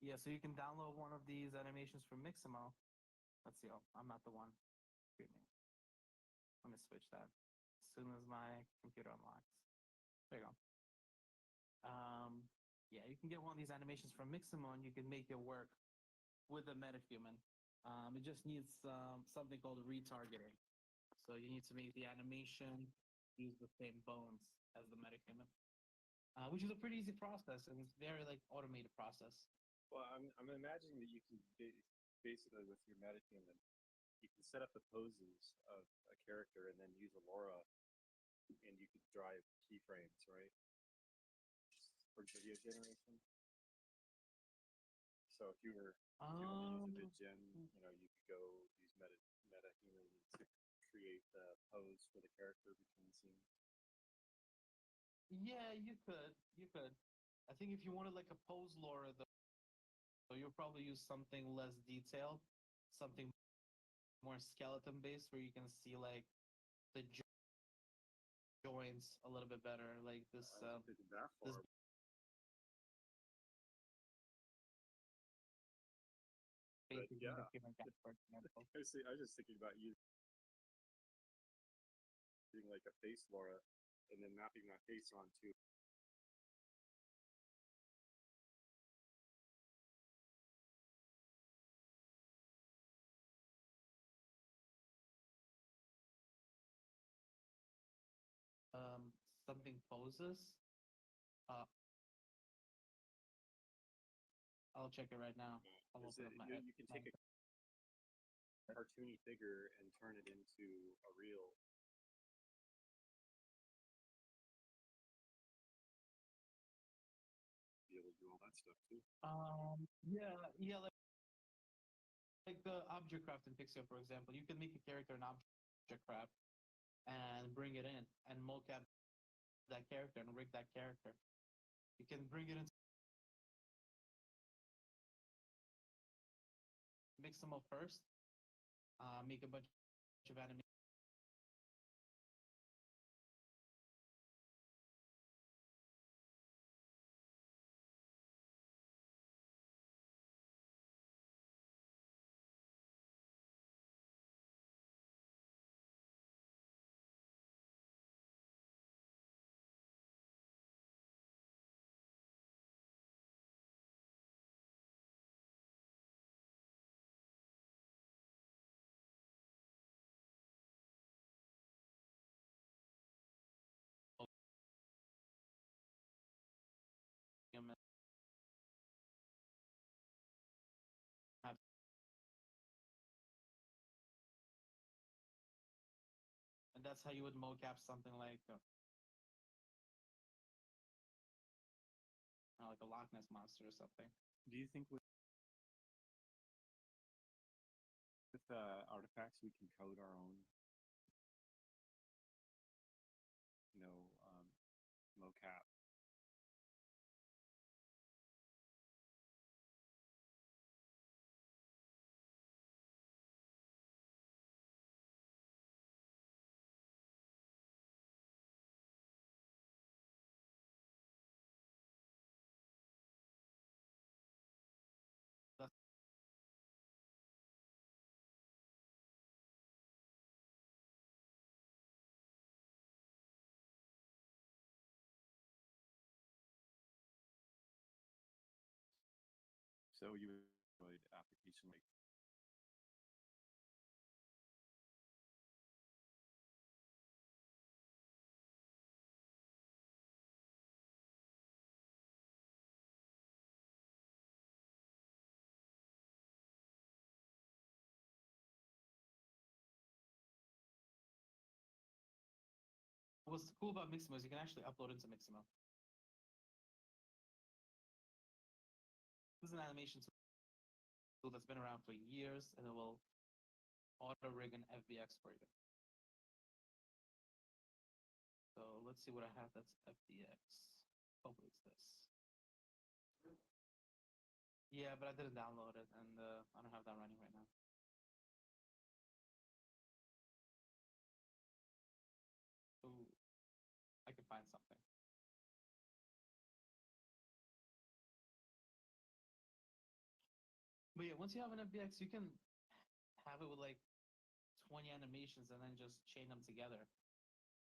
Yeah, so you can download one of these animations from Mixamo. Let's see. Oh, I'm not the one. Excuse me. Let me switch that as soon as my computer unlocks. There you go. Yeah, you can get one of these animations from Mixamo and you can make it work with the Metahuman. It just needs something called retargeting. So you need to make the animation use the same bones as the Metahuman, which is a pretty easy process and it's very like automated process.
Well, I'm imagining that you can basically with your metahuman, you can set up the poses of a character and then use Aurora, and you could drive keyframes, right, for video generation. So if you were doing a gen, you could go use metahuman to create the pose for the character between scenes.
Yeah, you could. You could. I think if you wanted like a pose Laura, though, you'll probably use something less detailed, something more skeleton based, where you can see like the joints a little bit better, like this.
I don't think that far.
This
But
basic
yeah,
Metahuman cat, for example.
I was just thinking about using like a face Laura, and then mapping that face onto
Something poses. Uh, I'll check it right now. I'll open up my.
you can take a cartoony figure and turn it into a real. Be able to do all that stuff too.
Yeah, like the object craft in Pixel, for example. You can make a character in object craft and bring it in and mocap that character and rig that character. You can bring it into mix them up first, make a bunch of animation. Have, and that's how you would mocap something like a Loch Ness monster or something.
Do you think with artifacts we can code our own, mocap?
That's
So you would avoid application like
what's cool about Mixamo is you can actually upload into Mixamo. This is an animation tool that's been around for years, and it will auto rig an FBX for you. So let's see what I have that's FBX. Hopefully it's this. Yeah, but I didn't download it, and I don't have that running right now. Ooh, I can find something. But yeah, once you have an FBX, you can have it with like 20 animations and then just chain them together.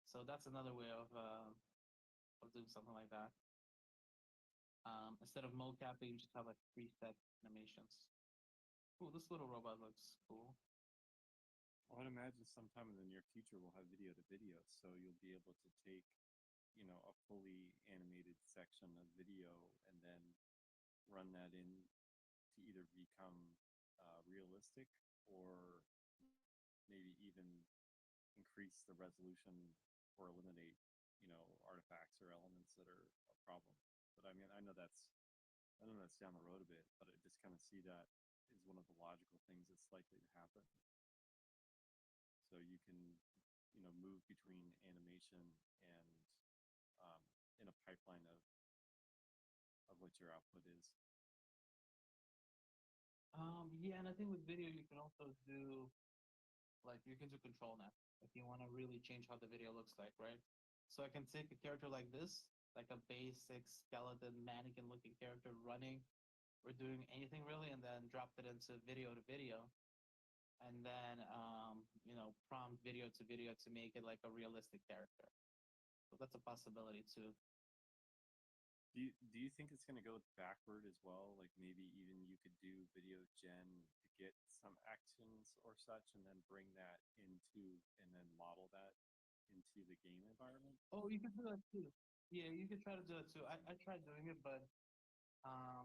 So that's another way of doing something like that. Instead of mocapping, you just have like preset animations. Ooh, this little robot looks cool.
Well, I'd imagine sometime in the near future we'll have video to video, so you'll be able to take, a fully animated section of video and then run that in to either become realistic or maybe even increase the resolution or eliminate, artifacts or elements that are a problem. But I mean, I know that's down the road a bit, but I just kind of see that is one of the logical things that's likely to happen. So you can, move between animation and in a pipeline of what your output is.
Yeah, and I think with video you can also do you can do control now if you want to really change how the video looks like, right? So I can take a character like this, like a basic skeleton mannequin looking character running or doing anything really, and then drop it into video to video, and then prompt video to make it like a realistic character. So that's a possibility too.
Do you think it's going to go backward as well? Like maybe even you could do video gen to get some actions or such, and then bring that into and then model that into the game environment?
Oh, you could do that too. Yeah, you could try to do it too. I tried doing it, but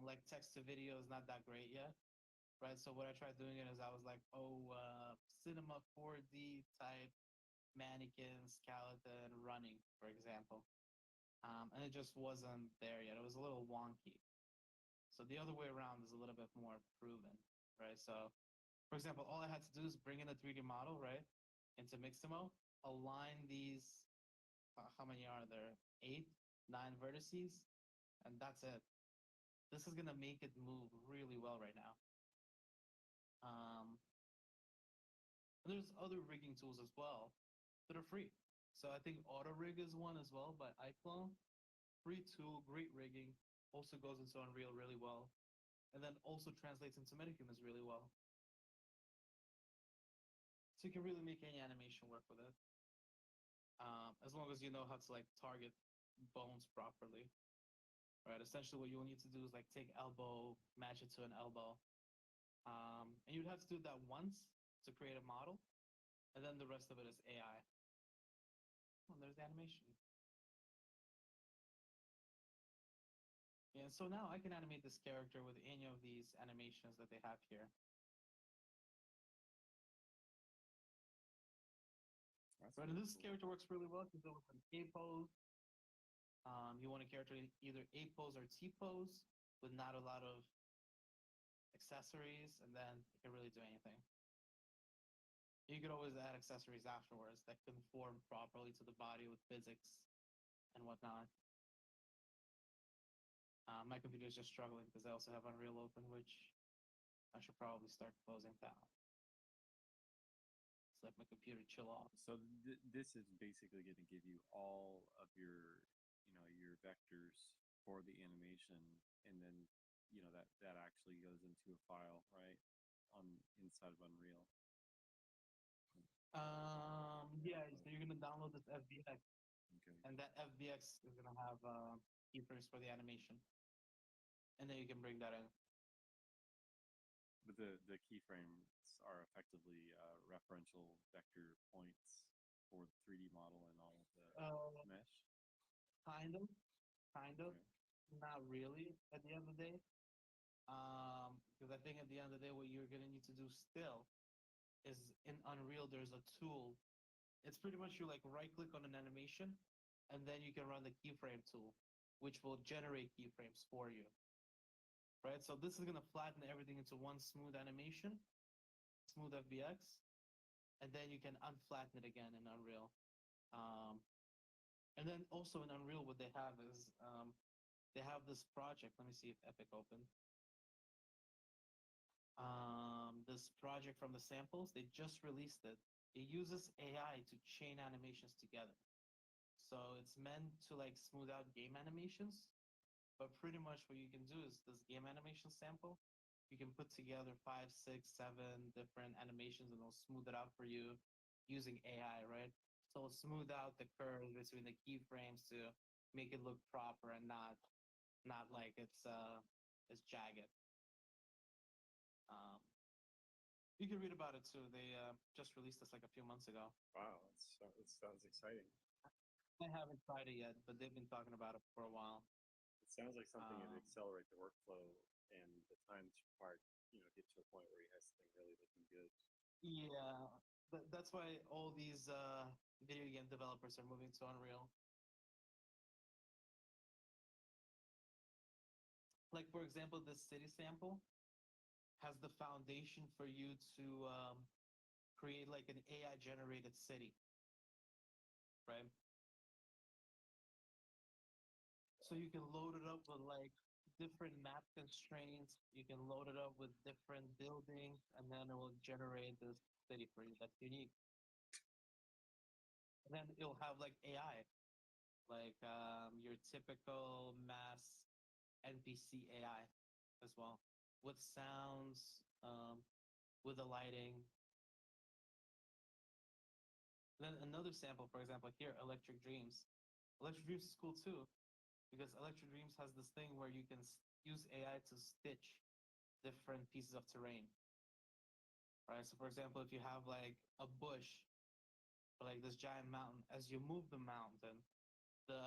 like text to video is not that great yet, right? So what I tried doing it is I was like, oh, cinema 4D type mannequin skeleton running, for example. And it just wasn't there yet. It was a little wonky. So the other way around is a little bit more proven, right? So, for example, all I had to do is bring in a 3D model, right, into Mixamo, align these. How many are there? 8, 9 vertices, and that's it. This is gonna make it move really well right now. And there's other rigging tools as well that are free. So I think Auto Rig is one as well by iClone. Free tool, great rigging, also goes into Unreal really well, and then also translates into Metahumans really well. So you can really make any animation work with it, as long as you know how to target bones properly, right? Essentially, what you'll need to do is take elbow, match it to an elbow, and you'd have to do that once to create a model, and then the rest of it is AI. Oh, there's the animation. And so now I can animate this character with any of these animations that they have here. Right, and this character works really well. You can do it with an A pose. You want a character either A pose or T pose with not a lot of accessories, and then you can really do anything. You could always add accessories afterwards that conform properly to the body with physics and whatnot. My computer is just struggling because I also have Unreal open, which I should probably start closing down. It's like my computer chill off.
So this is basically going to give you all of your, your vectors for the animation, and then, that actually goes into a file, right, on inside of Unreal.
Yeah, so you're gonna download this FBX,
Okay.
and that FBX is gonna have keyframes for the animation, and then you can bring that in.
But the keyframes are effectively referential vector points for the 3D model and all of the mesh.
Kind of.
Okay.
Not really at the end of the day. Because I think at the end of the day, what you're gonna need to do still is in Unreal, there's a tool. It's pretty much you right click on an animation, and then you can run the keyframe tool, which will generate keyframes for you. Right? So this is gonna flatten everything into one smooth animation, smooth FBX, and then you can unflatten it again in Unreal. And then also in Unreal, what they have is they have this project. Let me see if Epic opened. This project from the samples, they just released it. It uses AI to chain animations together. So it's meant to smooth out game animations, but pretty much what you can do is this game animation sample, you can put together 5, 6, 7 different animations and it'll smooth it out for you using AI, right? So it'll smooth out the curves between the keyframes to make it look proper and not like it's jagged. Um, you can read about it too. They just released this like a few months ago.
Wow, it sounds exciting.
I haven't tried it yet, but they've been talking about it for a while.
It sounds like something that
Um,
accelerate the workflow and the times required, get to a point where you have something really looking good.
yeah, that's why all these video game developers are moving to Unreal. Like for example, this city sample has the foundation for you to create like an AI generated city, right? So you can load it up with like different map constraints. You can load it up with different buildings, and then it will generate this city for you that's unique. And then it'll have like AI, like your typical mass NPC AI as well, with sounds, with the lighting. Then another sample, for example, here, Electric Dreams. Electric Dreams is cool too, because Electric Dreams has this thing where you can use AI to stitch different pieces of terrain, right? So, for example, if you have like a bush or like this giant mountain, as you move the mountain, the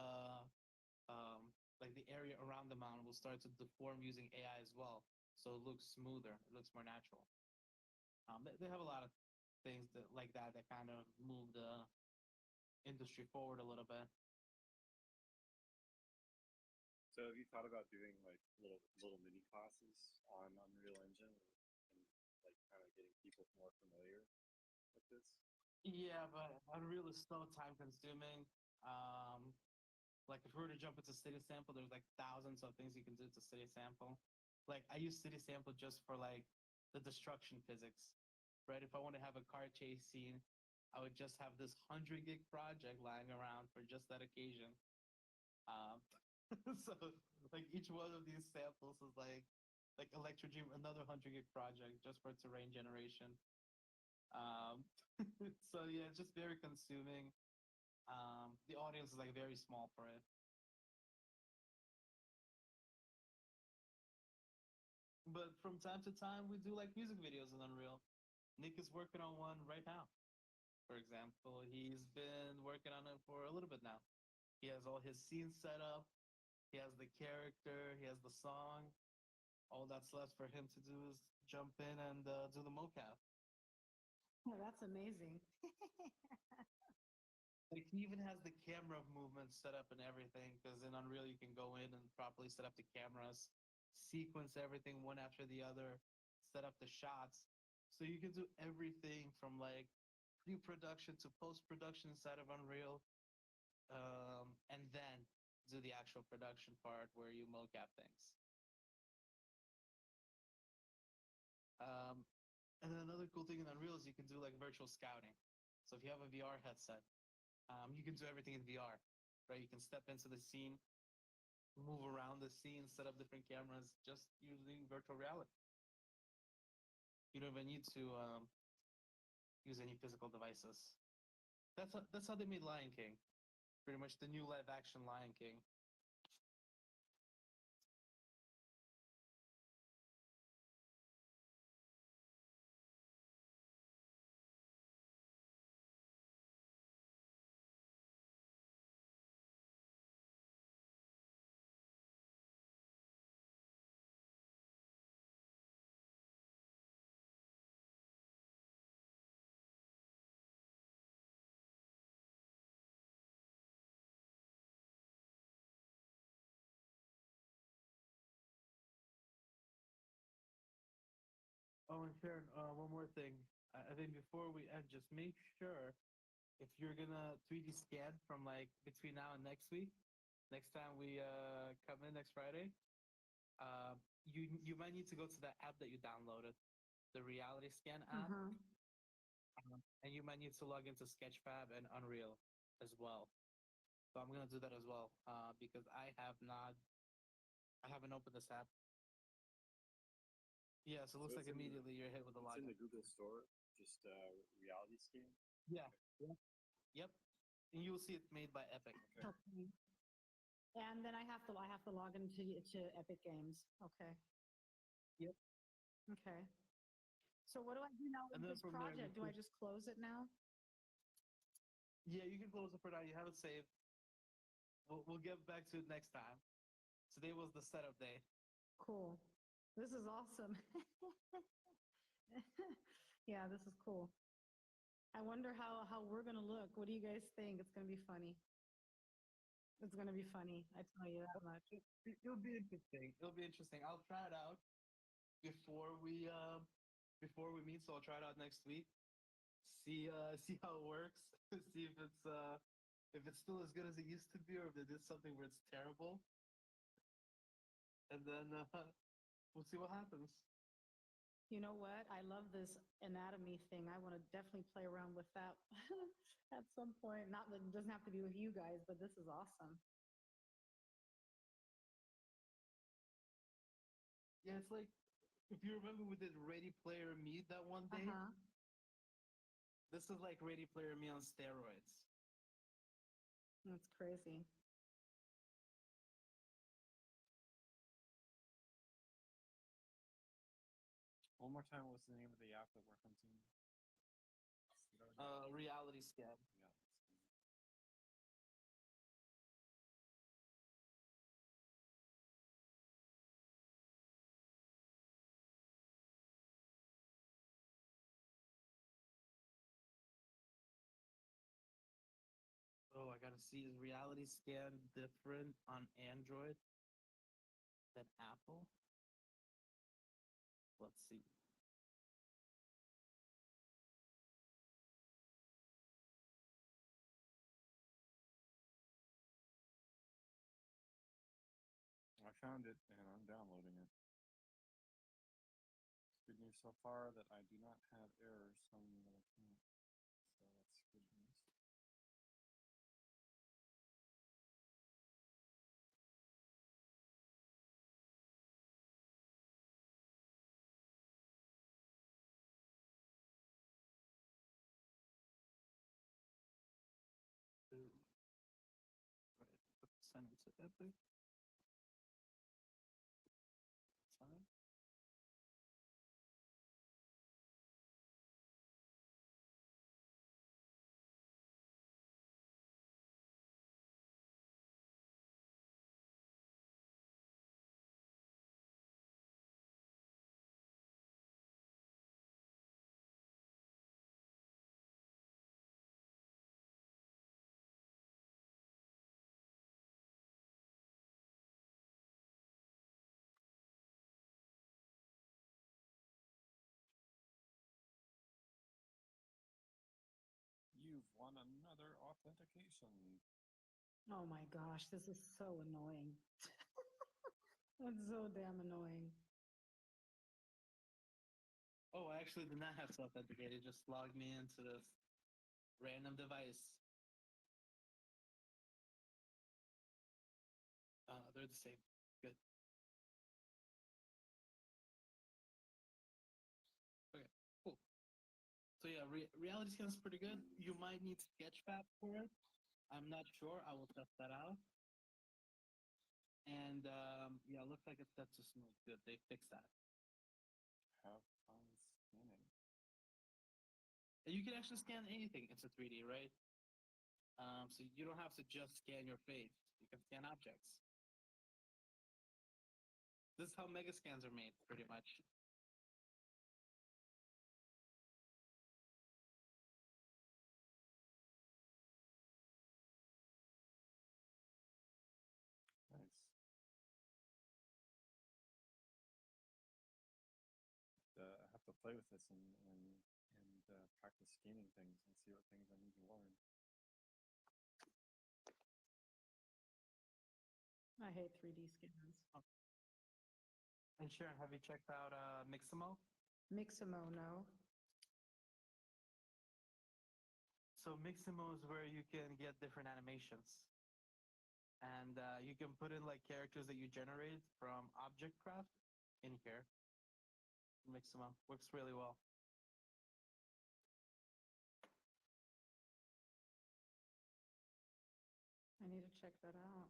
like the area around the mountain will start to deform using AI as well, so it looks smoother, it looks more natural. They have a lot of things that like that kind of move the industry forward a little bit.
So have you thought about doing like little mini classes on Unreal Engine and like kind of getting people more familiar with this?
Yeah, but Unreal is so time consuming. Like if we were to jump into City Sample, there's like thousands of things you can do to City Sample. Like I use City Sample just for like the destruction physics, right? If I want to have a car chase scene, I would just have this 100 gig project lying around for just that occasion. Um, so like each one of these samples is like Electro Dream, another 100 gig project just for terrain generation. Um, so yeah, it's just very consuming. The audience is like very small for it. But from time to time, we do like music videos in Unreal. Nick is working on one right now. For example, he's been working on it for a little bit now. He has all his scenes set up. He has the character. He has the song. All that's left for him to do is jump in and do the mocap.
Oh, that's amazing.
Like he even has the camera movement set up and everything. Because in Unreal, you can go in and properly set up the cameras, sequence everything one after the other, set up the shots. So you can do everything from like pre-production to post-production inside of Unreal, and then do the actual production part where you mocap things. Um, and then another cool thing in Unreal is you can do like virtual scouting. So if you have a VR headset, you can do everything in VR, right? You can step into the scene, move around the scene, set up different cameras just using virtual reality. You don't even need to use any physical devices. That's how they made Lion King. Pretty much the new live action Lion King. Oh, and Sharon, one more thing. I think before we end, just make sure if you're gonna 3D scan from like between now and next week, next time we come in next Friday, you might need to go to the app that you downloaded, the Reality Scan app,
Uh-huh.
and you might need to log into Sketchfab and Unreal as well. So I'm gonna do that as well because I haven't opened this app. Yeah, so it looks
So
like
it's in the,
immediately you're hit with a
it's in
login.
the Google Store, just reality scan.
Yeah. Yeah. Yep. And you'll see it made by Epic.
Okay.
Okay. And then I have to log into Epic Games. Okay.
Yep.
Okay. So what do I do now
And
with
then
this
from there,
project? Do I just close it now?
Yeah, you can close it for now. You have it saved. We'll get back to it next time. Today was the setup day.
Cool. This is awesome. Yeah, this is cool. I wonder how we're gonna look. What do you guys think? It's gonna be funny. It's gonna be funny. I tell you that much.
It'll be interesting. It'll be interesting. I'll try it out before we meet. So I'll try it out next week. See how it works. See if it's still as good as it used to be, or if they did something where it's terrible. And then we'll see what happens.
You know what? I love this anatomy thing. I want to definitely play around with that at some point. Not that it doesn't have to be with you guys, but this is awesome.
Yeah, it's like if you remember we did Ready Player Me that one day.
Uh-huh.
This is like Ready Player Me on steroids.
That's crazy.
One more time, what's the name of the app that we're hunting?
Reality Scan.
Yeah.
Oh, I gotta see, is Reality Scan different on Android than Apple? Let's see.
I found it and I'm downloading it. It's good news so far that I do not have errors telling me that I can't. So that's good news.
Ooh. Right, send it to Epic. Fine.
You've won another authentication.
Oh my gosh, this is so annoying. That's so damn annoying.
Oh, I actually did not have to authenticate. It just logged me into this random device. They're the same. Good. Okay, cool. So yeah, Reality Scan is pretty good. You might need Sketchfab for it. I'm not sure. I will test that out. And yeah, looks like it's set to smooth. Good, they fixed that.
Have fun scanning.
And you can actually scan anything. It's a 3D, right? So you don't have to just scan your face. You can scan objects. This is how mega scans are made, pretty much.
Nice. I have to play with this and practice scanning things and see what things I need to learn.
I hate 3D scans.
And Sharon, have you checked out Mixamo?
Mixamo, no.
So Mixamo is where you can get different animations. And you can put in like characters that you generate from object craft in here. Mixamo. Works really well.
I need to check that out.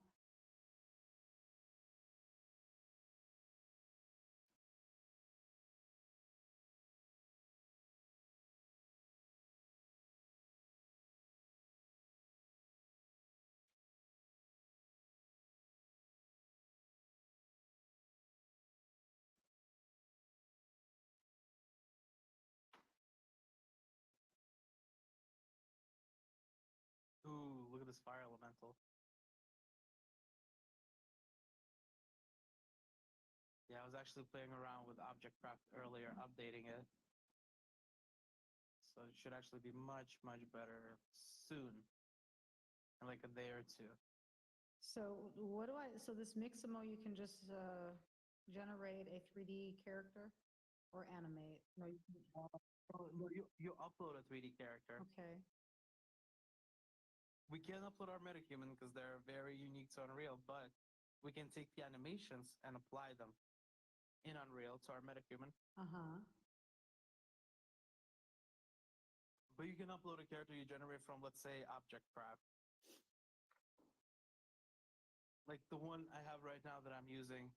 Ooh, look at this fire elemental. Yeah, I was actually playing around with Object Craft earlier, updating it. So it should actually be much, much better soon. In like a day or two.
So what do so this Mixamo, you can just generate a 3D character or animate? No, you can,
Oh, no, you upload a 3D character.
okay.
We can't upload our Metahuman because they're very unique to Unreal, but we can take the animations and apply them in Unreal to our Metahuman.
Uh-huh.
But you can upload a character you generate from, let's say, Object Craft. Like the one I have right now that I'm using,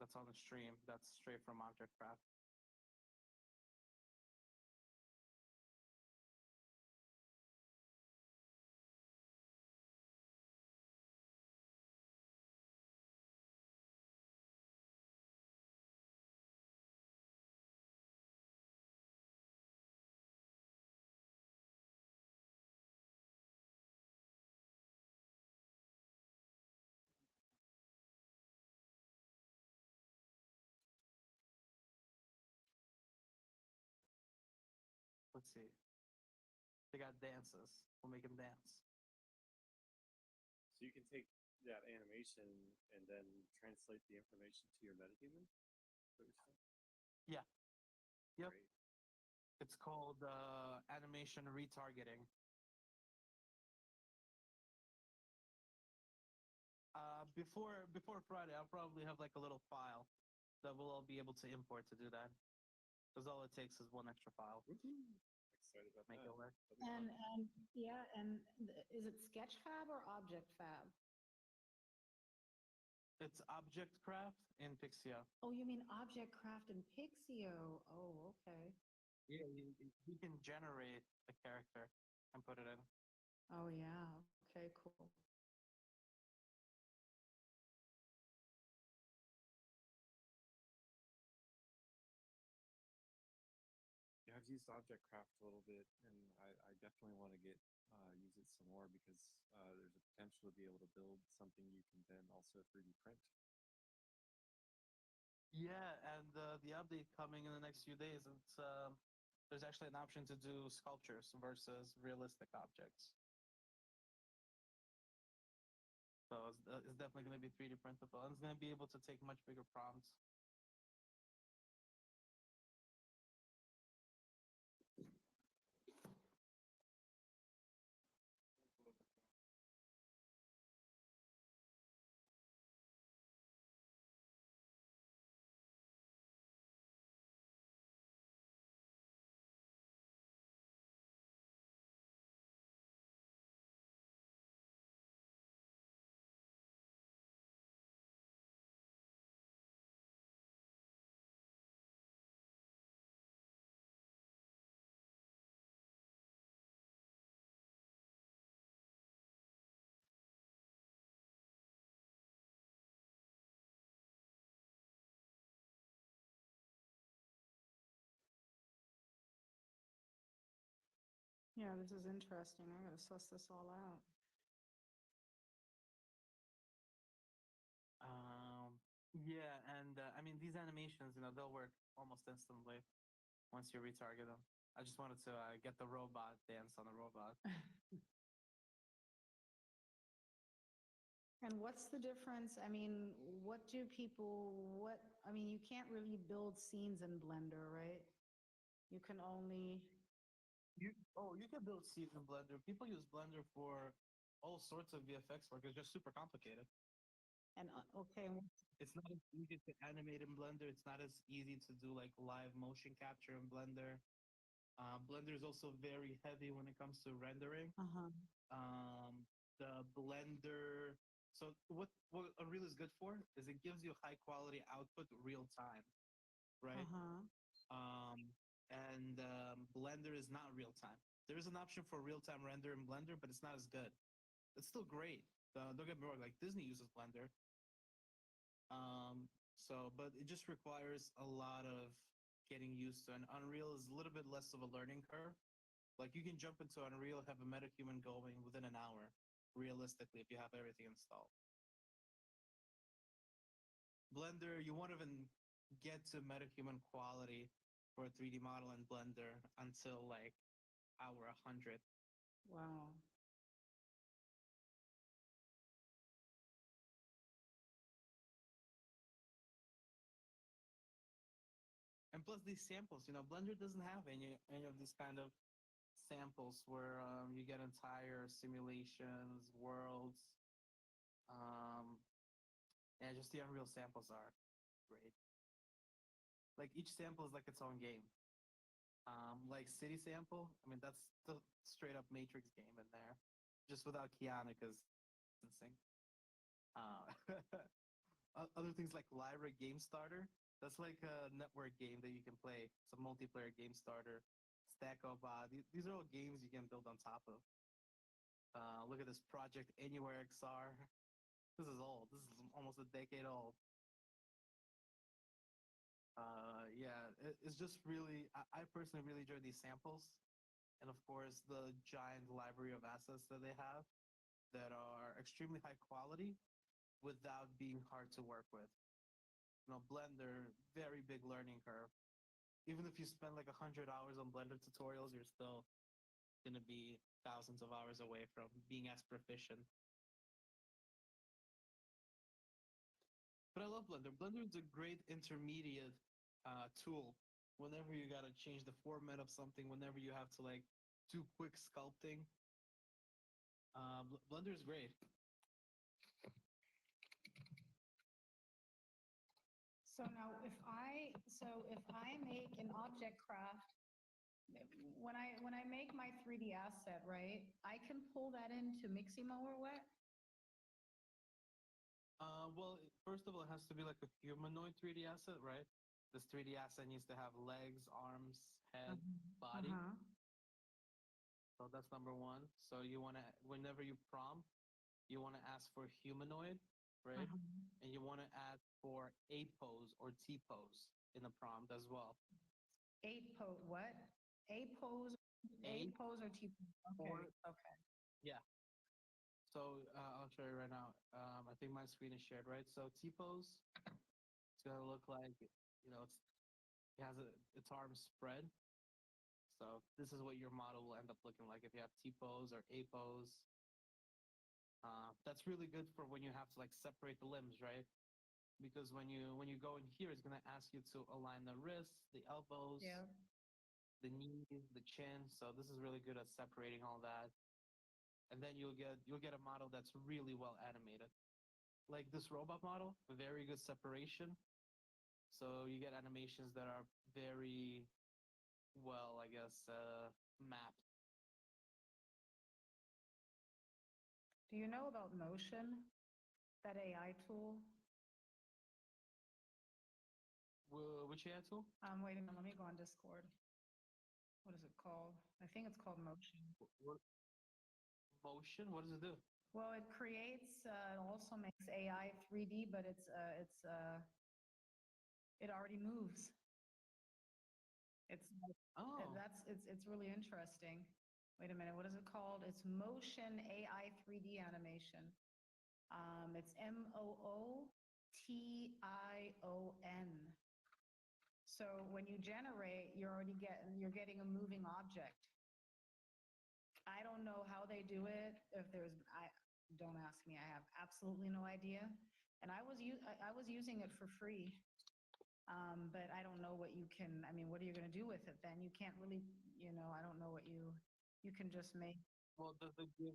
that's on the stream, that's straight from Object Craft. Let's see. They got dances. We'll make them dance.
So you can take that animation and then translate the information to your metahuman? Is what you're saying?
Yeah. Yep.
Great.
It's called animation retargeting. Before Friday, I'll probably have like a little file that we'll all be able to import to do that. Because all it takes is one extra file.
Excited about
Make
that.
it work.
That'll be fun.
And yeah, and is it Sketchfab or Object Fab?
It's Object Craft in Pixia.
Oh, you mean Object Craft and Pixio? Oh, okay.
Yeah, you can generate a character and put it in.
Oh, yeah. Okay, cool.
Yeah, I've used Object Craft a little bit, and I definitely want to get use it some more because there's a potential to be able to build something you can then also 3D print.
Yeah, and the update coming in the next few days, there's actually an option to do sculptures versus realistic objects. So it's definitely going to be 3D printable, and it's going to be able to take much bigger prompts.
Yeah, this is interesting. I gotta suss this all out.
Yeah, and I mean, these animations, they'll work almost instantly once you retarget them. I just wanted to get the robot dance on the robot.
And what's the difference? I mean, I mean, you can't really build scenes in Blender, right? You can only,
You can build scenes in Blender. People use Blender for all sorts of VFX work. It's just super complicated.
And okay,
It's not as easy to animate in Blender. It's not as easy to do like live motion capture in Blender. Blender is also very heavy when it comes to rendering.
uh-huh,
The Blender. So what Unreal is good for is it gives you high quality output real time, right?
uh-huh.
And Blender is not real time. There is an option for real time render in Blender, but it's not as good. It's still great. Don't get me wrong. Like Disney uses Blender, but it just requires a lot of getting used to. And Unreal is a little bit less of a learning curve. Like you can jump into Unreal, have a Metahuman going within an hour, realistically, if you have everything installed. Blender, you won't even get to Metahuman quality for a 3D model in Blender until like hour 100.
Wow.
And plus these samples, Blender doesn't have any of these kind of samples where you get entire simulations, worlds, um, and just the Unreal samples are great. Like each sample is like its own game. Like City Sample, I mean that's the straight up Matrix game in there, just without Kiana because licensing. Uh, Other things like Lyra Game Starter, that's like a network game that you can play. It's a multiplayer game starter. Stack of these are all games you can build on top of. Look at this Project Anywhere XR. This is old. This is almost a decade old. Yeah, it's just really. I personally really enjoy these samples, and of course the giant library of assets that they have that are extremely high quality without being hard to work with. Blender, very big learning curve. Even if you spend like 100 hours on Blender tutorials, you're still gonna be thousands of hours away from being as proficient. But I love Blender. Blender is a great intermediate tool. Whenever you gotta change the format of something, whenever you have to like do quick sculpting, Blender is great.
So if I make an object craft, when I make my 3D asset, right, I can pull that into Miximo or what?
Well, first of all, it has to be like a humanoid 3D asset, right? This 3D asset needs to have legs, arms, head, body.
Uh-huh.
So that's number one. So you want to, whenever you prompt, you want to ask for humanoid, right?
Uh-huh.
And you want to add for A pose or T pose in the prompt as well.
A pose, what? A pose, A pose or T pose? Okay.
Or
Okay.
yeah. So I'll show you right now. I think my screen is shared, right? So T pose, it's gonna look like it has its arms spread. So this is what your model will end up looking like if you have T pose or A pose. That's really good for when you have to like separate the limbs, right? Because when you go in here, it's gonna ask you to align the wrists, the elbows,
Yeah.
the knees, the chin. So this is really good at separating all that. And then you'll get a model that's really well animated. Like this robot model, very good separation. So you get animations that are very well, I guess, mapped.
Do you know about Motion, that AI tool?
Which AI tool?
Wait a minute, let me go on Discord. What is it called? I think it's called Motion.
What, motion? What does it do?
Well, it creates, also makes AI 3D, but it already moves. It's
Oh,
it's really interesting. Wait a minute, what is it called? It's Motion AI 3D animation. It's Mootion. So when you generate, you're getting a moving object. I don't know how they do it. If there's, I don't ask me. I have absolutely no idea. And I was using it for free. But I don't know what you can. I mean, what are you going to do with it then? You can't really, I don't know what you can just make.
well, does it give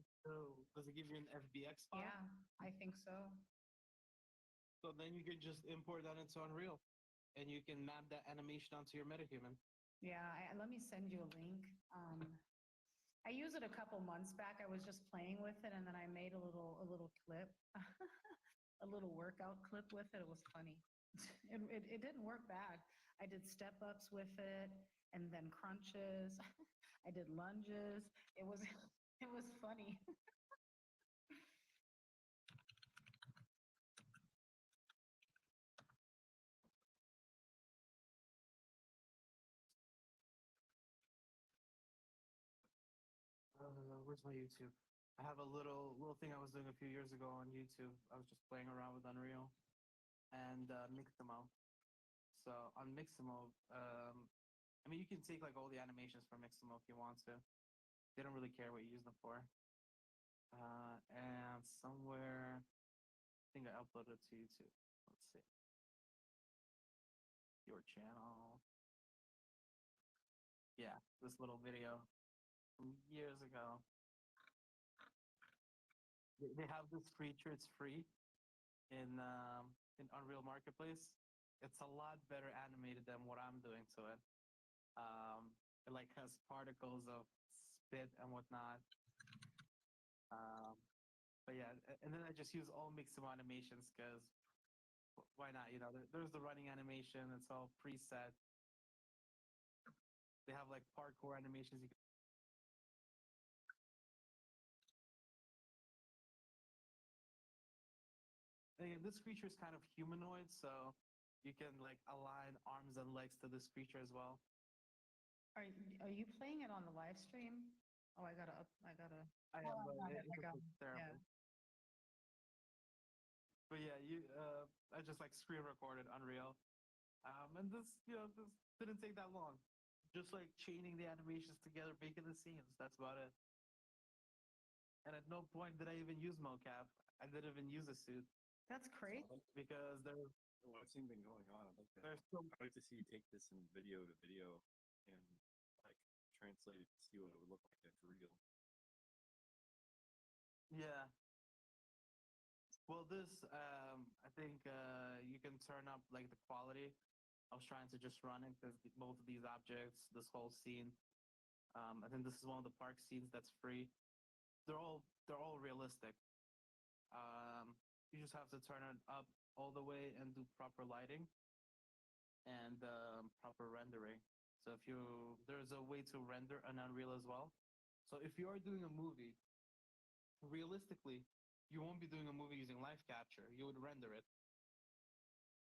you an FBX file?
Yeah, I think so.
So then you can just import that into Unreal, and you can map that animation onto your Metahuman.
Yeah, let me send you a link. I used it a couple months back. I was just playing with it, and then I made a little clip, a little workout clip with it. It was funny. It didn't work bad. I did step ups with it, and then crunches. I did lunges. It was it was funny.
Where's my YouTube? I have a little thing I was doing a few years ago on YouTube. I was just playing around with Unreal and Mixamo. So on Mixamo, I mean, you can take like all the animations from Mixamo if you want to. They don't really care what you use them for. And somewhere, I think I uploaded it to YouTube. Let's see. Your channel. Yeah, this little video from years ago. They have this feature. It's free in Unreal Marketplace. It's a lot better animated than what I'm doing to it. It like has particles of spit and whatnot. But yeah, and then I just use all Mixamo animations because why not? You know, there's the running animation. It's all preset. They have like parkour animations. And this creature is kind of humanoid, so you can like align arms and legs to this creature as well.
Are you playing it on the live stream? Oh, I gotta up. I gotta.
I
Oh,
am, but
I got it.
it
I got
looks
it.
terrible.
Yeah.
But yeah, I just like screen recorded Unreal, and this didn't take that long. Just like chaining the animations together, making the scenes. That's about it. And at no point did I even use mocap. I didn't even use a suit
That's crazy.
because
What's even been going on?
there's so
I'd like to see you take this in video to video and like translate it to see what it would look like as real.
yeah. Well, this I think you can turn up like the quality. I was trying to just run it because both of these objects, this whole scene, I think this is one of the park scenes that's free. They're all realistic. You just have to turn it up all the way and do proper lighting and proper rendering. So there's a way to render an Unreal as well. So if you are doing a movie, realistically, you won't be doing a movie using live capture. You would render it.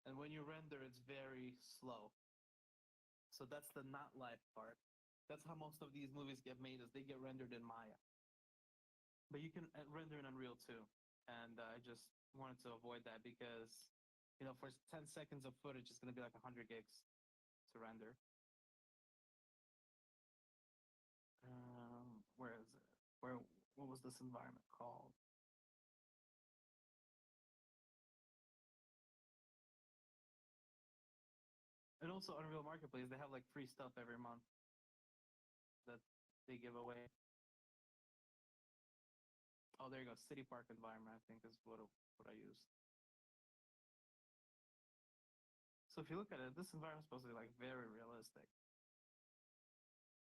And when you render, it's very slow. So that's the not live part. That's how most of these movies get made, is they get rendered in Maya. But you can render in Unreal too. And I just wanted to avoid that because, for 10 seconds of footage, it's going to be like 100 gigs to render. Where is it? What was this environment called? And also Unreal Marketplace, they have like free stuff every month that they give away. Oh, there you go. City Park environment, I think, is what I used. So if you look at it, this environment's supposed to be like very realistic.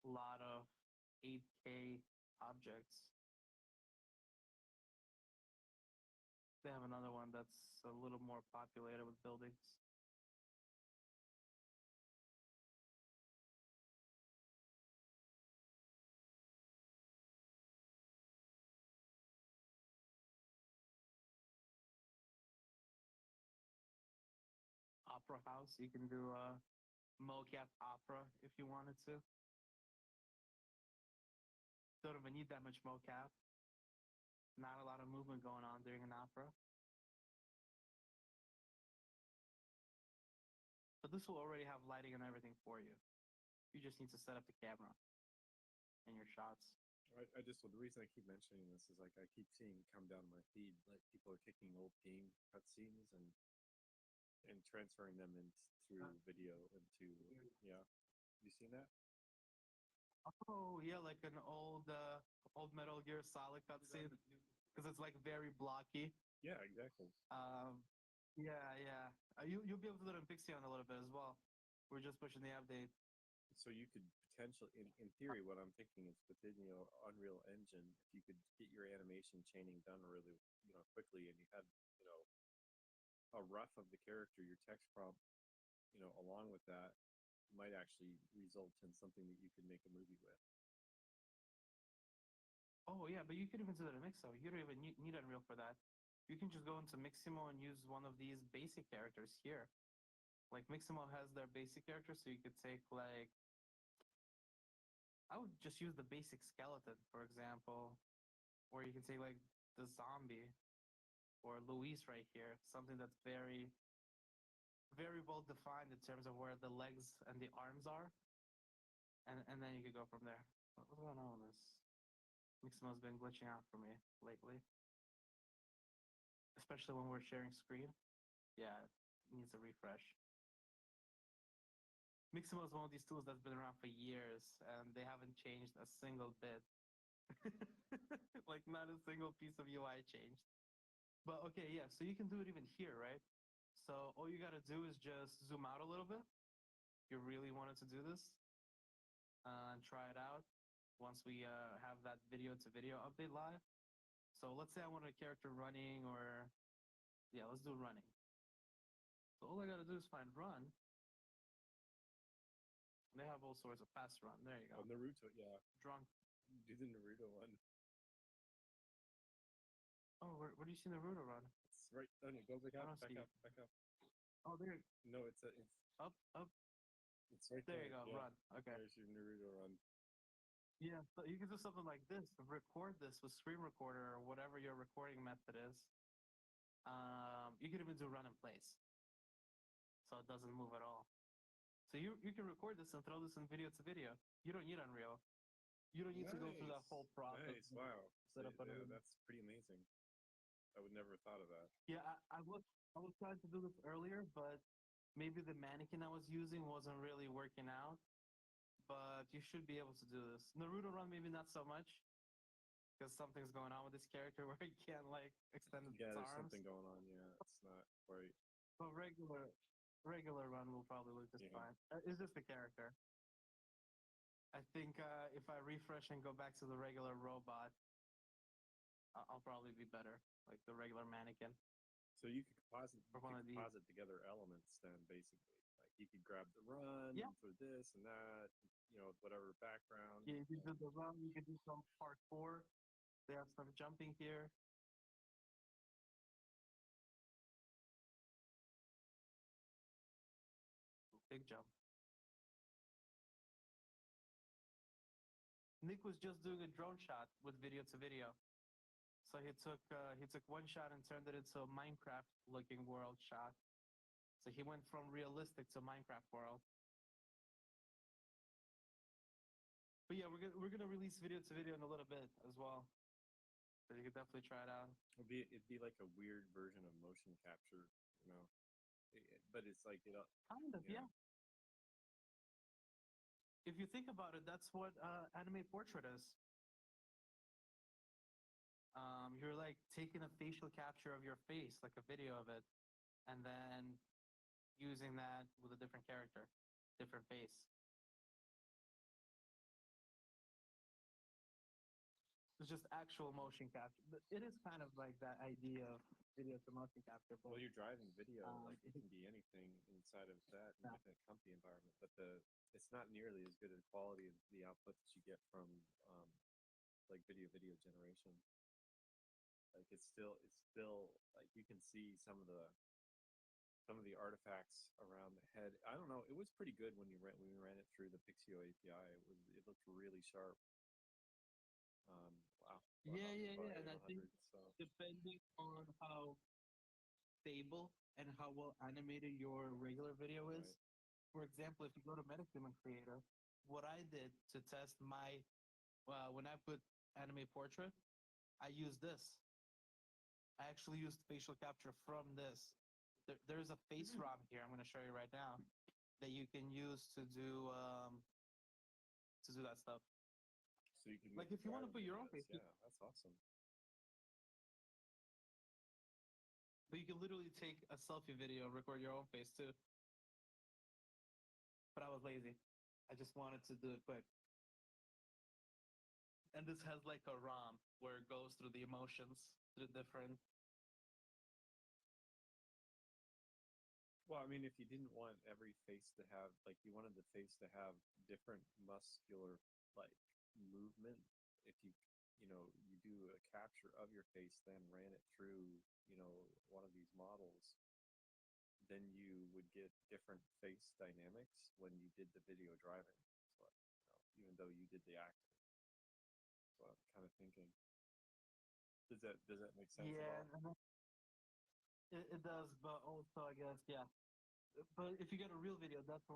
A lot of 8K objects. They have another one that's a little more populated with buildings. Opera House, you can do mocap opera if you wanted to. Don't even need that much mocap. Not a lot of movement going on during an opera. But this will already have lighting and everything for you. You just need to set up the camera and your shots.
The reason I keep mentioning this is like I keep seeing come down my feed, like people are taking old game cutscenes and transferring them in through video into yeah. Have you seen that?
Oh yeah, like an old Metal Gear Solid cutscene because it's like very blocky.
Yeah, exactly.
Yeah. You'll be able to do it in Pixion a little bit as well. We're just pushing the update.
So you could potentially, in theory, what I'm thinking is within Unreal Engine, if you could get your animation chaining done really quickly, and you had you know a rough of the character, your text prompt, along with that, might actually result in something that you could make a movie with.
Oh yeah, but you can even do that in Mixo. You don't even need Unreal for that. You can just go into Miximo and use one of these basic characters here. Like Miximo has their basic characters, so you could take like I would just use the basic skeleton, for example, or you can take like the zombie or Luis right here, something that's very very well defined in terms of where the legs and the arms are, and then you could go from there. What's going on with this? Miximo's been glitching out for me lately, especially when we're sharing screen. Yeah, it needs a refresh. Miximo is one of these tools that's been around for years, and they haven't changed a single bit. Like, not a single piece of UI changed. But okay, yeah, so you can do it even here, right? So all you gotta do is just zoom out a little bit. If you really wanted to do this, and try it out once we have that video to video update live. So let's say I want a character running, or yeah, let's do running. So all I gotta do is find run. They have all sorts of fast run. There you go.
Oh, Naruto, yeah.
Drunk.
Do the Naruto one.
Oh, where do you see Naruto run?
It's right. Oh no, go back
I
up,
don't
back
see
up,
it.
back up.
Oh, there.
No, it's
Up.
it's right
There
there.
you go.
Yeah.
Run. Okay.
There's your Naruto run.
Yeah, so you can do something like this. Record this with screen recorder or whatever your recording method is. You can even do run in place, so it doesn't move at all. So you can record this and throw this in video to video. You don't need Unreal. You don't need to go through that whole process.
Nice. Wow.
Set up
Yeah,
Unreal.
that's pretty amazing. I would never have thought of that.
Yeah, I was trying to do this earlier, but maybe the mannequin I was using wasn't really working out. But you should be able to do this. Naruto run, maybe not so much, because something's going on with this character where he can't like extend its
Yeah, there's
arms.
something going on. Yeah, it's not quite.
But regular run will probably look just
Yeah.
fine. It's just the character. I think if I refresh and go back to the regular robot, I'll probably be better, like the regular mannequin.
So you could composite,
Or one of these.
together elements then, basically. Like you could grab the run
Yeah.
for this and that, whatever background.
Yeah, you can do the run. You can do some parkour. They have some jumping here. Big jump. Nick was just doing a drone shot with video to video. So he took one shot and turned it into a Minecraft looking world shot. So he went from realistic to Minecraft world. But yeah, we're gonna release video to video in a little bit as well. So you could definitely try it out.
It'd be like a weird version of motion capture, but it's like
Kind of, yeah. If you think about it, that's what anime portrait is. You're like taking a facial capture of your face, like a video of it, and then using that with a different character, different face. It's just actual motion capture. But it is kind of like that idea of video to motion capture.
Well, you're driving video, like it
it-
can be anything inside of that,
Yeah.
even a comfy environment. But it's not nearly as good a quality as the output that you get from like video generation. Like it's still like you can see some of the artifacts around the head. I don't know. It was pretty good when we ran it through the Pixio API. It looked really sharp. Wow.
Yeah.
About
And I think
800, so.
depending on how stable and how well animated your regular video is.
Right.
For example, if you go to Metahuman Creator, what I did to test when I put anime portrait, I used this. I actually used facial capture from this. There's a face ROM here. I'm going to show you right now that you can use to do that stuff.
So you can
Like if you want to put your own face.
Yeah, that's awesome.
But you can literally take a selfie video, record your own face too. But I was lazy. I just wanted to do it quick. And this has like a ROM where it goes through the emotions, through different.
Well, I mean, if you didn't want every face to have, like, you wanted the face to have different muscular, like, movement, if you do a capture of your face, then ran it through, one of these models, then you would get different face dynamics when you did the video driving. So, even though you did the acting. So I'm kind of thinking, does that make sense
Yeah,
at all?
it does, but also I guess yeah. But if you get a real video, that's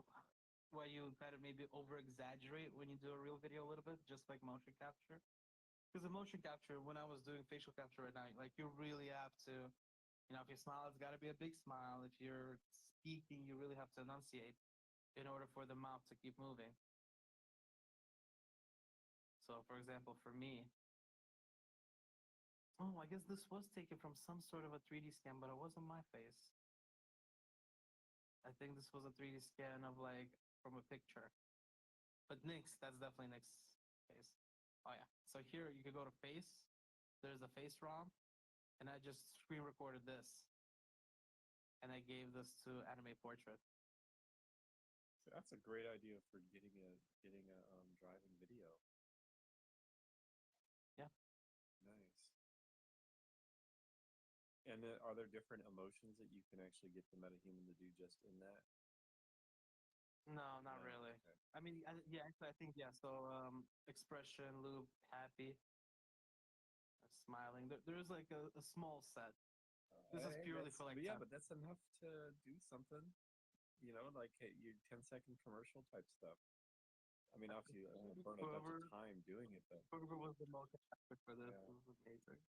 why you kind of maybe over exaggerate when you do a real video a little bit, just like motion capture. Because the motion capture, when I was doing facial capture right now, like you really have to, if you smile, it's got to be a big smile. If you're speaking, you really have to enunciate in order for the mouth to keep moving. So, for example, for me, I guess this was taken from some sort of a 3D scan, but it wasn't my face. I think this was a 3D scan of like from a picture. But Nick's, that's definitely Nick's face. Oh yeah. So here you could go to face. There's a face ROM, and I just screen recorded this, and I gave this to Anime Portrait.
So that's a great idea for getting a driving video.
Yeah.
Nice. And then, are there different emotions that you can actually get the Metahuman to do just in that?
No, not
No?
really.
Okay.
I mean, yeah, actually, I think yeah. So expression, loop, happy, smiling. There's like a small set. This is
Hey,
purely for like
but that's enough to do something. Like your 10-second commercial type stuff. I mean, obviously, I'm gonna burn a bunch of time doing it, but
whoever was the most effective for this
Yeah.
was amazing.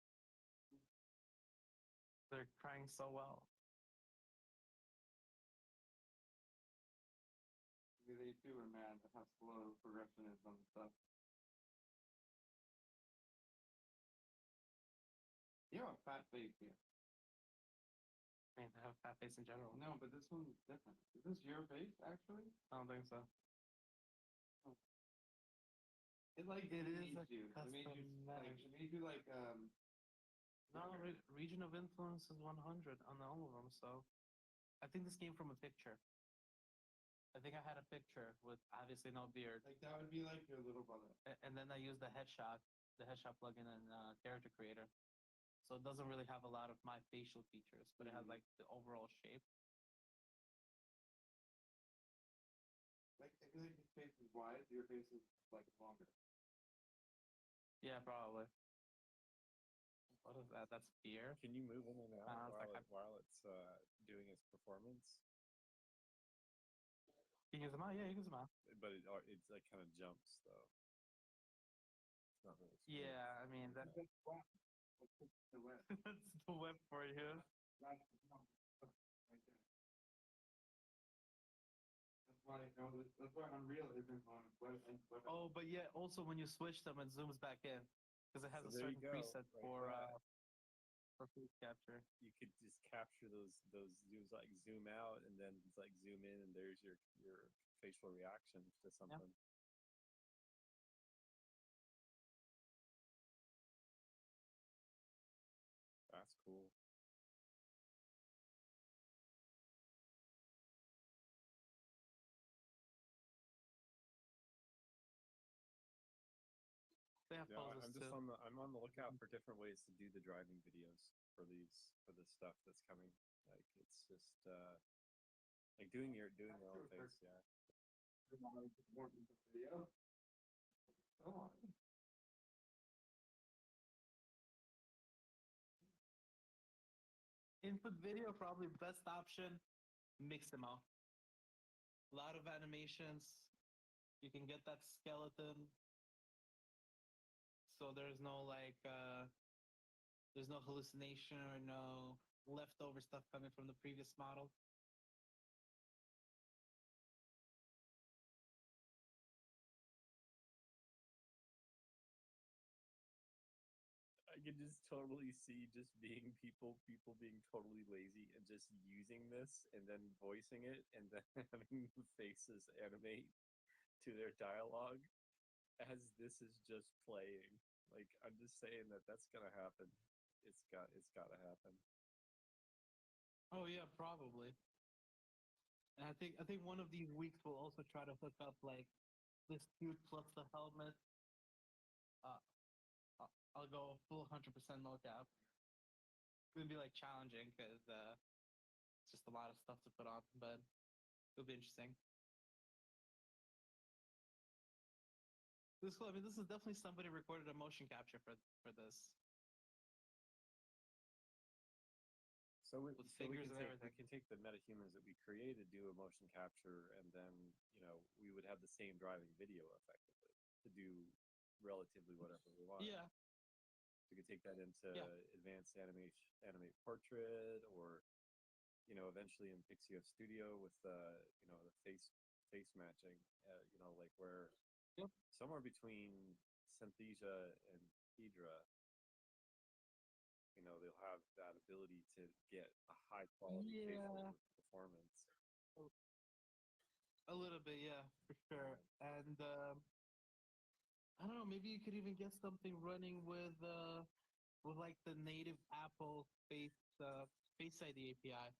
They're trying so well.
They too are mad at how slow progression is on stuff. You have a fat face here.
I mean, they have fat face in general.
No, but this one's different. Is this your face, actually?
I don't think so.
It like
It is
made
a
you. It made you like.
custom
It made you like.
No, region of influence is 100 on all of them. So, I think this came from a picture. I think I had a picture with obviously no beard,
Like that would be like your little brother.
and then I used the headshot plugin in Character Creator. So it doesn't really have a lot of my facial features, but it has like the overall shape.
Like I feel like his face is wide. Your face is like longer.
Yeah, probably. What is that? That's fear.
can you move in and out
it's like
while it's doing its performance?
You can zoom out. Yeah, you can zoom out.
But it's like kind of jumps though. It's not really. smooth.
Yeah, I mean
The web.
that's the web for you.
Right there. That's why that's why Unreal isn't on web.
Oh, but yeah, also when you switch them, it zooms back in because it has
So
a
there you
certain
go,
preset
like
for face capture.
You could just capture those zooms, like zoom out and then it's like zoom in, and there's your facial reaction to something. That's cool.
They have
Yeah,
poses
I'm just
too.
I'm on the lookout for different ways to do the driving videos for this stuff that's coming. Like it's just like doing your own face. Yeah.
Video. Come on.
Input video, probably best option. Mix them out. A lot of animations. You can get that skeleton. So there's no there's no hallucination or no leftover stuff coming from the previous model.
can just totally see just being people being totally lazy and just using this and then voicing it and then having the faces animate to their dialogue as this is just playing. Like I'm just saying that that's gonna happen. It's gotta happen.
Oh yeah, probably. And I think one of these weeks we'll also try to hook up like this suit plus the helmet. Uh, I'll go full 100% mocap. It's gonna be like challenging because it's just a lot of stuff to put on, but it'll be interesting. This is cool. I mean, this is definitely somebody recorded a motion capture for this.
So we,
With
so we
figures
can
and
take
everything.
we can take the metahumans that we created, do a motion capture, and then we would have the same driving video effectively to do relatively whatever we want.
Yeah,
We could take that into
Yeah.
advanced animate portrait, or eventually in Pixio Studio with the face matching. Like where
Yep.
somewhere between Synthesia and Hydra, they'll have that ability to get a high quality
Yeah.
facial performance.
a little bit, yeah, for sure. And I don't know, maybe you could even get something running with like the native Apple Face ID API,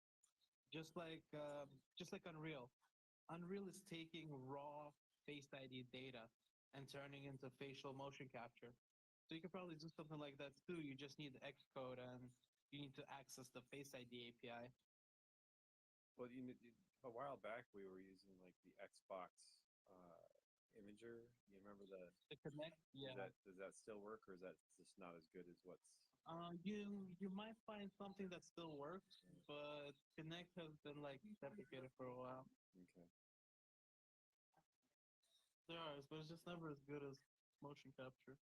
just like Unreal. Unreal is taking raw Face ID data and turning into facial motion capture. So you could probably do something like that too. You just need the Xcode and you need to access the Face ID API.
Well, a while back we were using like the Xbox imager. You remember the?
To connect, yeah.
Does that still work, or is that just not as good as what's?
You might find something that still works, but Connect has been like deprecated for a while.
Okay.
There are, but it's just never as good as motion capture.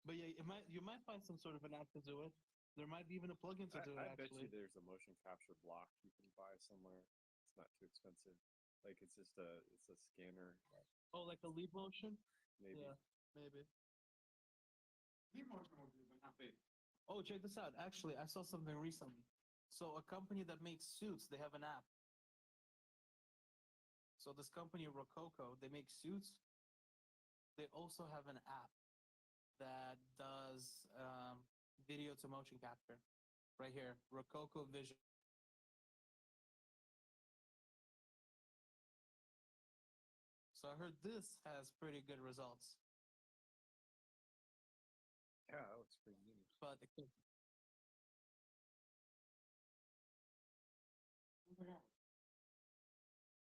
But yeah, you might find some sort of an app to do it. There might be even a plugin to do it
I bet you
actually.
there's a motion capture block you can buy somewhere. It's not too expensive. Like it's a scanner,
Oh, like a leap motion?
maybe.
Yeah, maybe.
Leap motion will do, but not big.
Oh, check this out. Actually, I saw something recently. So a company that makes suits, they have an app. So this company, Rococo, they make suits. They also have an app that does video to motion capture. Right here, Rococo Vision. So I heard this has pretty good results,
Yeah, that looks pretty neat.
but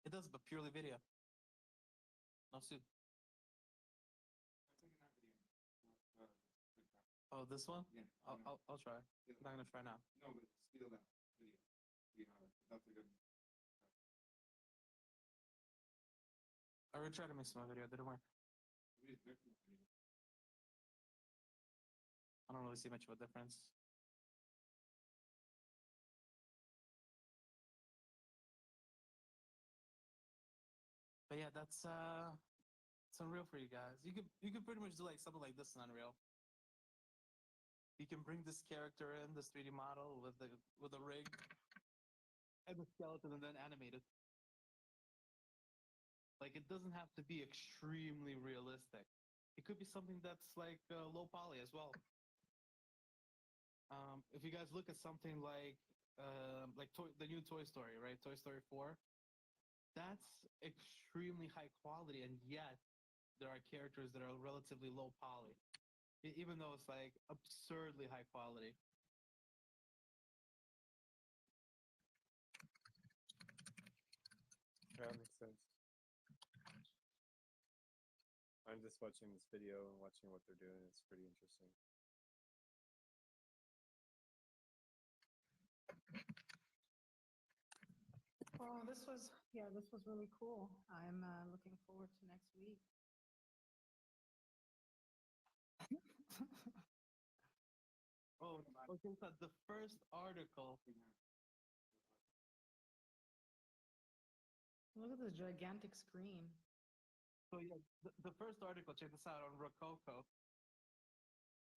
it does, but purely video. No suit.
I'm taking that video.
Oh, this one?
Yeah.
I'll try. I'm not gonna try now.
No, but steal that video. That's a good.
I already tried to make some video. It didn't work.
Video's good from that video.
I don't really see much of a difference. But yeah, that's it's Unreal for you guys. You could pretty much do like something like this in Unreal. You can bring this character in, this 3D model with the rig and the skeleton, and then animate it. Like it doesn't have to be extremely realistic. It could be something that's like low poly as well. If you guys look at something like the new Toy Story, right? Toy Story 4, that's extremely high quality, and yet there are characters that are relatively low poly, even though it's like absurdly high quality.
Yeah, that makes sense. I'm just watching this video and watching what they're doing. It's pretty interesting.
Oh, this was really cool. I'm looking forward to next week.
Oh, okay. So the first article.
Look at this gigantic screen.
So yeah, the first article. Check this out on Rococo.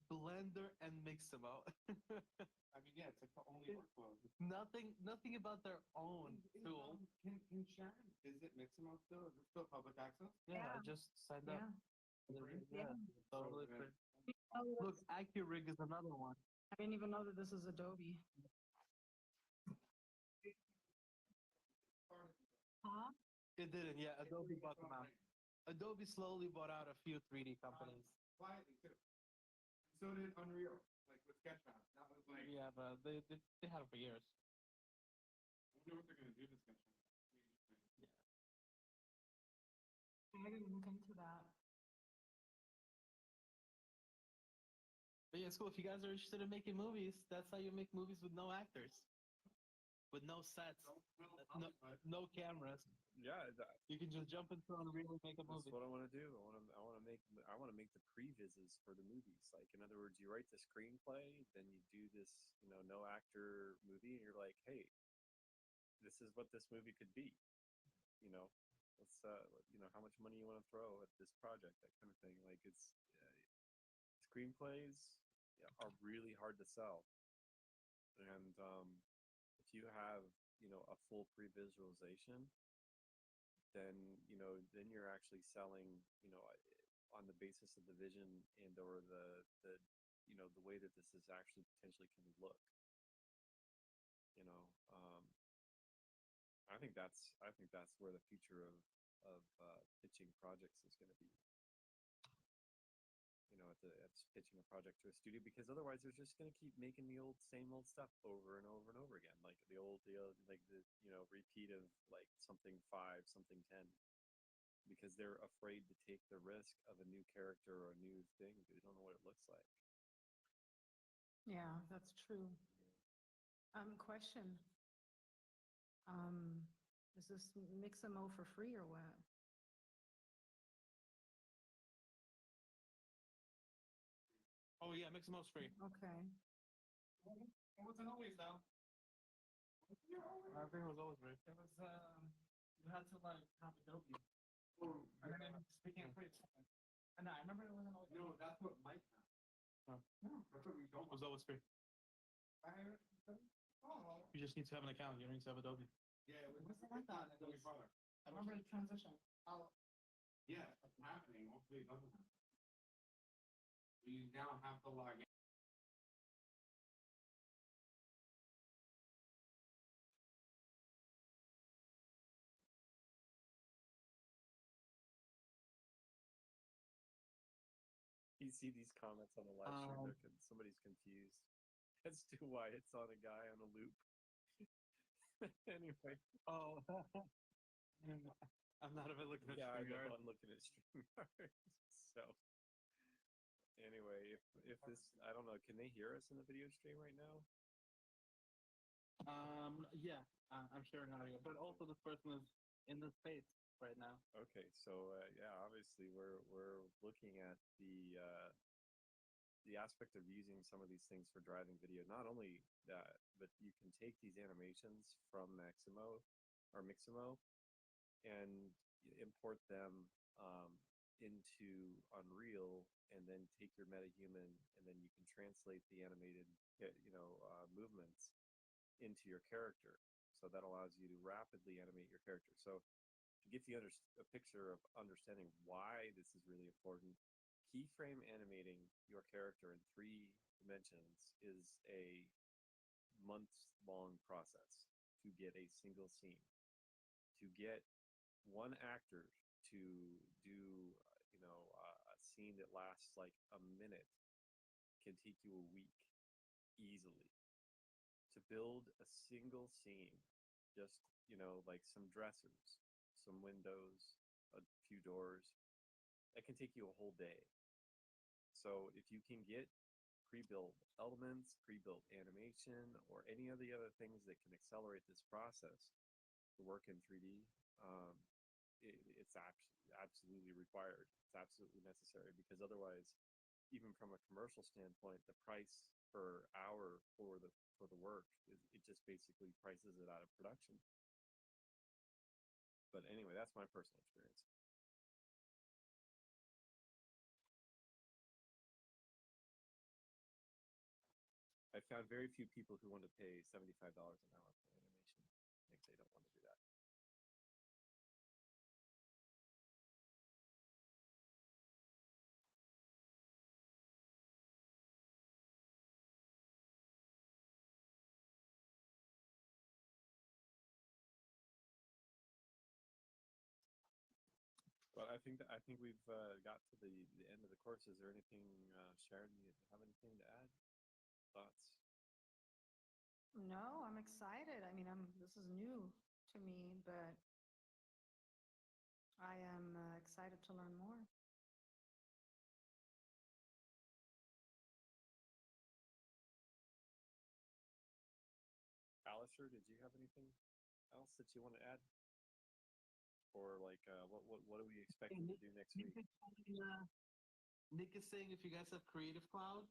Blender and Mixamo.
I mean, yeah, it's like the only workflow.
Nothing about their own tool.
Can Sharon visit Mixamo still? Is it still public access?
Yeah, I
Yeah.
just signed up.
Yeah.
Totally
So,
free.
Oh,
Look, AccuRig is another one.
I didn't even know that this is Adobe. Huh?
It didn't, yeah. Adobe bought them out. Adobe slowly bought out a few 3D companies.
Quietly too. So did Unreal, like with Sketchfab. That was like,
Yeah, but they had it for years.
I wonder what they're gonna do to Sketchfab.
I didn't look into that.
But yeah, it's cool. If you guys are interested in making movies, that's how you make movies with no actors, with no sets, no cameras.
Yeah,
You can just jump into Unreal and make a
that's
movie.
what I want to do. I want to make the previses for the movies. Like, in other words, you write the screenplay, then you do this, no actor movie, and you're like, hey, this is what this movie could be. You know, let's how much money you want to throw at this project, that kind of thing. Like, it's screenplays are really hard to sell, and if you have a full pre-visualization, then you're actually selling on the basis of the vision and or the way that this is actually potentially can look. you know um, I think that's where the future of pitching projects is going to be. It's pitching a project to a studio, because otherwise they're just going to keep making the same old stuff over and over and over again, like like the repeat of like something 5, something 10, because they're afraid to take the risk of a new character or a new thing. They don't know what it looks like.
Yeah, that's true. Question. Is this Mixamo for free or what?
Oh yeah, Mixamo's free.
Okay.
It wasn't always though. I think it was always free. It was you had to like have Adobe. And then speaking of free. And I remember it wasn't always.
No, that's what Mike had.
Oh.
No, that's what we don't.
It was always free.
Oh.
You just need to have an account. You don't need to have Adobe.
Yeah, it was like that. Adobe product.
I remember the transition.
Oh. Yeah, it's happening. Hopefully it doesn't happen. You now have to log in.
You see these comments on the live stream, somebody's confused as to why it's on a guy on a loop. Anyway.
Oh. I'm not even looking at StreamYard.
I'm looking at StreamYard. So anyway, if this, I don't know, can they hear us in the video stream right now?
Yeah, I'm sharing audio, but also this person is in the space right now.
Okay, so yeah, obviously we're looking at the aspect of using some of these things for driving video. Not only that, but you can take these animations from Mixamo and import them into Unreal, and then take your Metahuman, and then you can translate the animated movements into your character. So that allows you to rapidly animate your character. So to get a picture of understanding why this is really important, keyframe animating your character in 3 dimensions is a months-long process to get a single scene. To get one actor to do a scene that lasts like a minute can take you a week easily. To build a single scene, just like some dressers, some windows, a few doors, that can take you a whole day. So if you can get pre-built elements, pre-built animation, or any of the other things that can accelerate this process to work in 3D, it's absolutely required. It's absolutely necessary, because otherwise, even from a commercial standpoint, the price per hour for the work it just basically prices it out of production. But anyway, that's my personal experience. found very few people who want to pay $75 an hour for animation. Like they don't want to do that. Well, I think we've got to the end of the course. Is there anything, Sharon? You have anything to add? Thoughts?
No, I'm excited. I mean, this is new to me, but I am excited to learn more.
Alistair, did you have anything else that you want to add? Or like, what are we expecting to do next week?
Nick is saying if you guys have Creative Cloud,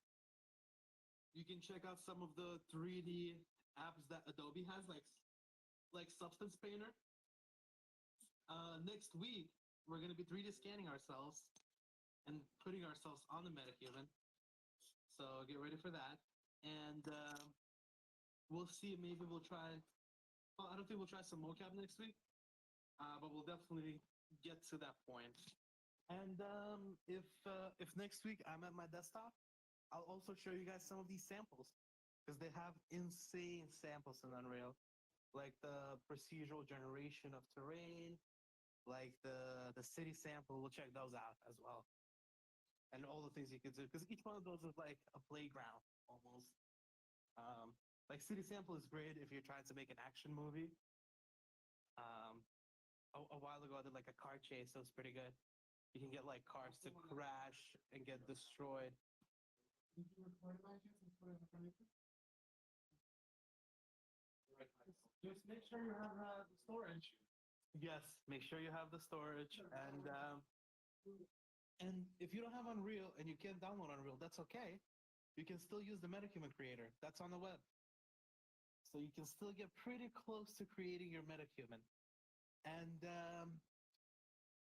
you can check out some of the 3D apps that Adobe has, like Substance Painter. Next week, we're going to be 3D scanning ourselves and putting ourselves on the Metahuman. So get ready for that. And we'll see. Maybe we'll try. Well, I don't think we'll try some mocap next week, but we'll definitely get to that point. And if next week I'm at my desktop, I'll also show you guys some of these samples because they have insane samples in Unreal, like the procedural generation of terrain, like the city sample. We'll check those out as well, and all the things you can do because each one of those is like a playground almost. Like city sample is great if you're trying to make an action movie. A while ago I did like a car chase, so it's pretty good. You can get like cars to crash and get destroyed.
Did you record it by chance and put it in front of you? Just make sure you have the storage.
Yes, make sure you have the storage, and if you don't have Unreal and you can't download Unreal, that's okay. You can still use the Metahuman creator. That's on the web. So you can still get pretty close to creating your Metahuman. And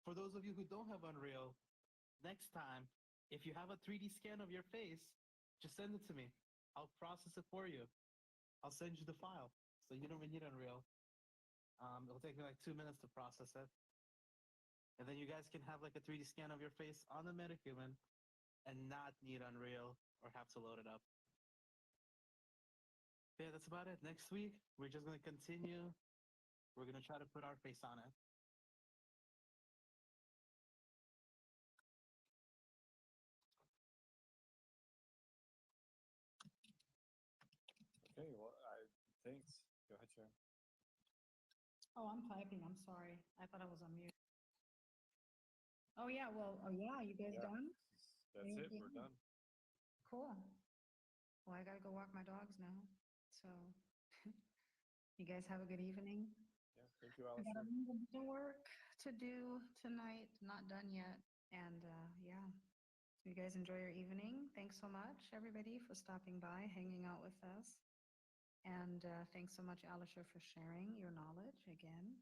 for those of you who don't have Unreal, next time, if you have a 3D scan of your face, just send it to me. I'll process it for you. I'll send you the file. So you don't even need Unreal. It'll take me like 2 minutes to process it. And then you guys can have like a 3D scan of your face on the Metahuman and not need Unreal or have to load it up. Yeah, that's about it. Next week, we're just going to continue. We're going to try to put our face on it.
Okay, well, thanks. Go ahead, Sharon.
Oh, I'm typing. I'm sorry. I thought I was on mute. Oh yeah. Well. Oh yeah. You guys
Yeah.
done?
That's
Thank
it. We're
you.
done.
Cool. Well, I gotta go walk my dogs now. So, you guys have a good evening.
Yeah, thank you,
I got a
Alistair.
little bit of work to do tonight. Not done yet. And yeah. You guys enjoy your evening. Thanks so much, everybody, for stopping by, hanging out with us. And thanks so much, Alicia, for sharing your knowledge again.